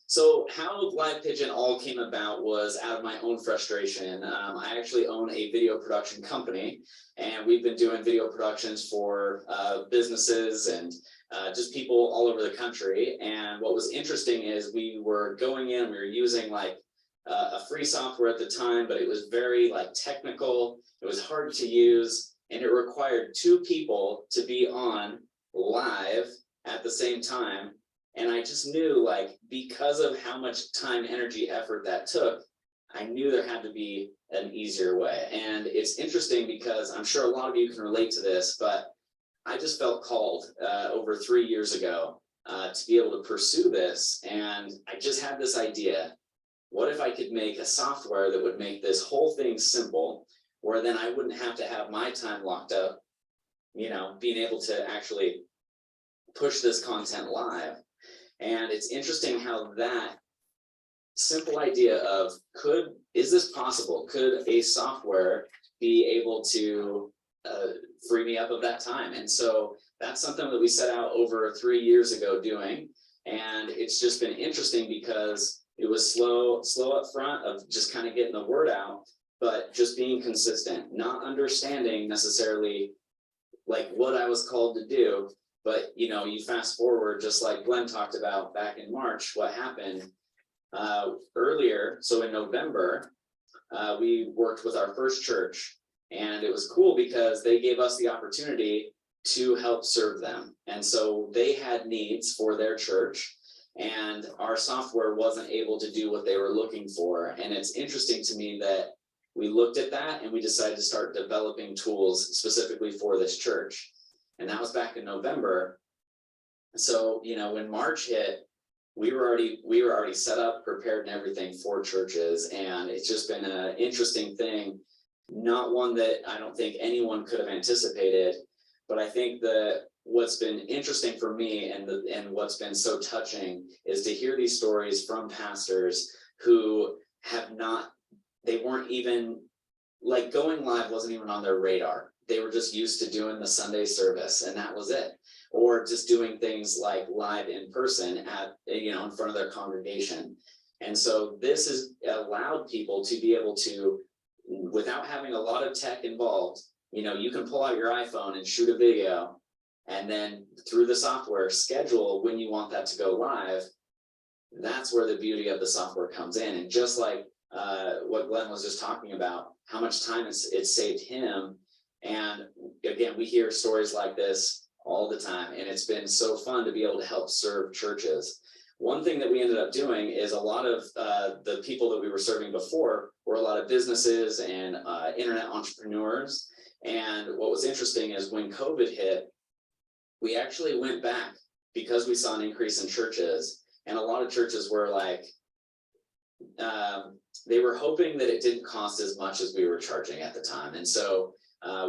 So how Live Pigeon all came about was out of my own frustration. I actually own a video production company, and we've been doing video productions for businesses and just people all over the country. And what was interesting is we were going in, we were using like a free software at the time, but it was very like technical. It was hard to use, and it required 2 people to be on live at the same time. And I just knew, like, because of how much time, energy, effort that took, I knew there had to be an easier way. And it's interesting because I'm sure a lot of you can relate to this, but I just felt called over 3 years ago to be able to pursue this. And I just had this idea. What if I could make a software that would make this whole thing simple, where then I wouldn't have to have my time locked up, you know, being able to actually push this content live. And it's interesting how that simple idea of is this possible? Could a software be able to free me up of that time? And so that's something that we set out over 3 years ago doing. And it's just been interesting because it was slow up front of just kind of getting the word out, but just being consistent, not understanding necessarily like what I was called to do. But, you know, you fast forward, just like Glenn talked about back in March, what happened earlier. So in November, we worked with our first church, and it was cool because they gave us the opportunity to help serve them. And so they had needs for their church, and our software wasn't able to do what they were looking for. And it's interesting to me that we looked at that and we decided to start developing tools specifically for this church. And that was back in November. So, you know, when March hit, we were already set up, prepared and everything for churches. And it's just been an interesting thing, not one that I don't think anyone could have anticipated. But I think that what's been interesting for me and what's been so touching is to hear these stories from pastors who they weren't even, like, going live wasn't even on their radar. They were just used to doing the Sunday service, and that was it. Or just doing things like live in person at, you know, in front of their congregation. And so this has allowed people to be able to, without having a lot of tech involved, you know, you can pull out your iPhone and shoot a video, and then through the software schedule when you want that to go live. That's where the beauty of the software comes in. And just like what Glenn was just talking about, how much time it's saved him. And again, we hear stories like this all the time, and it's been so fun to be able to help serve churches. One thing that we ended up doing is a lot of the people that we were serving before were a lot of businesses and internet entrepreneurs. And what was interesting is when COVID hit, we actually went back because we saw an increase in churches, and a lot of churches were like, they were hoping that it didn't cost as much as we were charging at the time. And so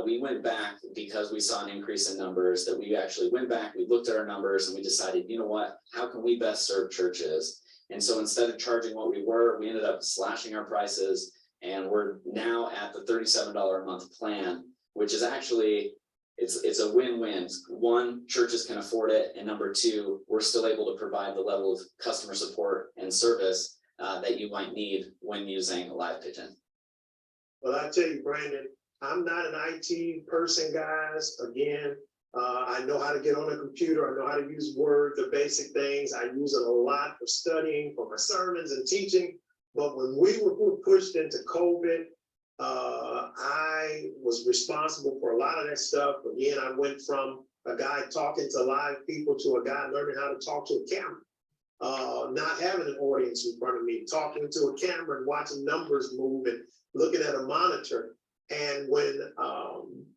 we went back because we saw an increase in numbers, that we actually went back, we looked at our numbers, and we decided, you know what, how can we best serve churches? And so instead of charging what we were, we ended up slashing our prices, and we're now at the $37 a month plan, which is actually, it's a win-win. One, churches can afford it, and number two, we're still able to provide the level of customer support and service that you might need when using LivePigeon. Well, I tell you, Brandon, I'm not an IT person, guys. Again, I know how to get on a computer. I know how to use Word, the basic things. I use it a lot for studying, for my sermons and teaching. But when we were pushed into COVID, I was responsible for a lot of that stuff. Again, I went from a guy talking to live people to a guy learning how to talk to a camera. Not having an audience in front of me, talking to a camera and watching numbers move and looking at a monitor. And when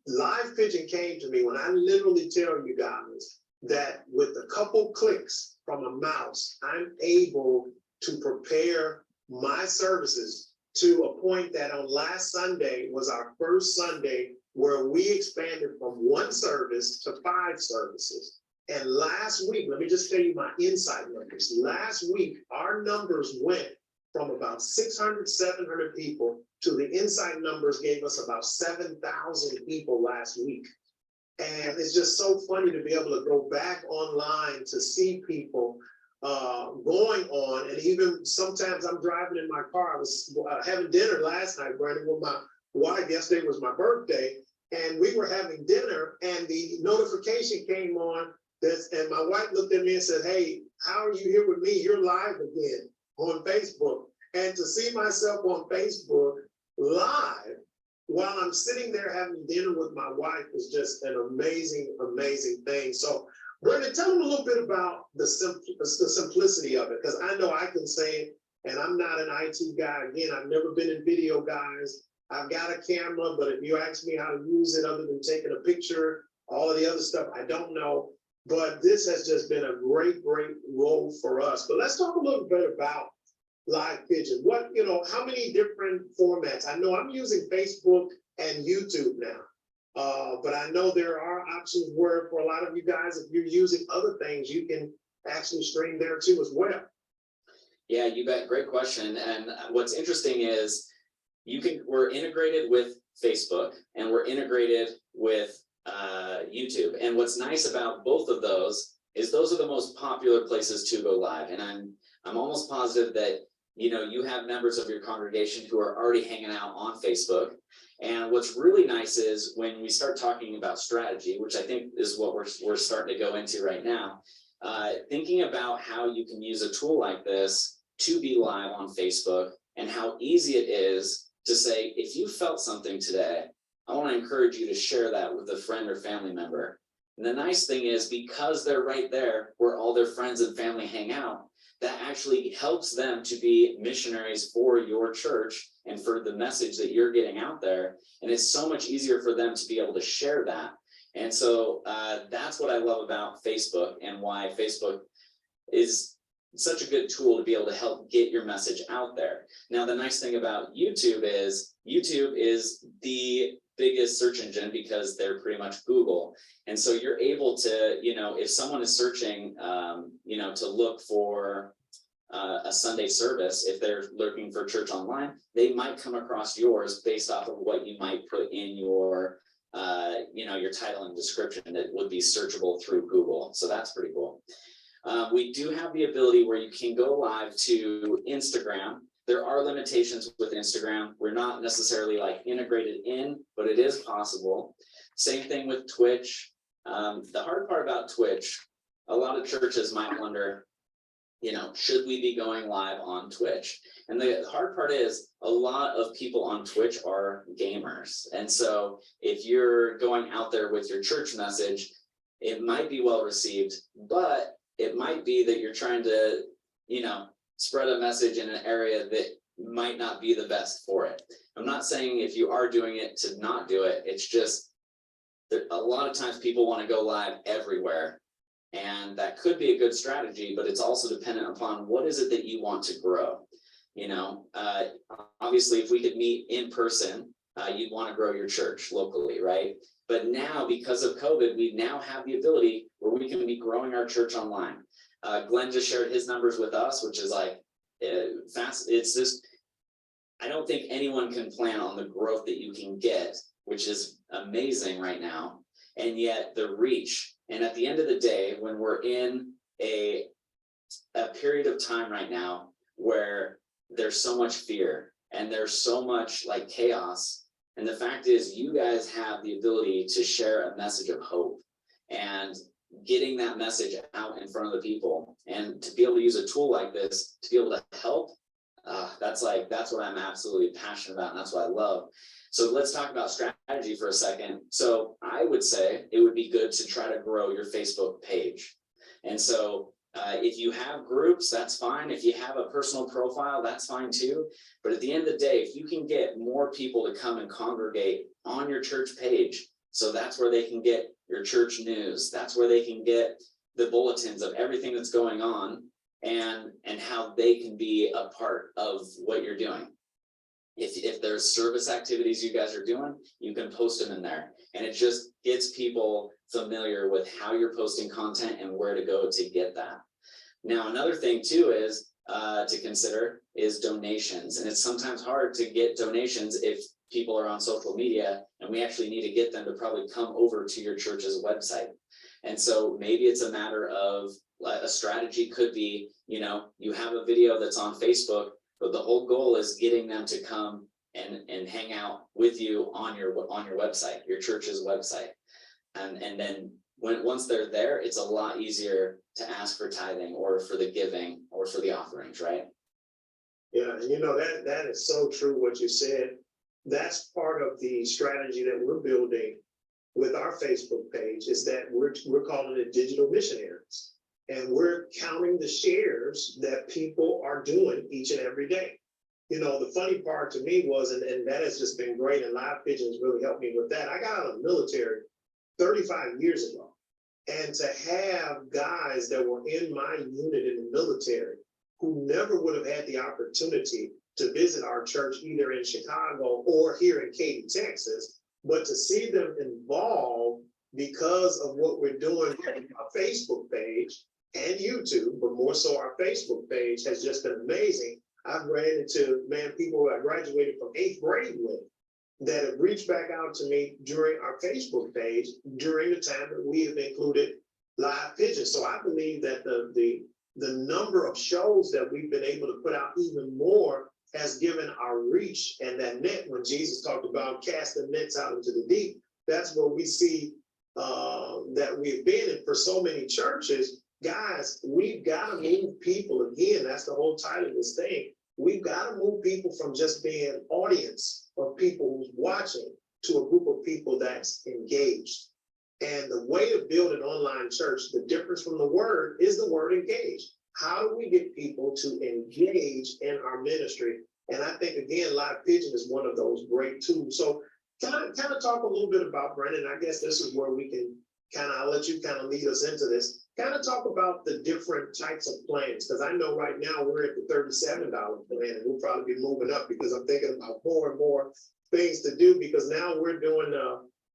LivePigeon came to me, when I literally tell you guys that with a couple clicks from a mouse, I'm able to prepare my services to a point that on last Sunday was our first Sunday where we expanded from 1 service to 5 services. And last week, let me just tell you my insight numbers. Last week, our numbers went from about 600, 700 people to the insight numbers gave us about 7,000 people last week. And it's just so funny to be able to go back online to see people going on. And even sometimes I'm driving in my car. I was having dinner last night, Brandon, with my wife. Yesterday was my birthday. And we were having dinner, and the notification came on. And my wife looked at me and said, "Hey, how are you here with me? You're live again on Facebook." And to see myself on Facebook live while I'm sitting there having dinner with my wife is just an amazing, amazing thing. So, Brendan, tell them a little bit about the simplicity of it, because I know I can say it, and I'm not an IT guy. Again, I've never been in video, guys. I've got a camera, but if you ask me how to use it other than taking a picture, all of the other stuff, I don't know. But this has just been a great, great role for us. But let's talk a little bit about LivePigeon. What, you know, how many different formats? I know I'm using Facebook and YouTube now, but I know there are options where for a lot of you guys, if you're using other things, you can actually stream there too as well. Yeah, you bet. Great question. And what's interesting is we're integrated with Facebook, and we're integrated with YouTube. And what's nice about both of those is those are the most popular places to go live. And I'm almost positive that, you know, you have members of your congregation who are already hanging out on Facebook. And what's really nice is when we start talking about strategy, which I think is what we're starting to go into right now, thinking about how you can use a tool like this to be live on Facebook, and how easy it is to say, if you felt something today, I want to encourage you to share that with a friend or family member. And the nice thing is, because they're right there where all their friends and family hang out, that actually helps them to be missionaries for your church and for the message that you're getting out there. And it's so much easier for them to be able to share that. And so that's what I love about Facebook, and why Facebook is such a good tool to be able to help get your message out there. Now, the nice thing about YouTube is the biggest search engine, because they're pretty much Google. And so you're able to, you know, if someone is searching, you know, to look for a Sunday service, if they're looking for church online, they might come across yours based off of what you might put in your, you know, your title and description that would be searchable through Google. So that's pretty cool. We do have the ability where you can go live to Instagram. There are limitations with Instagram. We're not necessarily like integrated in, but it is possible. Same thing with Twitch. The hard part about Twitch, a lot of churches might wonder, you know, should we be going live on Twitch? And the hard part is a lot of people on Twitch are gamers. And so if you're going out there with your church message, it might be well received, but it might be that you're trying to, you know, spread a message in an area that might not be the best for it. I'm not saying if you are doing it to not do it. It's just that a lot of times people want to go live everywhere. And that could be a good strategy, but it's also dependent upon what is it that you want to grow. You know, obviously, if we could meet in person, you'd want to grow your church locally, right? But now, because of COVID, we now have the ability where we can be growing our church online. Glenn just shared his numbers with us, which is like fast. It's just, I don't think anyone can plan on the growth that you can get, which is amazing right now. And yet the reach. And at the end of the day, when we're in a period of time right now where there's so much fear and there's so much like chaos, and the fact is you guys have the ability to share a message of hope and getting that message out in front of the people, and to be able to use a tool like this to be able to help, that's what I'm absolutely passionate about, and that's what I love. So let's talk about strategy for a second. So I would say it would be good to try to grow your Facebook page. And so if you have groups, that's fine. If you have a personal profile, that's fine too. But at the end of the day, if you can get more people to come and congregate on your church page, so that's where they can get your church news. That's where they can get the bulletins of everything that's going on, and how they can be a part of what you're doing. If there's service activities you guys are doing, you can post them in there. And it just gets people familiar with how you're posting content and where to go to get that. Now, another thing too is to consider is donations. And it's sometimes hard to get donations if people are on social media, and we actually need to get them to probably come over to your church's website. And so maybe it's a matter of a strategy could be, you know, you have a video that's on Facebook, but the whole goal is getting them to come and hang out with you on your website, your church's website. And then once they're there, it's a lot easier to ask for tithing or for the giving or for the offerings, right? Yeah, and you know, that is so true what you said. That's part of the strategy that we're building with our Facebook page, is that we're calling it digital missionaries. And we're counting the shares that people are doing each and every day. You know, the funny part to me was, and that has just been great, and Live Pigeons really helped me with that. I got out of the military 35 years ago. And to have guys that were in my unit in the military who never would have had the opportunity to visit our church either in Chicago or here in Katy, Texas, but to see them involved because of what we're doing on our Facebook page and YouTube, but more so our Facebook page, has just been amazing. I've ran into, people who I graduated from 8th grade with that have reached back out to me during our Facebook page during the time that we have included Live Pigeons. So I believe that the number of shows that we've been able to put out even more has given our reach, and that net, when Jesus talked about casting nets out into the deep, that's where we see that we've been in for so many churches. Guys, we've got to move people. Again, that's the whole title of this thing. We've got to move people from just being an audience of people who's watching to a group of people that's engaged. And the way to build an online church, the difference from the word is the word engage. How do we get people to engage in our ministry? And I think, again, Live Pigeon is one of those great tools. So kind of talk a little bit about, Brendan, I guess this is where we can I'll let you kind of lead us into this. Kind of talk about the different types of plans, because I know right now we're at the $37 plan, and we'll probably be moving up because I'm thinking about more and more things to do, because now we're doing,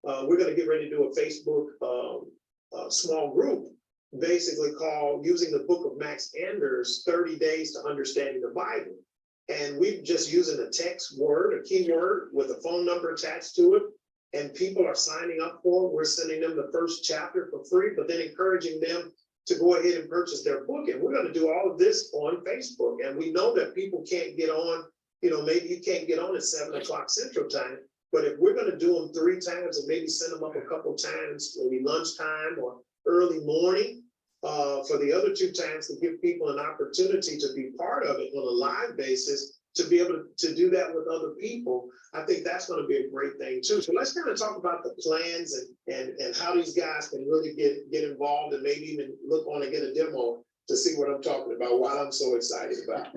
we're going to get ready to do a Facebook small group, basically called, using the book of Max Anders, 30 Days to Understanding the Bible. And we're just using a text word, a keyword with a phone number attached to it. And people are signing up for it. We're sending them the first chapter for free, but then encouraging them to go ahead and purchase their book. And we're going to do all of this on Facebook. And we know that people can't get on, maybe you can't get on at 7 o'clock Central Time. But if we're going to do them 3 times and maybe send them up a couple times, maybe lunchtime or early morning, for the other 2 times to give people an opportunity to be part of it on a live basis, to be able to do that with other people, I think that's going to be a great thing too. So let's kind of talk about the plans and how these guys can really get involved, and maybe even look on and get a demo to see what I'm talking about, what I'm so excited about.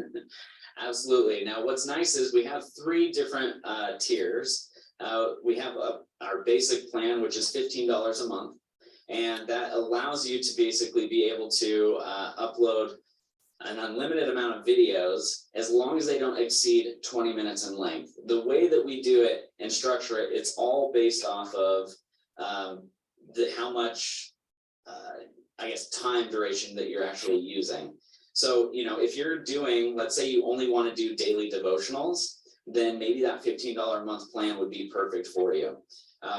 Absolutely. Now, what's nice is we have 3 different tiers. We have our basic plan, which is $15 a month. And that allows you to basically be able to upload an unlimited amount of videos as long as they don't exceed 20 minutes in length. The way that we do it and structure it, it's all based off of how much, time duration that you're actually using. So, if you're doing, let's say you only want to do daily devotionals, then maybe that $15 a month plan would be perfect for you.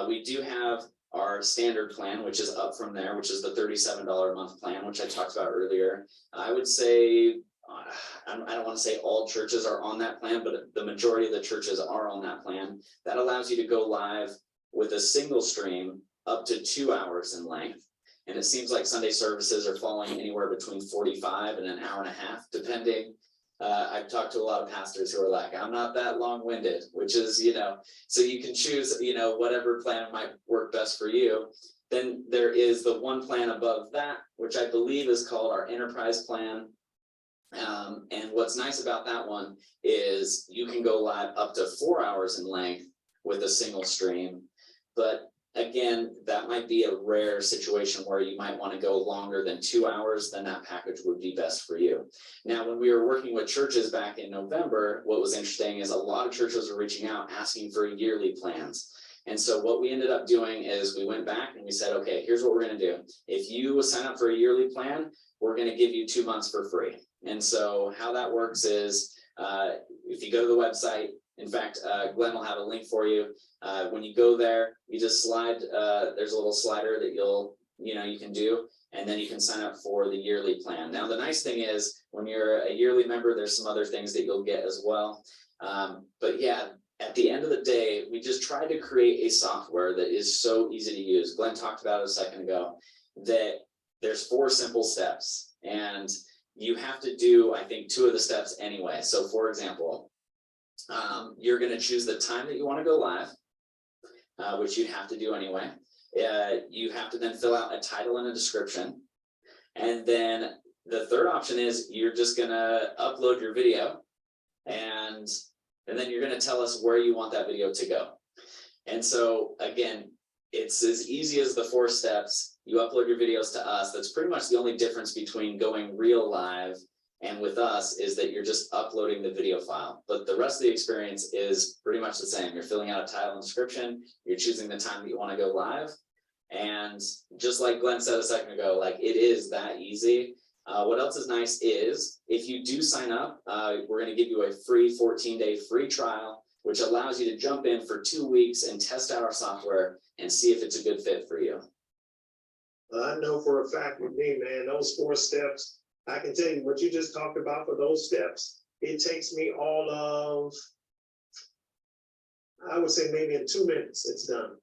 We do have our standard plan, which is up from there, which is the $37 a month plan, which I talked about earlier. I would say, I don't want to say all churches are on that plan, but the majority of the churches are on that plan. That allows you to go live with a single stream up to 2 hours in length. And it seems like Sunday services are falling anywhere between 45 and an hour and a half, depending. I've talked to a lot of pastors who are like, I'm not that long-winded, which is, so you can choose, whatever plan might work best for you. Then there is the one plan above that, which I believe is called our enterprise plan. And what's nice about that one is you can go live up to 4 hours in length with a single stream. But again, that might be a rare situation where you might want to go longer than 2 hours, then that package would be best for you. Now, when we were working with churches back in November, what was interesting is a lot of churches were reaching out asking for yearly plans. And so what we ended up doing is we went back and we said, okay, here's what we're going to do. If you sign up for a yearly plan, we're going to give you 2 months for free. And so how that works is if you go to the website, in fact, Glenn will have a link for you. When you go there, you just slide, there's a little slider that you can do, and then you can sign up for the yearly plan. Now, the nice thing is when you're a yearly member, there's some other things that you'll get as well. But yeah, at the end of the day, we just tried to create a software that is so easy to use. Glenn talked about it a second ago, that there's 4 simple steps, and you have to do, I think, 2 of the steps anyway. So for example, you're going to choose the time that you want to go live, which you have to do anyway. You have to then fill out a title and a description. And then the third option is you're just going to upload your video, and then you're going to tell us where you want that video to go. And so again, it's as easy as the 4 steps. You upload your videos to us. That's pretty much the only difference between going real live and with us, is that you're just uploading the video file. But the rest of the experience is pretty much the same. You're filling out a title and description. You're choosing the time that you want to go live. And just like Glenn said a second ago, like, it is that easy. What else is nice is if you do sign up, we're going to give you a free 14-day free trial, which allows you to jump in for 2 weeks and test out our software and see if it's a good fit for you. I know for a fact with me, man, those 4 steps, I can tell you what you just talked about for those steps. It takes me all of, I would say maybe in 2 minutes, it's done.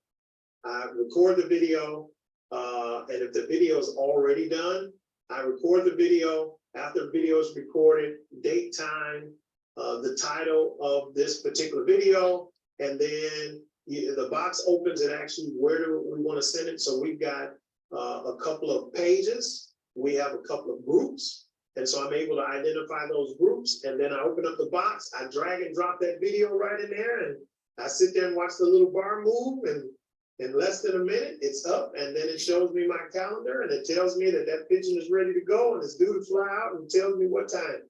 I record the video, and if the video is already done, I record the video. After the video is recorded, date, time, the title of this particular video, and then the box opens and actually where do we want to send it. So we've got a couple of pages. We have a couple of groups. And so I'm able to identify those groups. And then I open up the box, I drag and drop that video right in there. And I sit there and watch the little bar move. And in less than a minute, it's up. And then it shows me my calendar. And it tells me that that pigeon is ready to go. And it's due to fly out, and tells me what time.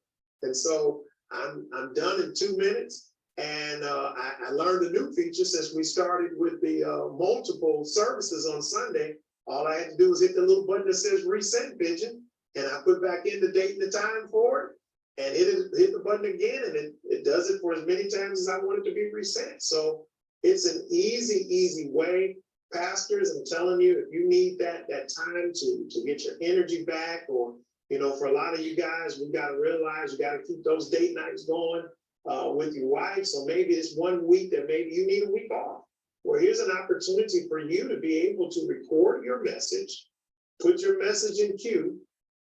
And so I'm done in 2 minutes. And I learned a new feature since we started with the multiple services on Sunday. All I had to do was hit the little button that says resend pigeon, and I put back in the date and the time for it, and hit the button again, and it does it for as many times as I want it to be resent. So it's an easy way pastors, I'm telling you, if you need that time to get your energy back, or, you know, for a lot of you guys, we got to realize you got to keep those date nights going with your wife. So maybe it's 1 week that maybe you need a week off. Well, here's an opportunity for you to be able to record your message, put your message in queue,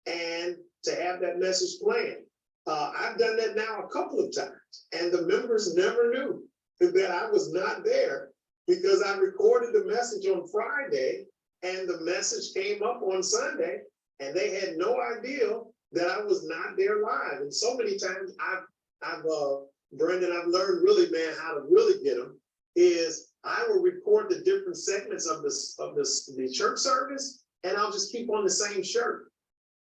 and to have that message playing. I've done that now a couple of times, and the members never knew that I was not there, because I recorded the message on Friday and the message came up on Sunday, and they had no idea that I was not there live. And so many times Brendan, I've learned really, man, how to really get them is I will record the different segments of the church service, and I'll just keep on the same shirt.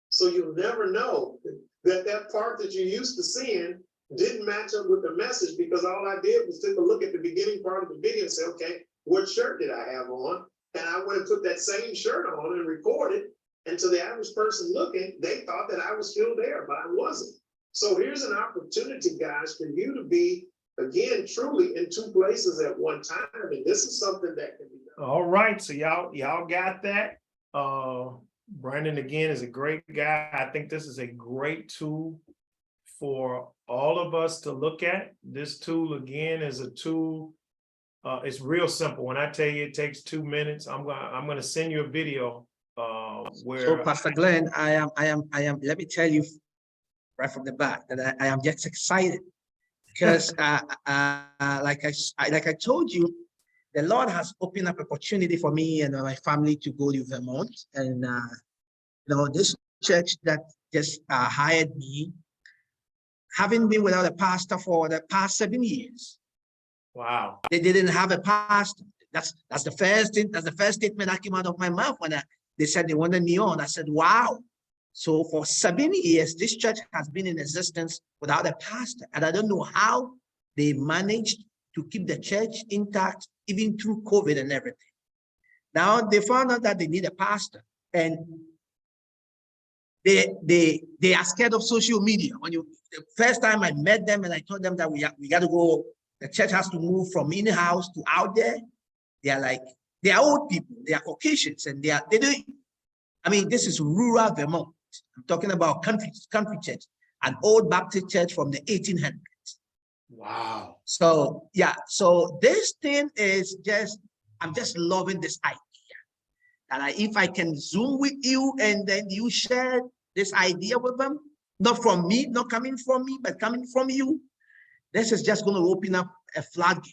So you'll never know that part that you're used to seeing didn't match up with the message, because all I did was take a look at the beginning part of the video and say, okay, what shirt did I have on? And I went and put that same shirt on and recorded. And to the average person looking, they thought that I was still there, but I wasn't. So here's an opportunity, guys, for you to be, again, truly in two places at one time. And this is something that can be done. All right, so y'all got that. Brandon, again, is a great guy. I think this is a great tool for all of us to look at. This tool, again, is a tool. It's real simple. When I tell you it takes 2 minutes, I'm gonna send you a video where. So Pastor Glenn, I am, let me tell you right from the back that I am just excited because like I told you, the Lord has opened up opportunity for me and my family to go to Vermont. And you know, this church that just hired me, having been without a pastor for the past 7 years. Wow. They didn't have a pastor. That's the first thing. That's the first statement that came out of my mouth when they said they wanted me on. I said, wow. So for 7 years, this church has been in existence without a pastor. And I don't know how they managed to keep the church intact, even through COVID and everything. Now they found out that they need a pastor, and they are scared of social media. When the first time I met them and I told them that we got to go, the church has to move from in-house to out there. They are like, they are old people, they are Caucasians, and they do. I mean, this is rural Vermont. I'm talking about country church, an old Baptist church from the 1800s. Wow. So yeah, so this thing is just, I'm just loving this idea. And if I can Zoom with you and then you share this idea with them, not from me, not coming from me, but coming from you, this is just going to open up a floodgate.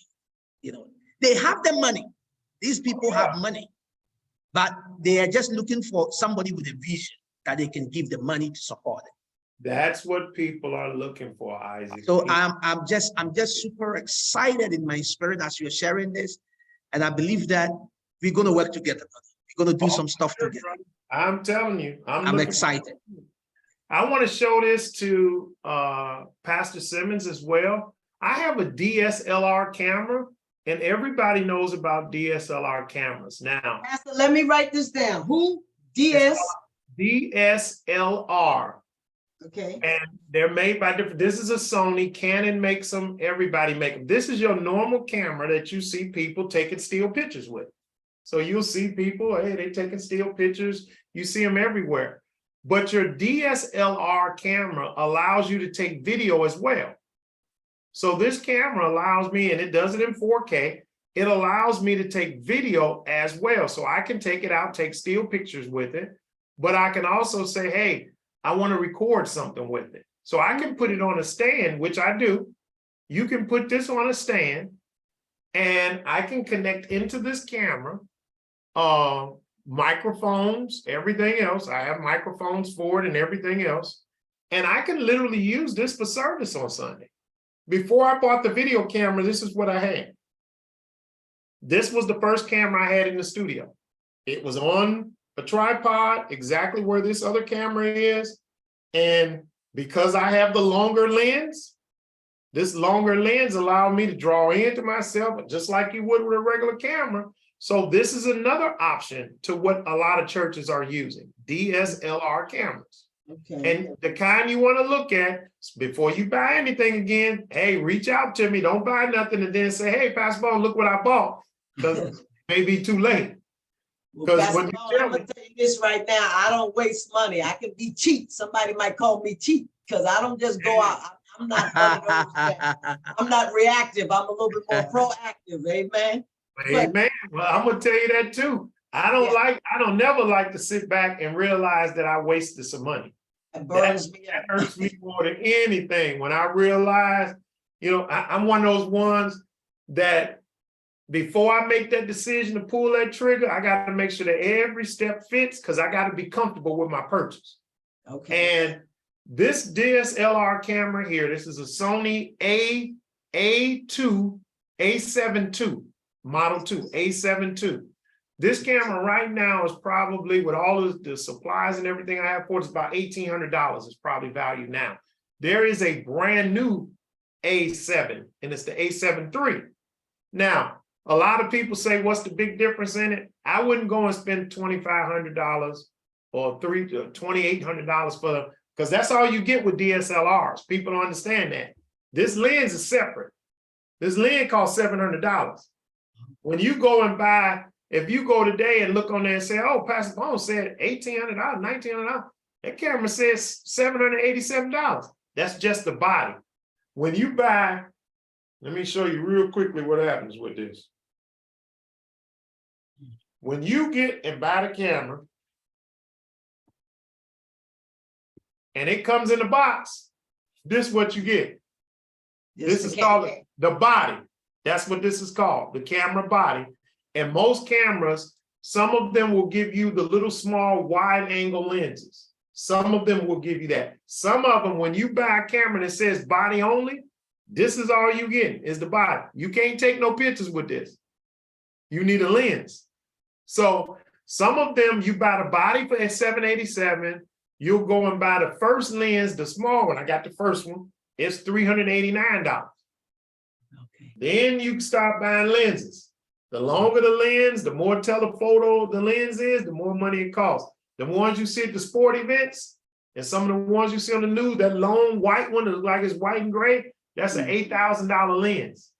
You know, they have the money. These people have money, but they are just looking for somebody with a vision that they can give the money to support it. That's what people are looking for, Isaac. So I'm just super excited in my spirit as you're sharing this, and I believe that we're going to work together. We're going to do some stuff together. I'm telling you, I'm excited. I want to show this to Pastor Simmons as well. I have a DSLR camera, and everybody knows about DSLR cameras now. Pastor, let me write this down. Who? DS? DSLR. Okay. And they're made by different, this is a Sony, Canon makes them, everybody make them. This is your normal camera that you see people taking still pictures with. So you'll see people, hey, they're taking still pictures. You see them everywhere. But your DSLR camera allows you to take video as well. So this camera allows me, and it does it in 4K, it allows me to take video as well. So I can take it out, take still pictures with it, but I can also say, hey, I want to record something with it. So I can put it on a stand, which I do. You can put this on a stand, and I can connect into this camera, microphones, everything else. I have microphones for it and everything else. And I can literally use this for service on Sunday. Before I bought the video camera, this is what I had. This was the first camera I had in the studio. It was on a tripod, exactly where this other camera is. And because I have the longer lens, this longer lens allowed me to draw into myself just like you would with a regular camera. So this is another option to what a lot of churches are using, DSLR cameras. Okay. And the kind you want to look at before you buy anything again, hey, reach out to me. Don't buy nothing and then say, hey, Pastor Bone, look what I bought. Because may be too late. Well, 'Cause Pastor when you Bone, tell I'm gonna me- tell you this right now, I don't waste money. I can be cheap. Somebody might call me cheap because I don't just go out. I'm not one of those that, I'm not reactive. I'm a little bit more proactive. Amen. But- Amen. Well, I'm gonna tell you that too. I don't never like to sit back and realize that I wasted some money. It burns me That up. hurts me more than anything. When I realize, I'm one of those ones that before I make that decision to pull that trigger, I got to make sure that every step fits because I got to be comfortable with my purchase. Okay. And this DSLR camera here, this is a Sony A7 II, Model 2, A7 II. This camera right now is probably, with all of the supplies and everything I have for it, it's about $1,800. It's probably valued now. There is a brand new A7, and it's the A7 III. Now, a lot of people say, what's the big difference in it? I wouldn't go and spend $2,500 or $2,800 for them, because that's all you get with DSLRs. People don't understand that. This lens is separate. This lens costs $700. When you go and buy, if you go today and look on there and say, oh, Pastor Bone said $1,800, $1,900, that camera says $787. That's just the body. When you buy, let me show you real quickly what happens with this. When you get and buy the camera, and it comes in the box, this is what you get. This is called the body. That's what this is called, the camera body. And most cameras, some of them will give you the little small wide angle lenses. Some of them will give you that. Some of them, when you buy a camera that says body only, this is all you get is the body. You can't take no pictures with this. You need a lens. So some of them, you buy the body for $787. You'll go and buy the first lens, the small one. I got the first one. It's $389. Okay. Then you start buying lenses. The longer the lens, the more telephoto the lens is, the more money it costs. The ones you see at the sport events, and some of the ones you see on the news, that long white one that looks like it's white and gray, that's an $8,000 lens.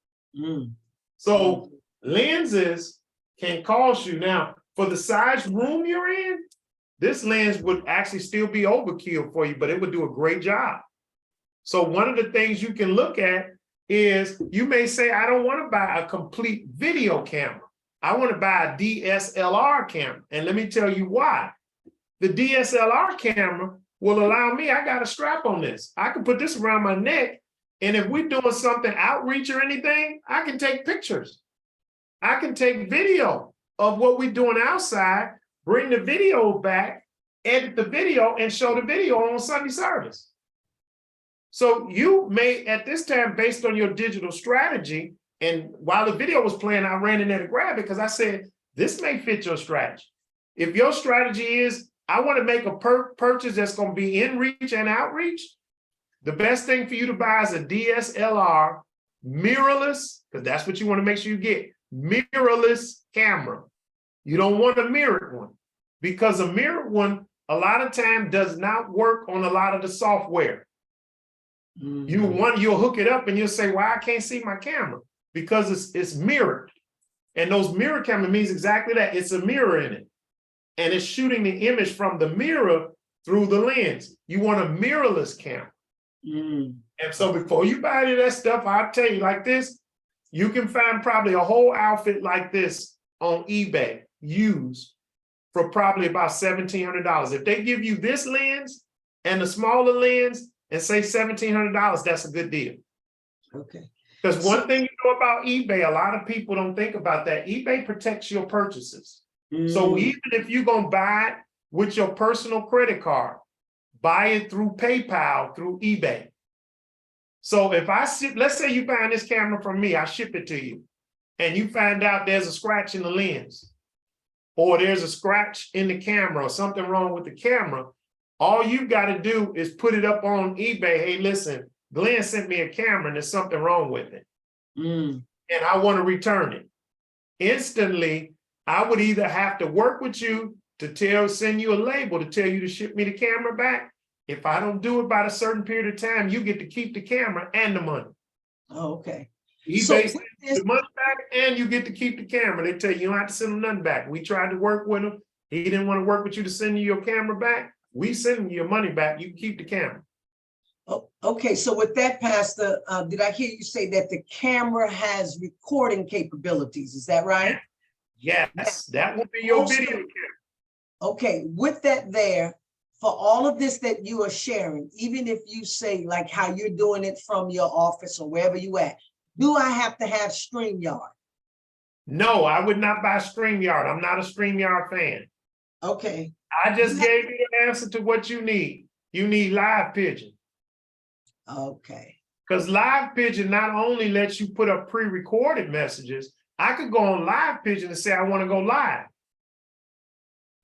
So lenses can cost you. Now, for the size room you're in, this lens would actually still be overkill for you, but it would do a great job. So one of the things you can look at is you may say, I don't want to buy a complete video camera. I want to buy a DSLR camera. And let me tell you why. The DSLR camera will allow me, I got a strap on this. I can put this around my neck. And if we're doing something outreach or anything, I can take pictures. I can take video of what we're doing outside, bring the video back, edit the video, and show the video on Sunday service. So you may, at this time, based on your digital strategy, and while the video was playing, I ran in there to grab it because I said, this may fit your strategy. If your strategy is, I want to make a purchase that's going to be in reach and outreach, the best thing for you to buy is a DSLR mirrorless, because that's what you want to make sure you get, mirrorless camera. You don't want a mirrored one, because a mirrored one, a lot of time does not work on a lot of the software. You'll hook it up and you'll say, well, I can't see my camera because it's mirrored. And those mirror camera means exactly that. It's a mirror in it. And it's shooting the image from the mirror through the lens. You want a mirrorless camera. And so before you buy any of that stuff, I'll tell you like this, you can find probably a whole outfit like this on eBay used for probably about $1,700. If they give you this lens and the smaller lens and say $1,700, that's a good deal. Okay. Because one thing you know about eBay, a lot of people don't think about that. eBay protects your purchases. So even if you're going to buy it with your personal credit card, buy it through PayPal, through eBay. So if I ship, let's say you buying this camera from me, I ship it to you, and you find out there's a scratch in the lens, or there's a scratch in the camera, or something wrong with the camera, all you got to do is put it up on eBay. Hey, listen, Glenn sent me a camera and there's something wrong with it. And I want to return it. Instantly, I would either have to work with you to send you a label to tell you to ship me the camera back. If I don't do it by a certain period of time, you get to keep the camera and the money. Oh, okay. eBay So sends with you the money back And you get to keep the camera. They tell you don't have to send them nothing back. We tried to work with him. He didn't want to work with you to send you your camera back. We send you your money back. You can keep the camera. Oh, okay, so with that, Pastor, did I hear you say that the camera has recording capabilities? Is that right? Yes, that will be your Also- video camera. Okay, with that there, for all of this that you are sharing, even if you say like how you're doing it from your office or wherever you at, do I have to have StreamYard? No, I would not buy StreamYard. I'm not a StreamYard fan. Okay, I just gave you the answer to what you need. You need Live Pigeon. okay, Because Live Pigeon not only lets you put up pre-recorded messages, I could go on Live Pigeon and say, I want to go live.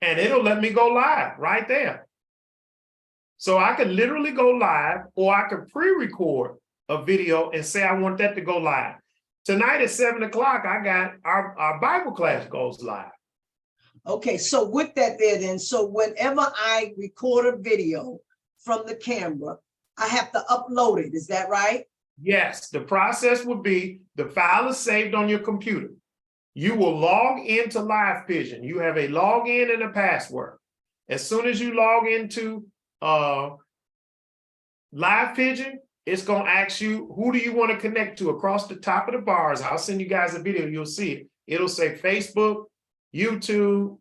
And it'll let me go live right there. So I could literally go live, or I could pre-record a video and say, I want that to go live. Tonight at 7 o'clock, I got our Bible class goes live. okay. So with that there then, so whenever I record a video from the camera, I have to upload it. Is that right? Yes, the process would be the file is saved on your computer. You will log into Live Pigeon. You have a login and a password. As soon as you log into Live Pigeon, it's going to ask you, who do you want to connect to across the top of the bars? I'll send you guys a video. You'll see it. It'll say Facebook, YouTube,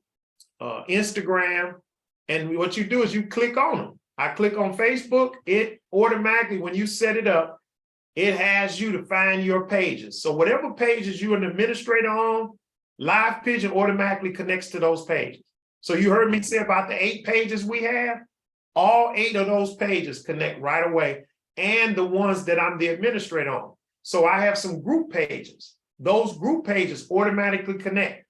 Instagram. And what you do is you click on them. I click on Facebook. It automatically, when you set it up, it has you to find your pages. So whatever pages you're an administrator on, Live Pigeon automatically connects to those pages. So you heard me say about the 8 pages we have, all 8 of those pages connect right away, and the ones that I'm the administrator on. So I have some group pages. Those group pages automatically connect.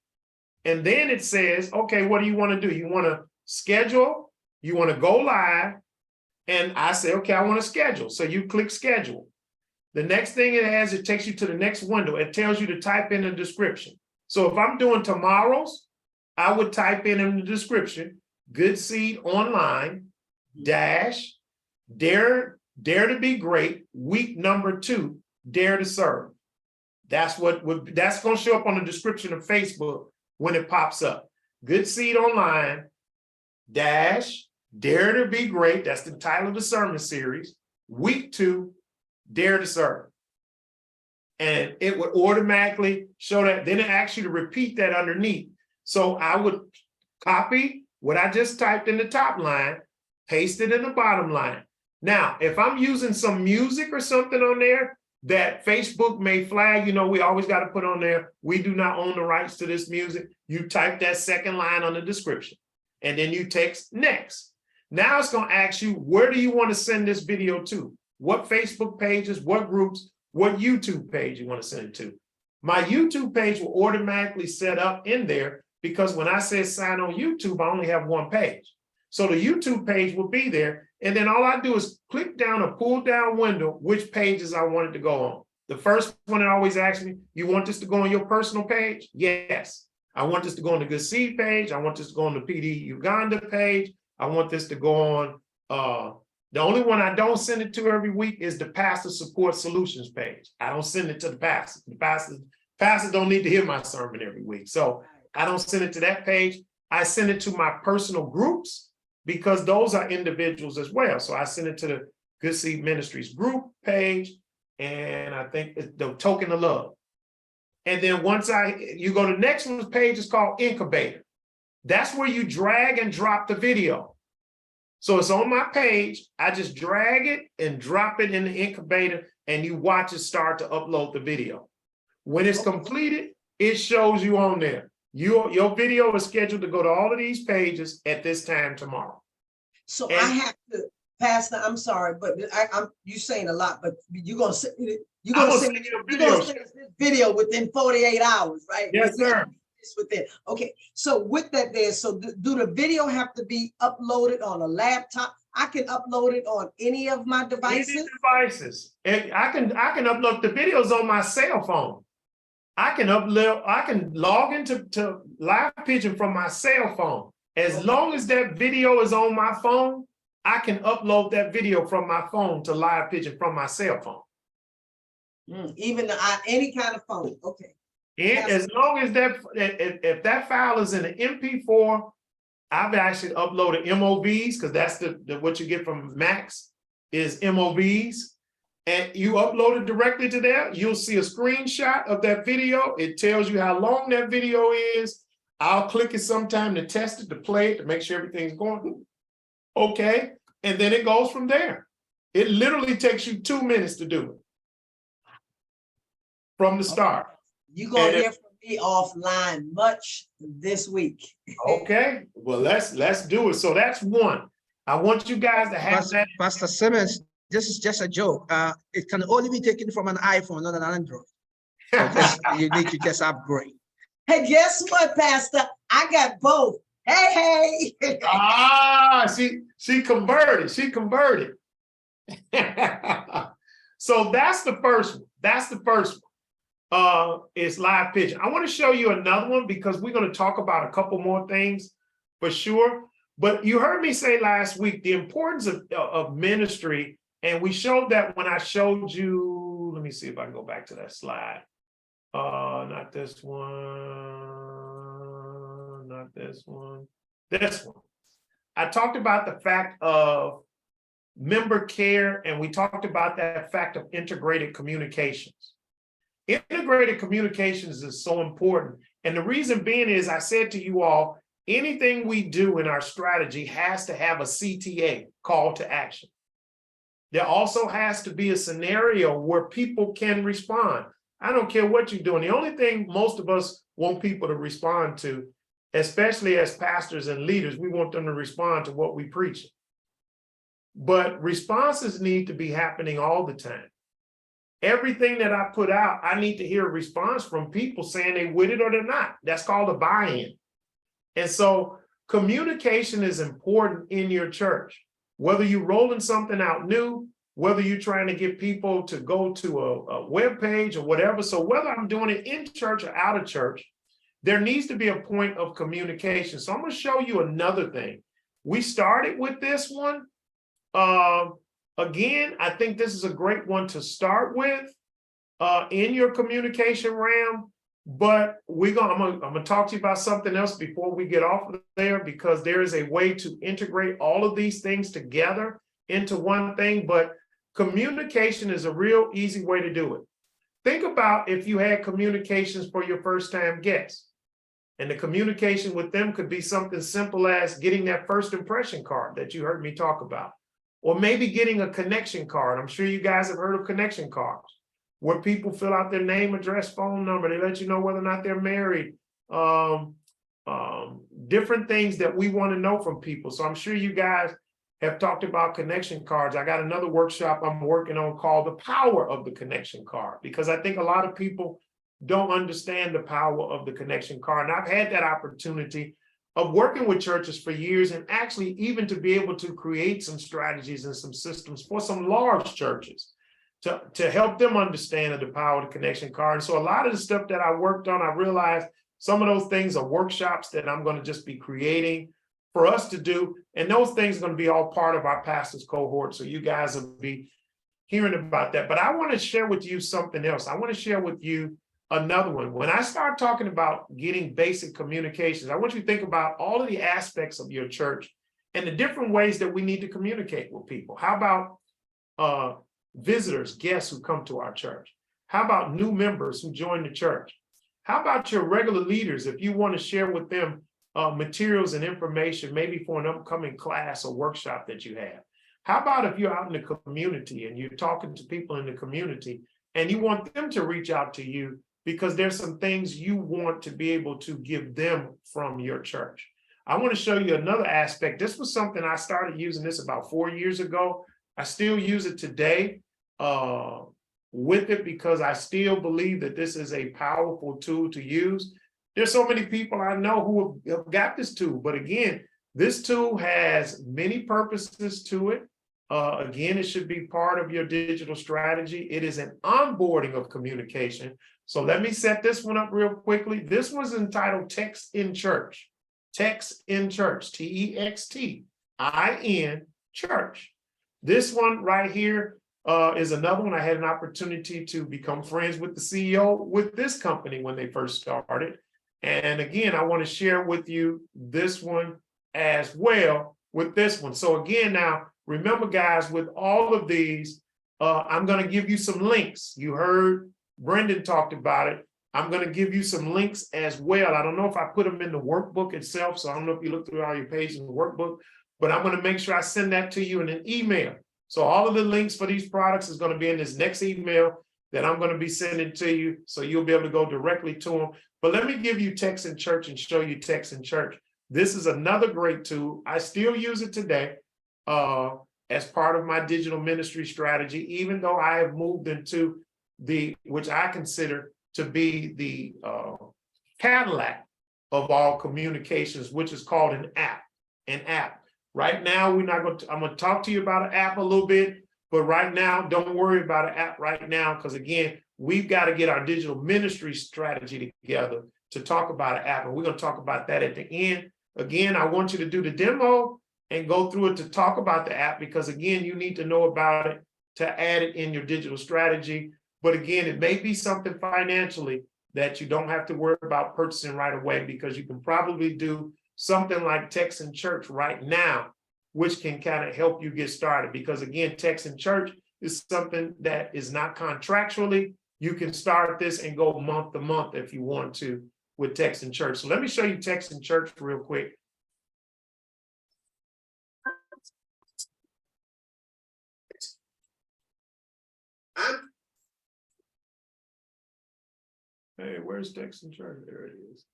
And then it says, okay, what do you want to do? You want to schedule, you want to go live, and I say, okay, I want to schedule. So you click schedule. The next thing it has, it takes you to the next window. It tells you to type in a description. So if I'm doing tomorrow's, I would type in the description, Good Seed Online dash dare to be great, week number 2, dare to serve. That's going to show up on the description of Facebook when it pops up. Good Seed Online dash dare to be great. That's the title of the sermon series. Week 2, dare to serve. And it would automatically show that. Then it asks you to repeat that underneath. So I would copy what I just typed in the top line, paste it in the bottom line. Now, if I'm using some music or something on there that Facebook may flag, we always got to put on there, we do not own the rights to this music. You type that second line on the description, and then you text next. Now it's going to ask you, where do you want to send this video to? What Facebook pages, what groups, what YouTube page you want to send it to. My YouTube page will automatically set up in there because when I say sign on YouTube, I only have one page. So the YouTube page will be there. And then all I do is click down a pull down window, which pages I want it to go on. The first one it always asks me, you want this to go on your personal page? Yes. I want this to go on the Good Seed page. I want this to go on the PD Uganda page. I want this to go on, the only one I don't send it to every week is the Pastor Support Solutions page. I don't send it to the pastors. The pastors don't need to hear my sermon every week. So I don't send it to that page. I send it to my personal groups because those are individuals as well. So I send it to the Good Seed Ministries group page, and I think it's the Token of Love. And then once you go to the next one's page, is called Incubator. That's where you drag and drop the video. So it's on my page. I just drag it and drop it in the incubator, and you watch it start to upload the video. When it's completed, it shows you on there. Your video is scheduled to go to all of these pages at this time tomorrow. so I have to, Pastor, I'm sorry, but you saying a lot, but you're gonna send this video within 48 hours, right? Yes, sir. Within. Okay, so with that there, so do the video have to be uploaded on a laptop? I can upload it on any of my devices? Any devices. And I can upload the videos on my cell phone. I can log into Live Pigeon from my cell phone. As long as that video is on my phone, I can upload that video from my phone to Live Pigeon from my cell phone. Even any kind of phone, okay. And as long as if that file is in an MP4, I've actually uploaded MOVs because that's the what you get from Max is MOVs. And you upload it directly to there, you'll see a screenshot of that video. It tells you how long that video is. I'll click it sometime to test it, to play it, to make sure everything's going okay. And then it goes from there. It literally takes you 2 minutes to do it from the start. You're gonna And hear from me offline much this week. Okay, well, let's do it. So that's one. I want you guys to have that. Pastor Simmons, this is just a joke. It can only be taken from an iPhone, not an Android. So you need to just upgrade. Hey, guess what, Pastor? I got both. Hey, hey. She converted. She converted. So that's the first one. That's the first one. It's live pitching. I want to show you another one because we're going to talk about a couple more things for sure. But you heard me say last week the importance of ministry, and we showed that when I showed you. Let me see if I can go back to that slide. Not this one. Not this one. This one. I talked about the fact of member care, and we talked about that fact of integrated communications. Integrated communications is so important. And the reason being is I said to you all, anything we do in our strategy has to have a CTA, call to action. There also has to be a scenario where people can respond. I don't care what you're doing. The only thing most of us want people to respond to, especially as pastors and leaders, we want them to respond to what we preach. But responses need to be happening all the time. Everything that I put out, I need to hear a response from people saying they with it or they're not. That's called a buy-in. And so communication is important in your church. Whether you're rolling something out new, whether you're trying to get people to go to a web page or whatever. So whether I'm doing it in church or out of church, there needs to be a point of communication. So I'm going to show you another thing. We started with this one. Again, I think this is a great one to start with in your communication realm, but I'm gonna talk to you about something else before we get off of there, because there is a way to integrate all of these things together into one thing, but communication is a real easy way to do it. Think about if you had communications for your first time guests, and the communication with them could be something simple as getting that first impression card that you heard me talk about. Or maybe getting a connection card. I'm sure you guys have heard of connection cards, where people fill out their name, address, phone number. They let you know whether or not they're married. Different things that we want to know from people. So I'm sure you guys have talked about connection cards. I got another workshop I'm working on called The Power of the Connection Card, because I think a lot of people don't understand the power of the connection card. And I've had that opportunity of working with churches for years, and actually even to be able to create some strategies and some systems for some large churches to help them understand the power of the connection card. And so a lot of the stuff that I worked on, I realized some of those things are workshops that I'm going to just be creating for us to do. And those things are going to be all part of our pastors cohort. So you guys will be hearing about that. But I want to share with you something else. I want to share with you another one. When I start talking about getting basic communications, I want you to think about all of the aspects of your church and the different ways that we need to communicate with people. How about visitors, guests who come to our church? How about new members who join the church? How about your regular leaders, if you want to share with them materials and information, maybe for an upcoming class or workshop that you have? How about if you're out in the community and you're talking to people in the community and you want them to reach out to you because there's some things you want to be able to give them from your church? I want to show you another aspect. This was something I started using this about 4 years ago. I still use it today with it because I still believe that this is a powerful tool to use. There's so many people I know who have got this tool, but again, this tool has many purposes to it. Again, it should be part of your digital strategy. It is an onboarding of communication. So let me set this one up real quickly. This one's entitled Text in Church. Text in Church, TEXTIN, church. This one right here is another one. I had an opportunity to become friends with the CEO with this company when they first started. And again, I want to share with you this one as well with this one. So again, now remember guys, with all of these, I'm going to give you some links. You heard Brendan talked about it. I'm going to give you some links as well. I don't know if I put them in the workbook itself, so I don't know if you look through all your pages in the workbook, but I'm going to make sure I send that to you in an email. So all of the links for these products is going to be in this next email that I'm going to be sending to you, so you'll be able to go directly to them. But let me give you Text in Church and show you Text in Church. This is another great tool. I still use it today as part of my digital ministry strategy, even though I have moved into which I consider to be the Cadillac of all communications, which is called an app. An app. Right now, I'm going to talk to you about an app a little bit, but right now, don't worry about an app right now, because again, we've got to get our digital ministry strategy together to talk about an app, and we're going to talk about that at the end. Again, I want you to do the demo and go through it to talk about the app, because again, you need to know about it to add it in your digital strategy. But again, it may be something financially that you don't have to worry about purchasing right away, because you can probably do something like Text in Church right now, which can kind of help you get started. Because again, Text in Church is something that is not contractually. You can start this and go month to month if you want to with Text in Church. So let me show you Text in Church real quick. Hey, where's Text in Church? There it is.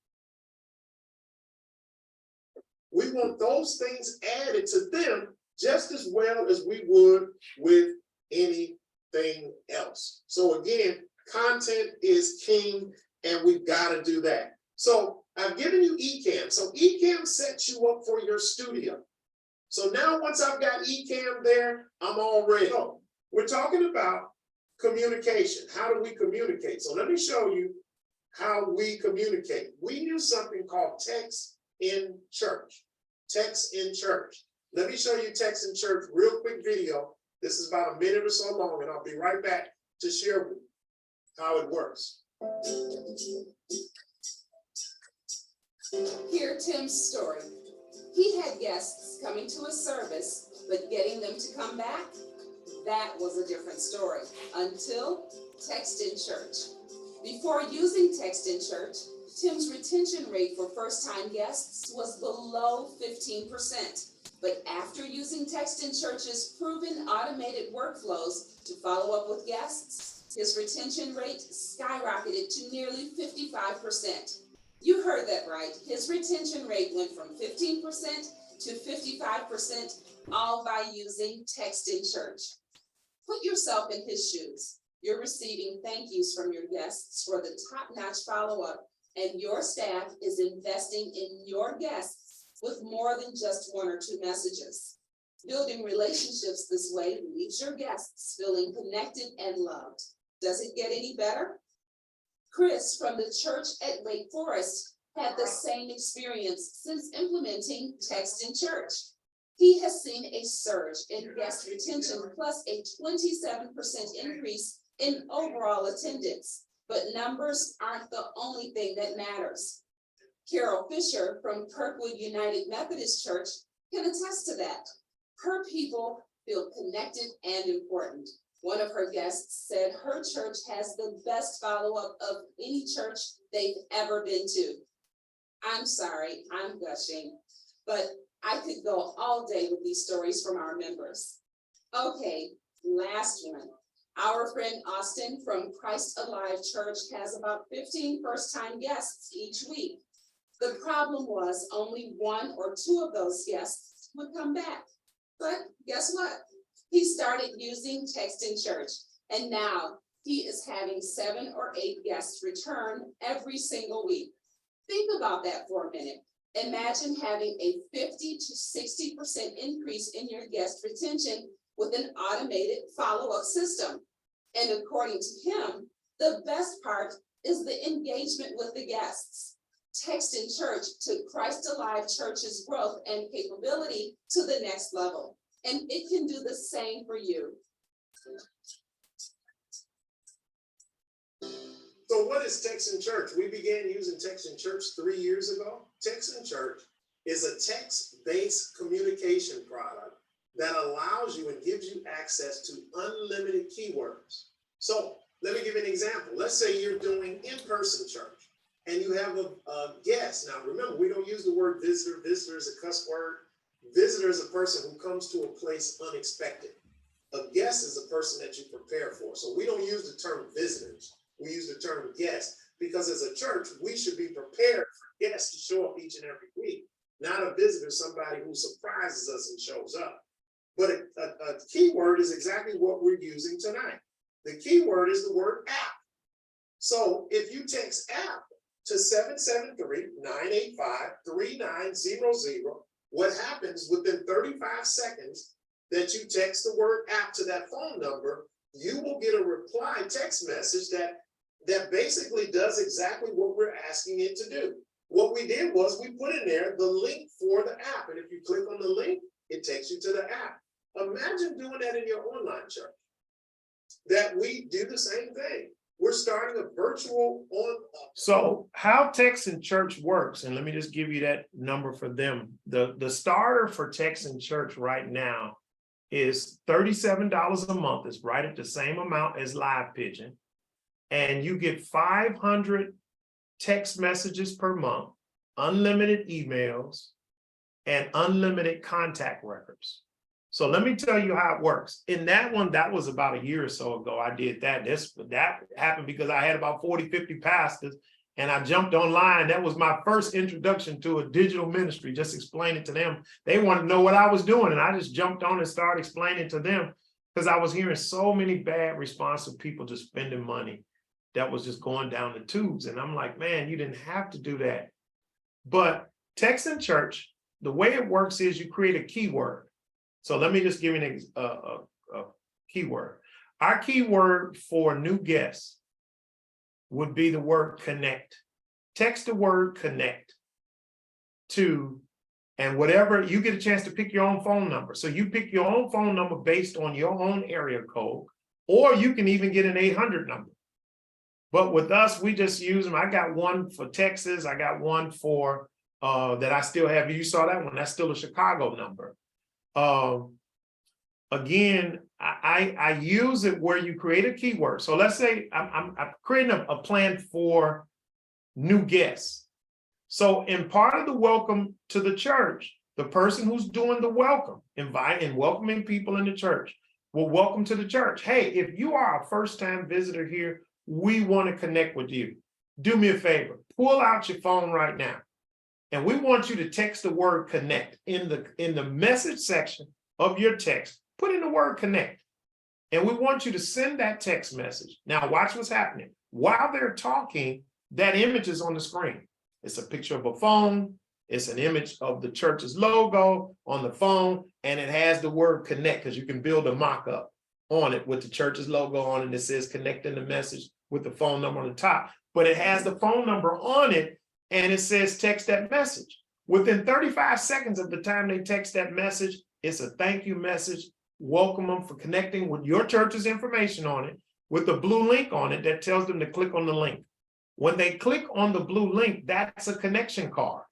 We want those things added to them just as well as we would with anything else. So again, content is king, and we've got to do that. So I've given you Ecamm. So Ecamm sets you up for your studio. So now once I've got Ecamm there, I'm all ready. So we're talking about communication. How do we communicate? So let me show you how we communicate. We use something called Text in Church. Text in Church. Let me show you Text in Church, real quick video. This is about a minute or so long, and I'll be right back to share with you how it works. Hear Tim's story. He had guests coming to his service, but getting them to come back, that was a different story, until Text in Church. Before using Text in Church, Tim's retention rate for first-time guests was below 15%. But after using Text in Church's proven automated workflows to follow up with guests, his retention rate skyrocketed to nearly 55%. You heard that right. His retention rate went from 15% to 55%, all by using Text in Church. Put yourself in his shoes. You're receiving thank yous from your guests for the top-notch follow-up, and your staff is investing in your guests with more than just one or two messages. Building relationships this way leaves your guests feeling connected and loved. Does it get any better? Chris from the church at Lake Forest had the same experience since implementing Text in Church. He has seen a surge in guest retention plus a 27% increase in overall attendance. But numbers aren't the only thing that matters. Carol Fisher from Kirkwood United Methodist Church can attest to that. Her people feel connected and important. One of her guests said her church has the best follow-up of any church they've ever been to. I'm sorry, I'm gushing, but I could go all day with these stories from our members. Okay, last one. Our friend Austin from Christ Alive Church has about 15 first-time guests each week. The problem was only one or two of those guests would come back. But guess what? He started using Text in Church, and now he is having 7 or 8 guests return every single week. Think about that for a minute. Imagine having a 50 to 60% increase in your guest retention with an automated follow-up system. And according to him, the best part is the engagement with the guests. Text in Church took Christ Alive Church's growth and capability to the next level, and it can do the same for you. So what is Text in Church? We began using Text in Church 3 years ago. Text in Church is a text-based communication product that allows you and gives you access to unlimited keywords. So let me give you an example. Let's say you're doing in-person church and you have a guest. Now, remember, we don't use the word visitor. Visitor is a cuss word. Visitor is a person who comes to a place unexpected. A guest is a person that you prepare for. So we don't use the term visitors. We use the term guest because as a church, we should be prepared for guests to show up each and every week, not a visitor, somebody who surprises us and shows up. But a keyword is exactly what we're using tonight. The keyword is the word app. So if you text app to 773-985-3900, what happens within 35 seconds that you text the word app to that phone number, you will get a reply text message that basically does exactly what we're asking it to do. What we did was we put in there the link for the app. And if you click on the link, it takes you to the app. Imagine doing that in your online church. That we do the same thing. We're starting a virtual So how Text in Church works, and let me just give you that number for them. The starter for Text in Church right now is $37 a month. It's right at the same amount as Live Pigeon. And you get 500 text messages per month, unlimited emails, and unlimited contact records. So let me tell you how it works. In that one, that was about a year or so ago, I did that. That happened because I had about 40, 50 pastors and I jumped online. That was my first introduction to a digital ministry, just explaining to them. They wanted to know what I was doing. And I just jumped on and started explaining to them because I was hearing so many bad responses of people just spending money that was just going down the tubes. And I'm like, man, you didn't have to do that. But Text in Church, the way it works is you create a keyword. So let me just give you a keyword. Our keyword for new guests would be the word connect. Text the word connect to, and whatever, you get a chance to pick your own phone number. So you pick your own phone number based on your own area code, or you can even get an 800 number. But with us, we just use them. I got one for Texas. I got one for that I still have. You saw that one. That's still a Chicago number. Again, I use it where you create a keyword. So let's say I'm creating a plan for new guests. So in part of the welcome to the church, the person who's doing the welcome, inviting and welcoming people in the church, will welcome to the church. Hey, if you are a first-time visitor here, we want to connect with you. Do me a favor, pull out your phone right now. And we want you to text the word connect in the message section of your text. Put in the word connect. And we want you to send that text message. Now watch what's happening. While they're talking, that image is on the screen. It's a picture of a phone. It's an image of the church's logo on the phone. And it has the word connect because you can build a mock-up on it with the church's logo on it. It says connecting the message with the phone number on the top. But it has the phone number on it. And it says text that message. Within 35 seconds of the time they text that message, it's a thank you message. Welcome them for connecting with your church's information on it with the blue link on it that tells them to click on the link. When they click on the blue link, that's a connection card.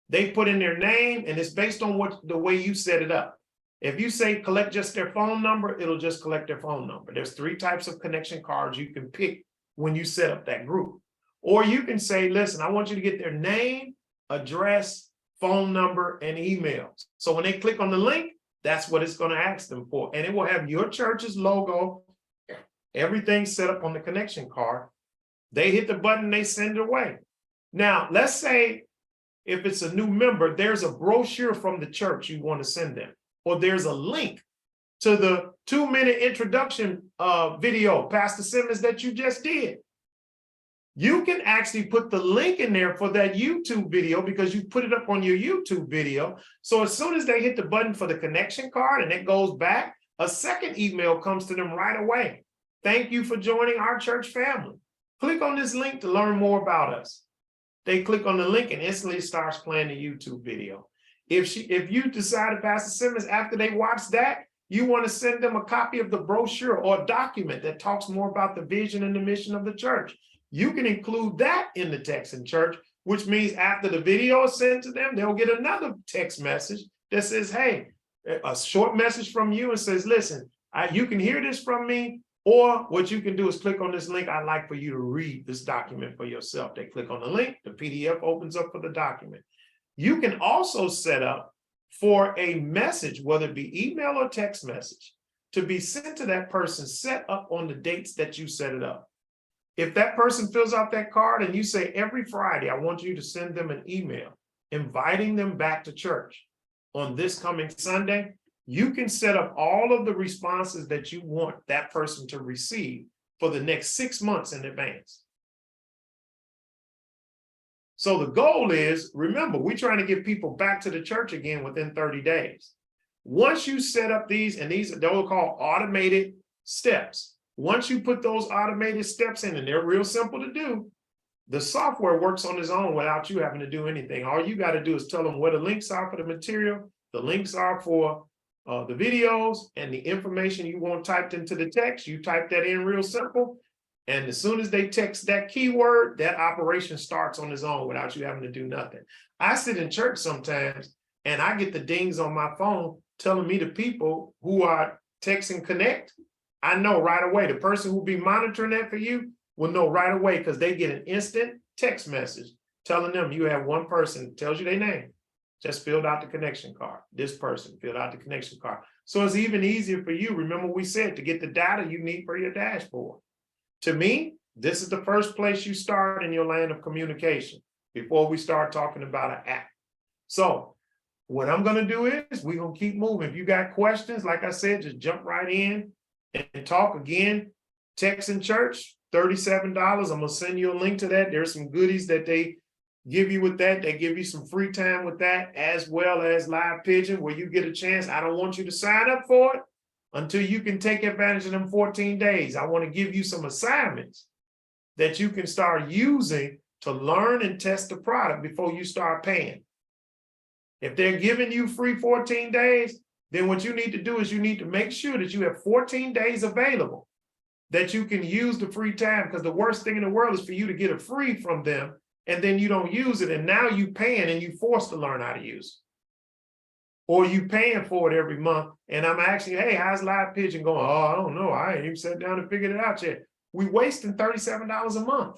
They put in their name and it's based on the way you set it up. If you say collect just their phone number, it'll just collect their phone number. There's 3 types of connection cards you can pick when you set up that group. Or you can say, listen, I want you to get their name, address, phone number, and email. So when they click on the link, that's what it's going to ask them for. And it will have your church's logo, everything set up on the connection card. They hit the button, they send it away. Now, let's say if it's a new member, there's a brochure from the church you want to send them, or there's a link to the 2-minute introduction video, Pastor Simmons, that you just did. You can actually put the link in there for that YouTube video because you put it up on your YouTube video. So as soon as they hit the button for the connection card and it goes back, a second email comes to them right away. Thank you for joining our church family. Click on this link to learn more about us. They click on the link and instantly starts playing the YouTube video. If you decided, Pastor Simmons, after they watch that, you want to send them a copy of the brochure or a document that talks more about the vision and the mission of the church, you can include that in the text in church, which means after the video is sent to them, they'll get another text message that says, hey, a short message from you and says, listen, you can hear this from me, or what you can do is click on this link. I'd like for you to read this document for yourself. They click on the link, the PDF opens up for the document. You can also set up for a message, whether it be email or text message, to be sent to that person set up on the dates that you set it up. If that person fills out that card and you say every Friday, I want you to send them an email inviting them back to church on this coming Sunday, you can set up all of the responses that you want that person to receive for the next 6 months in advance. So the goal is, remember, we're trying to get people back to the church again within 30 days. Once you set up these, and these are called automated steps. Once you put those automated steps in, and they're real simple to do, the software works on its own without you having to do anything. All you got to do is tell them where the links are for the material, the links are for the videos, and the information you want typed into the text. You type that in real simple. And as soon as they text that keyword, that operation starts on its own without you having to do nothing. I sit in church sometimes and I get the dings on my phone telling me the people who are texting connect. I know right away, the person who'll be monitoring that for you will know right away because they get an instant text message telling them you have one person, tells you their name, just filled out the connection card. This person filled out the connection card. So it's even easier for you. Remember we said to get the data you need for your dashboard. To me, this is the first place you start in your land of communication before we start talking about an app. So what I'm going to do is we're going to keep moving. If you got questions, like I said, just jump right in and talk again. Text in church, $37. I'm going to send you a link to that. There's some goodies that they give you with that. They give you some free time with that, as well as Live Pigeon, where you get a chance. I don't want you to sign up for it until you can take advantage of them 14 days. I want to give you some assignments that you can start using to learn and test the product before you start paying. If they're giving you free 14 days, then what you need to do is you need to make sure that you have 14 days available that you can use the free time, because the worst thing in the world is for you to get a free from them and then you don't use it, and now you paying and you forced to learn how to use it. Or you paying for it every month, and I'm asking, hey, how's Live Pigeon going? Oh, I don't know. I ain't even sat down and figured it out yet. We wasting $37 a month.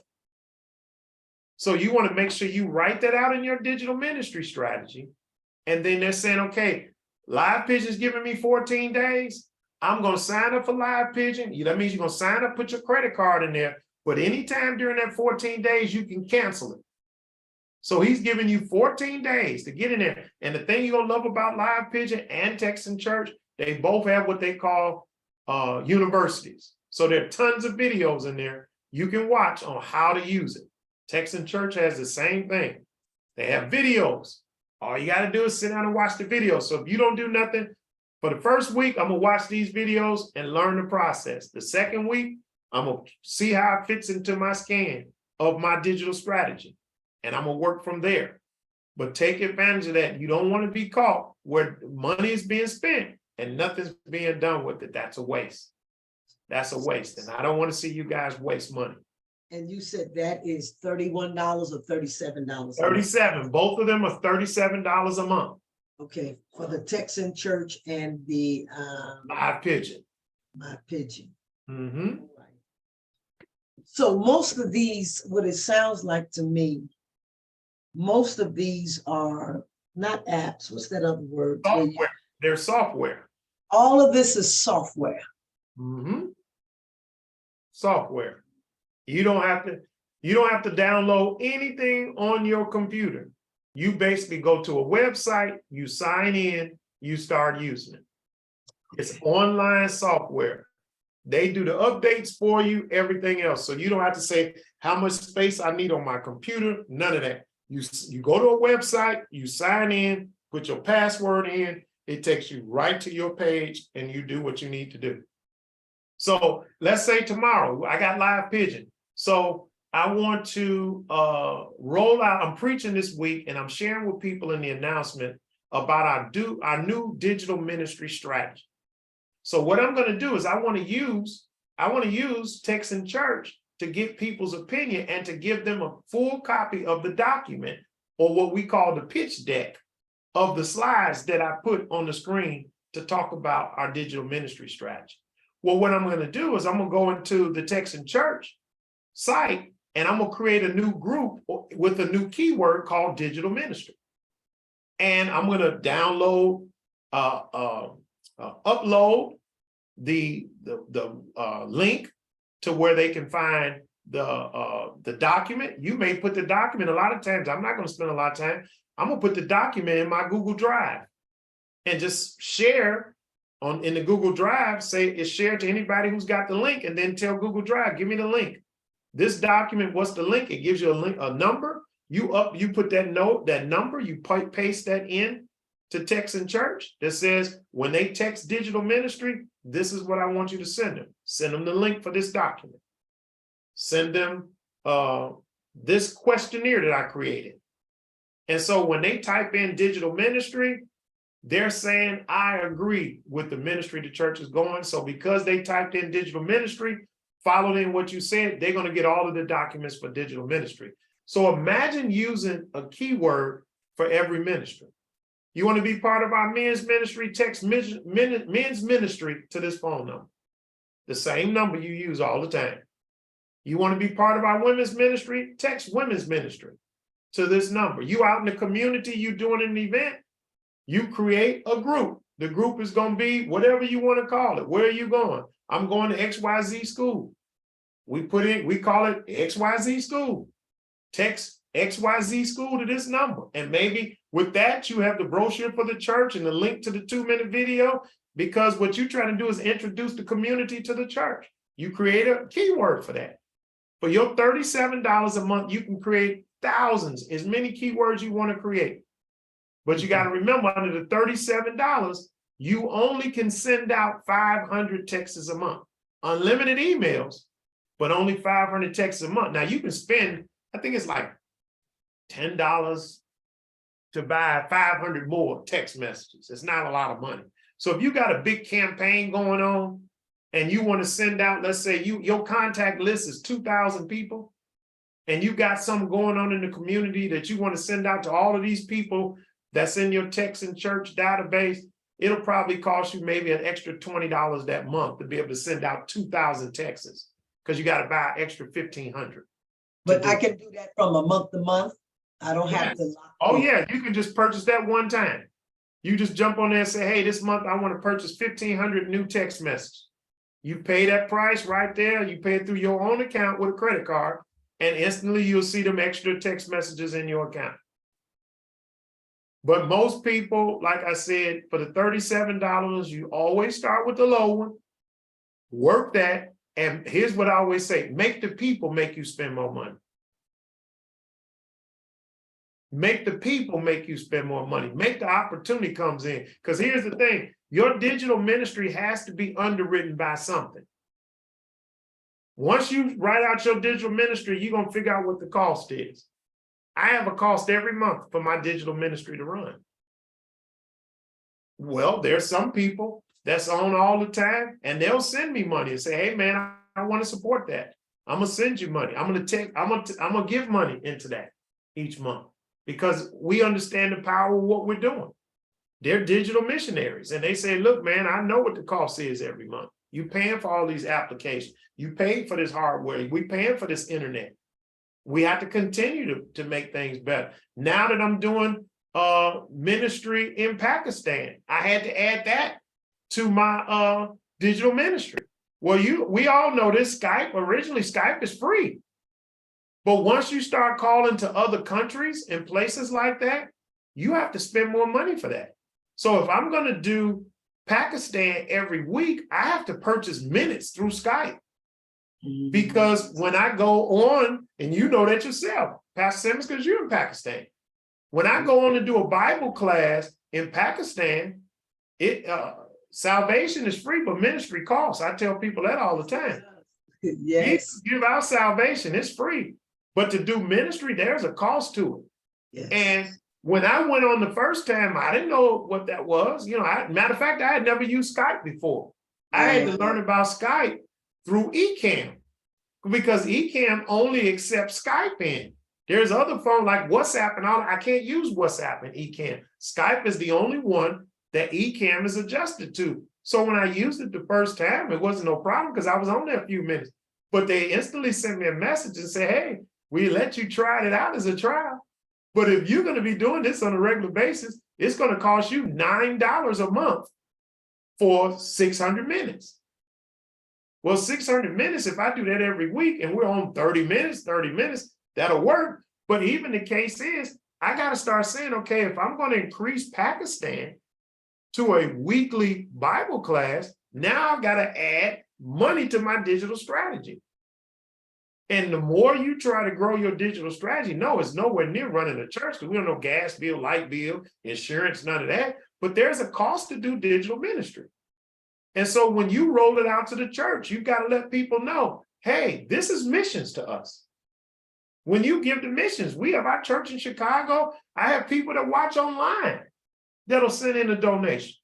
So you want to make sure you write that out in your digital ministry strategy. And then they're saying, okay, Live Pigeon's giving me 14 days. I'm going to sign up for Live Pigeon. That means you're going to sign up, put your credit card in there. But anytime during that 14 days, you can cancel it. So he's giving you 14 days to get in there. And the thing you're going to love about Live Pigeon and Text in Church, they both have what they call universities. So there are tons of videos in there you can watch on how to use it. Text in Church has the same thing. They have videos. All you got to do is sit down and watch the video. So if you don't do nothing, for the first week, I'm going to watch these videos and learn the process. The second week, I'm going to see how it fits into my scan of my digital strategy. And I'm going to work from there. But take advantage of that. You don't want to be caught where money is being spent and nothing's being done with it. That's a waste. That's a waste. And I don't want to see you guys waste money. And you said that is $31 or $37? 37. Both of them are $37 a month. Okay, for the Text in Church and the Live Pigeon. Live Pigeon. Mm-hmm. So most of these, what it sounds like to me, most of these are not apps. What's that other word? Software. They're software. All of this is software. Mm-hmm. Software. You don't have to download anything on your computer. You basically go to a website, you sign in, you start using it. It's online software. They do the updates for you, everything else. So you don't have to say how much space I need on my computer, none of that. You go to a website, you sign in, put your password in, it takes you right to your page and you do what you need to do. So let's say tomorrow, I got Live Pigeon. So I want to roll out, I'm preaching this week and I'm sharing with people in the announcement about our new digital ministry strategy. So what I'm going to do is I want to use Text in Church to get people's opinion and to give them a full copy of the document, or what we call the pitch deck of the slides that I put on the screen to talk about our digital ministry strategy. Well, what I'm going to do is I'm going to go into the Texan Church site and I'm going to create a new group with a new keyword called digital ministry. And I'm going to download, upload the link to where they can find the document. You may put the document, a lot of times, I'm not going to spend a lot of time. I'm going to put the document in my Google Drive and just share in the Google Drive, say it's shared to anybody who's got the link, and then tell Google Drive, give me the link. This document, what's the link? It gives you a link, a number. You put that number, you paste that in to Texan Church that says, when they text digital ministry, this is what I want you to send them. Send them the link for this document. Send them this questionnaire that I created. And so when they type in digital ministry, they're saying, I agree with the ministry the church is going. So because they typed in digital ministry, followed in what you said, they're going to get all of the documents for digital ministry. So imagine using a keyword for every ministry. You want to be part of our men's ministry, text men's ministry to this phone number. The same number you use all the time. You want to be part of our women's ministry, text women's ministry to this number. You out in the community, you doing an event, you create a group. The group is going to be whatever you want to call it. Where are you going? I'm going to XYZ school. We call it XYZ school. Text XYZ school to this number. And maybe with that, you have the brochure for the church and the link to the 2-minute video, because what you're trying to do is introduce the community to the church. You create a keyword for that. For your $37 a month, you can create thousands, as many keywords you want to create. But you got to remember, under the $37, you only can send out 500 texts a month. Unlimited emails, but only 500 texts a month. Now you can spend, I think it's like $10 to buy 500 more text messages. It's not a lot of money. So if you got a big campaign going on and you want to send out, let's say your contact list is 2,000 people, and you got something going on in the community that you want to send out to all of these people that's in your Texan Church database, it'll probably cost you maybe an extra $20 that month to be able to send out 2,000 texts, because you got to buy extra 1,500. But I can do that from a month to month. I don't have to. Oh yeah, you can just purchase that one time. You just jump on there and say, hey, this month I want to purchase 1,500 new text messages. You pay that price right there. You pay it through your own account with a credit card, and instantly you'll see them extra text messages in your account. But most people, like I said, for the $37, you always start with the low one, work that. And here's what I always say, make the people make you spend more money. Make the people make you spend more money. Make the opportunity comes in. Because here's the thing, your digital ministry has to be underwritten by something. Once you write out your digital ministry, you're going to figure out what the cost is. I have a cost every month for my digital ministry to run. Well, there's some people that's on all the time, and they'll send me money and say, hey man, I want to support that. I'm gonna send you money. I'm gonna give money into that each month, because we understand the power of what we're doing. They're digital missionaries, and they say, look, man, I know what the cost is every month. You paying for all these applications. You paid for this hardware. We paying for this internet. We have to continue to make things better. Now that I'm doing ministry in Pakistan, I had to add that to my digital ministry. Well, we all know this Skype. Originally, Skype is free. But once you start calling to other countries and places like that, you have to spend more money for that. So if I'm going to do Pakistan every week, I have to purchase minutes through Skype. Because when I go on, and you know that yourself, Pastor Simmons, because you're in Pakistan. When I go on to do a Bible class in Pakistan, salvation is free, but ministry costs. I tell people that all the time. Yes. Give out salvation, it's free. But to do ministry, there's a cost to it. Yes. And when I went on the first time, I didn't know what that was. Matter of fact, I had never used Skype before. I had to learn about Skype through Ecamm. because Ecamm only accepts Skype in. There's other phone like WhatsApp and all. I can't use WhatsApp and Ecamm. Skype is the only one that Ecamm is adjusted to. So when I used it the first time, it wasn't no problem because I was on there a few minutes. But they instantly sent me a message and said, hey, we let you try it out as a trial. But if you're going to be doing this on a regular basis, it's going to cost you $9 a month for 600 minutes. Well, 600 minutes, if I do that every week and we're on 30 minutes, that'll work. But even the case is, I got to start saying, okay, if I'm going to increase Pakistan to a weekly Bible class, now I've got to add money to my digital strategy. And the more you try to grow your digital strategy, no, it's nowhere near running a church because we don't know gas bill, light bill, insurance, none of that. But there's a cost to do digital ministry. And so when you roll it out to the church, you've got to let people know, hey, this is missions to us. When you give to missions, we have our church in Chicago. I have people that watch online that'll send in a donation.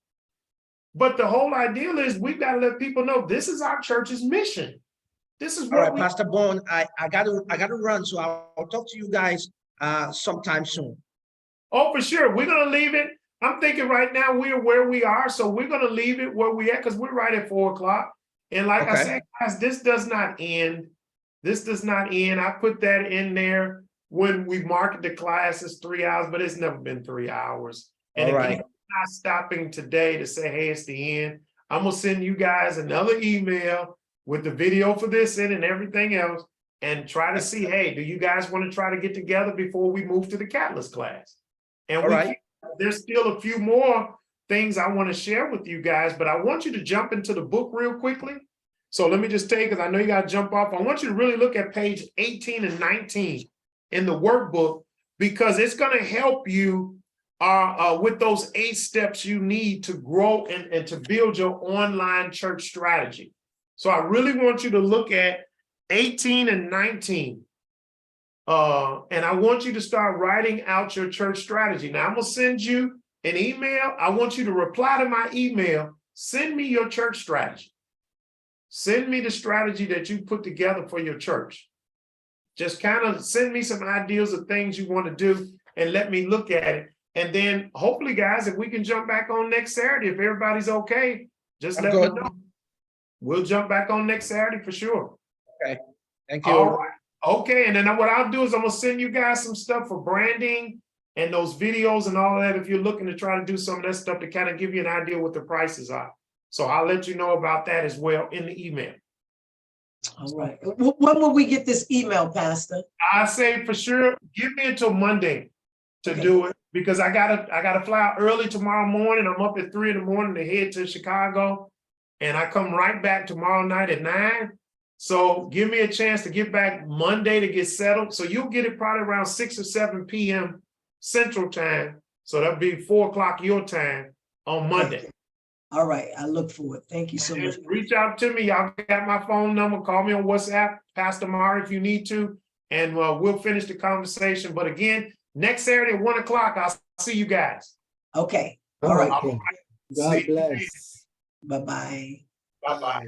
But the whole idea is we've got to let people know this is our church's mission. This is All what right, we Pastor Bone, I gotta run, so I'll talk to you guys sometime soon. Oh, for sure. We're going to leave it. I'm thinking right now we're where we are. So we're going to leave it where we at because we're right at 4 o'clock. And like I Okay. said, guys, this does not end. This does not end. I put that in there when we market the class as 3 hours, but it's never been 3 hours. And All again, right. I'm not stopping today to say, hey, it's the end. I'm going to send you guys another email with the video for this in and everything else and try to see, hey, do you guys want to try to get together before we move to the Catalyst class? And All right. there's still a few more things I want to share with you guys, but I want you to jump into the book real quickly. So let me just take, because I know you got to jump off. I want you to really look at page 18 and 19 in the workbook, because it's going to help you with those 8 steps you need to grow and to build your online church strategy. So I really want you to look at 18 and 19. And I want you to start writing out your church strategy. Now I'm going to send you an email. I want you to reply to my email. Send me your church strategy. Send me the strategy that you put together for your church. Just kind of send me some ideas of things you want to do and let me look at it. And then hopefully, guys, if we can jump back on next Saturday, if everybody's okay, just I'm let good. me know. We'll jump back on next Saturday for sure. Thank you. All right. Okay. And then what I'll do is I'm going to send you guys some stuff for branding and those videos and all of that if you're looking to try to do some of that stuff to kind of give you an idea what the prices are. So I'll let you know about that as well in the email. All right. When will we get this email, Pastor? I say for sure, give me until Monday to Okay. do it, because I gotta fly out early tomorrow morning. I'm up at 3 in the morning to head to Chicago, and I come right back tomorrow night at 9. So give me a chance to get back Monday to get settled. So you'll get it probably around 6 or 7 p.m. Central Time. So that'll be 4 o'clock your time on Monday. All right. I look forward. Thank you so much. And reach out to me. Y'all got my phone number. Call me on WhatsApp, Pastor Mara, if you need to, and we'll finish the conversation. But again, next Saturday at 1 o'clock, I'll see you guys. Okay. All right. Okay. God See you. bless. Bye-bye. Bye-bye.